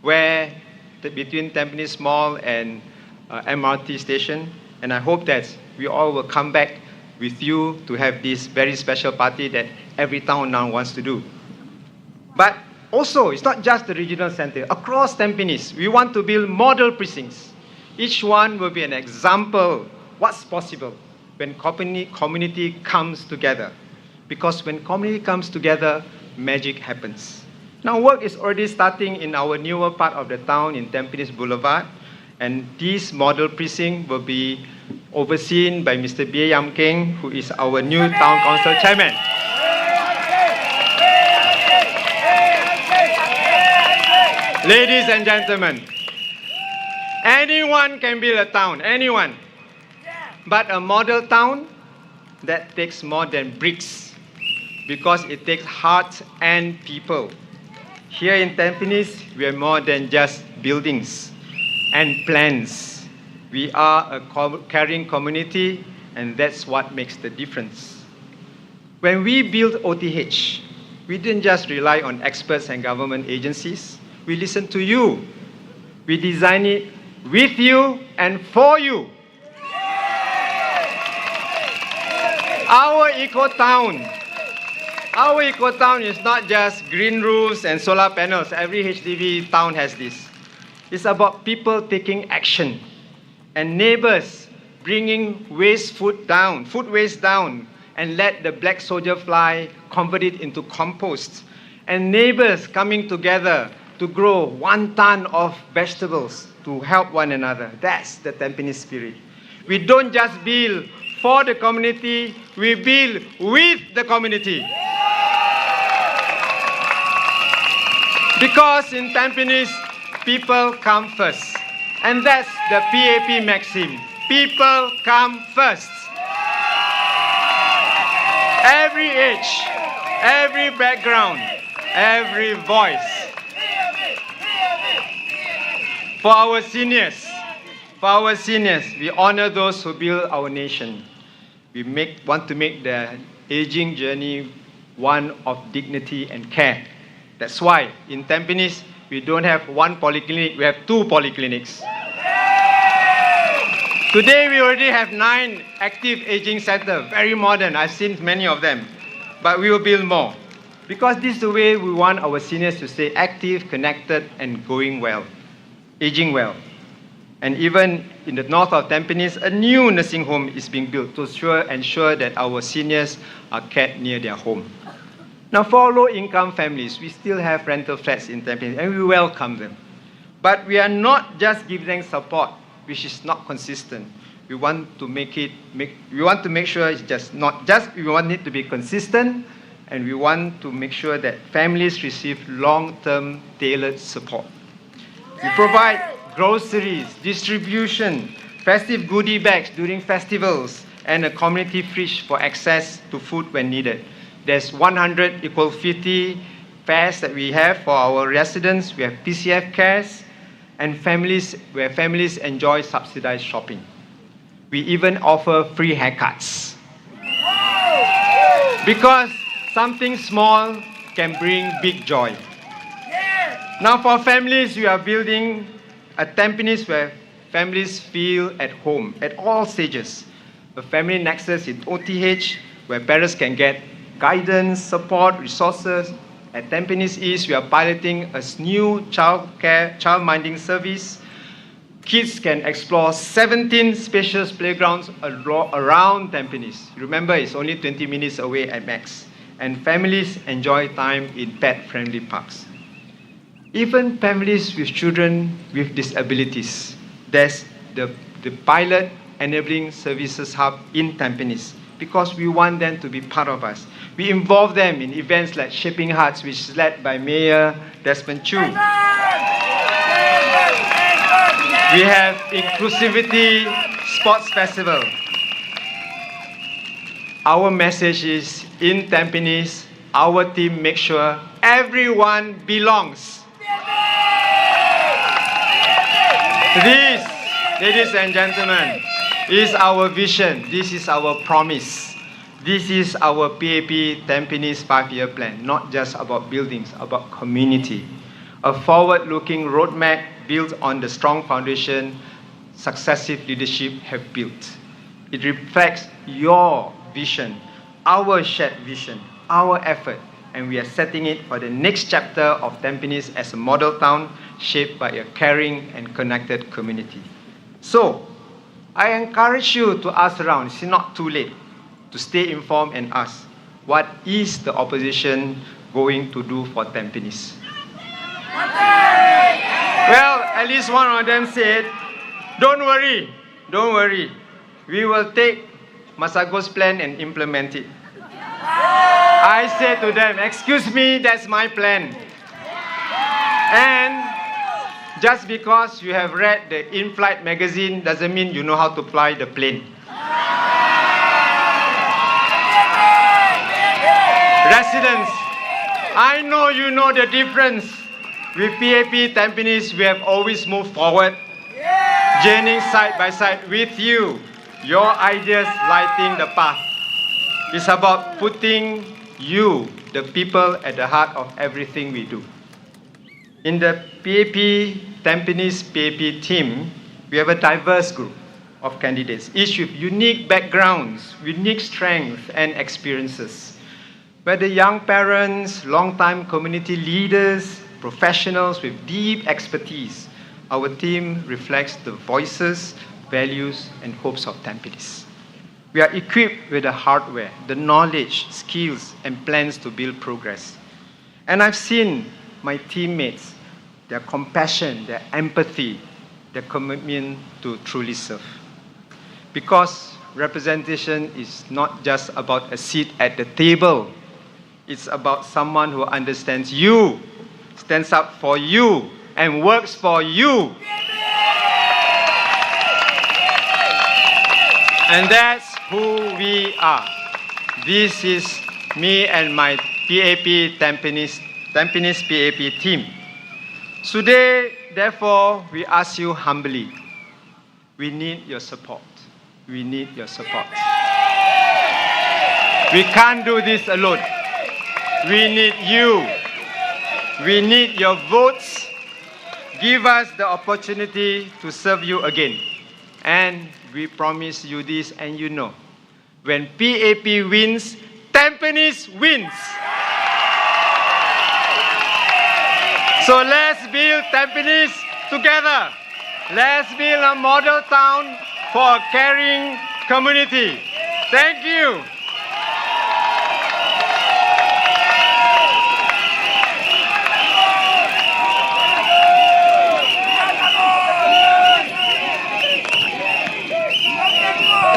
where between Tampines Mall and MRT station. And I hope that we all will come back with you to have this very special party that every town now wants to do. But also, it's not just the regional center. Across Tampines, we want to build model precincts. Each one will be an example what's possible when community comes together. Because when community comes together, magic happens. Now, work is already starting in our newer part of the town in Tampines Boulevard. And this model precinct will be overseen by Mr. Bie Yam Keng, who is our new town council chairman. Ladies and gentlemen, anyone can build a town, anyone. But a model town, that takes more than bricks, because it takes heart and people. Here in Tampines, we are more than just buildings and plans. We are a caring community, and that's what makes the difference. When we built OTH, we didn't just rely on experts and government agencies. We listened to you. We designed it with you and for you. Our eco-town is not just green roofs and solar panels. Every HDB town has this. It's about people taking action and neighbors bringing food waste down, and let the black soldier fly convert it into compost. And neighbors coming together to grow 1 ton of vegetables to help one another. That's the Tampines spirit. We don't just build for the community, we build with the community. Because in Tampines, people come first. And that's the PAP maxim. People come first. Every age, every background, every voice. For our seniors, we honor those who build our nation. We want to make the aging journey one of dignity and care. That's why in Tampines, we don't have 1 polyclinic, we have 2 polyclinics. Today, we already have 9 active aging centers, very modern. I've seen many of them, but we will build more. Because this is the way we want our seniors to stay active, connected, and going well, aging well. And even in the north of Tampines, a new nursing home is being built to ensure that our seniors are kept near their home. Now, for low-income families, we still have rental flats in Tampines, and we welcome them. But we are not just giving them support, which is not consistent. We want to make sure it's just not just, we want it to be consistent, and we want to make sure that families receive long-term tailored support. We provide groceries, distribution, festive goodie bags during festivals, and a community fridge for access to food when needed. There's 100 equal 50 fares that we have for our residents. We have PCF cares, and where families enjoy subsidized shopping. We even offer free haircuts. Because something small can bring big joy. Now for families, we are building a Tampines where families feel at home at all stages. A family nexus in OTH where parents can get guidance, support, resources. At Tampines East, we are piloting a new child minding service. Kids can explore 17 spacious playgrounds around Tampines. Remember, it's only 20 minutes away at max. And families enjoy time in pet-friendly parks. Even families with children with disabilities, there's the pilot enabling services hub in Tampines, because we want them to be part of us. We involve them in events like Shaping Hearts, which is led by Mayor Desmond Chu. We have Inclusivity Sports Festival. Our message is, in Tampines, our team makes sure everyone belongs. This, ladies and gentlemen, is our vision. This is our promise. This is our PAP Tampines 5-year plan, not just about buildings, about community. A forward-looking roadmap built on the strong foundation successive leadership have built. It reflects your vision, our shared vision, our effort, and we are setting it for the next chapter of Tampines as a model town shaped by a caring and connected community. So, I encourage you to ask around. It's not too late to stay informed and ask, what is the opposition going to do for Tampines? Well, at least one of them said, don't worry. We will take Masago's plan and implement it. I said to them, excuse me, that's my plan. And just because you have read the in-flight magazine doesn't mean you know how to fly the plane. Residents, I know you know the difference. With PAP Tampines, we have always moved forward, journeying side by side with you, your ideas lighting the path. It's about putting you, the people, at the heart of everything we do. In the PAP Tampines PAP team, we have a diverse group of candidates, each with unique backgrounds, unique strengths and experiences. Whether young parents, long-time community leaders, professionals with deep expertise, our team reflects the voices, values, and hopes of Tampines. We are equipped with the hardware, the knowledge, skills, and plans to build progress. And I've seen my teammates their compassion, their empathy, their commitment to truly serve. Because representation is not just about a seat at the table. It's about someone who understands you, stands up for you, and works for you. And that's who we are. This is me and my PAP Tampines PAP team. Today, therefore, we ask you humbly, we need your support. We need your support. We can't do this alone. We need you. We need your votes. Give us the opportunity to serve you again. And we promise you this, and you know, when PAP wins, Tampines wins. So let's build Tampines together. Let's build a model town for a caring community. Thank you.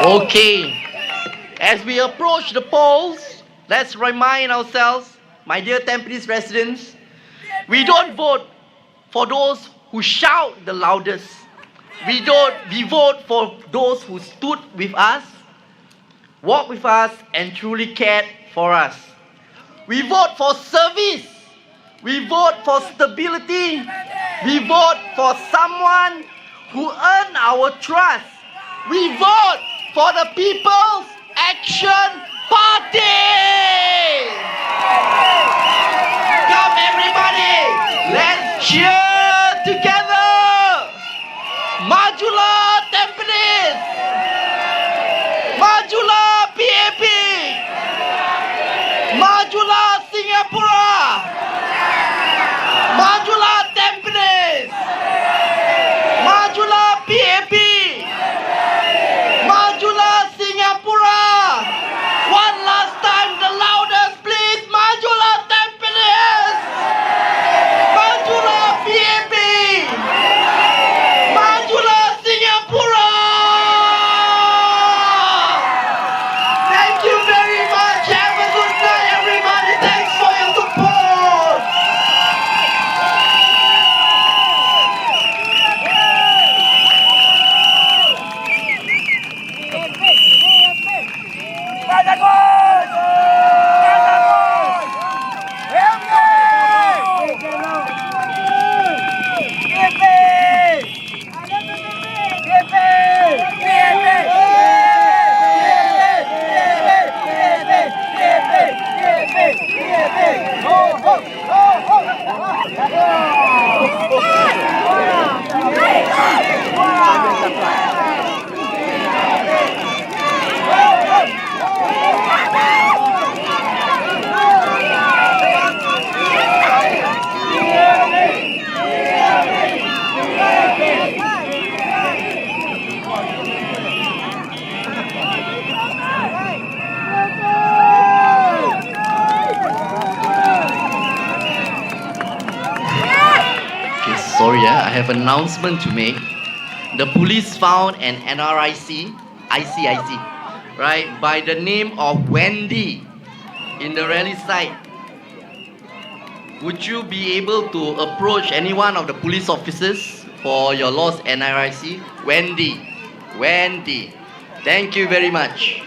Okay, as we approach the polls, let's remind ourselves, my dear Tampines residents, we don't vote for those who shout the loudest. We vote for those who stood with us, walked with us, and truly cared for us. We vote for service. We vote for stability. We vote for someone who earned our trust. We vote for the People's Action Party! Come everybody, let's cheer together! Majulah Tampines! Majulah PAP! Majulah Singapura! Majulah Tampines! Majulah PAP! Majulah Singapura! One last time, the loudest, please! Majulah Tampines! Majulah PAP! Majulah Singapura! Thank you very much. Have a good night, everybody. Thanks for your support. Sorry, I have an announcement to make. The police found an NRIC, right, by the name of Wendy in the rally site. Would you be able to approach any one of the police officers for your lost NRIC? Wendy. Thank you very much.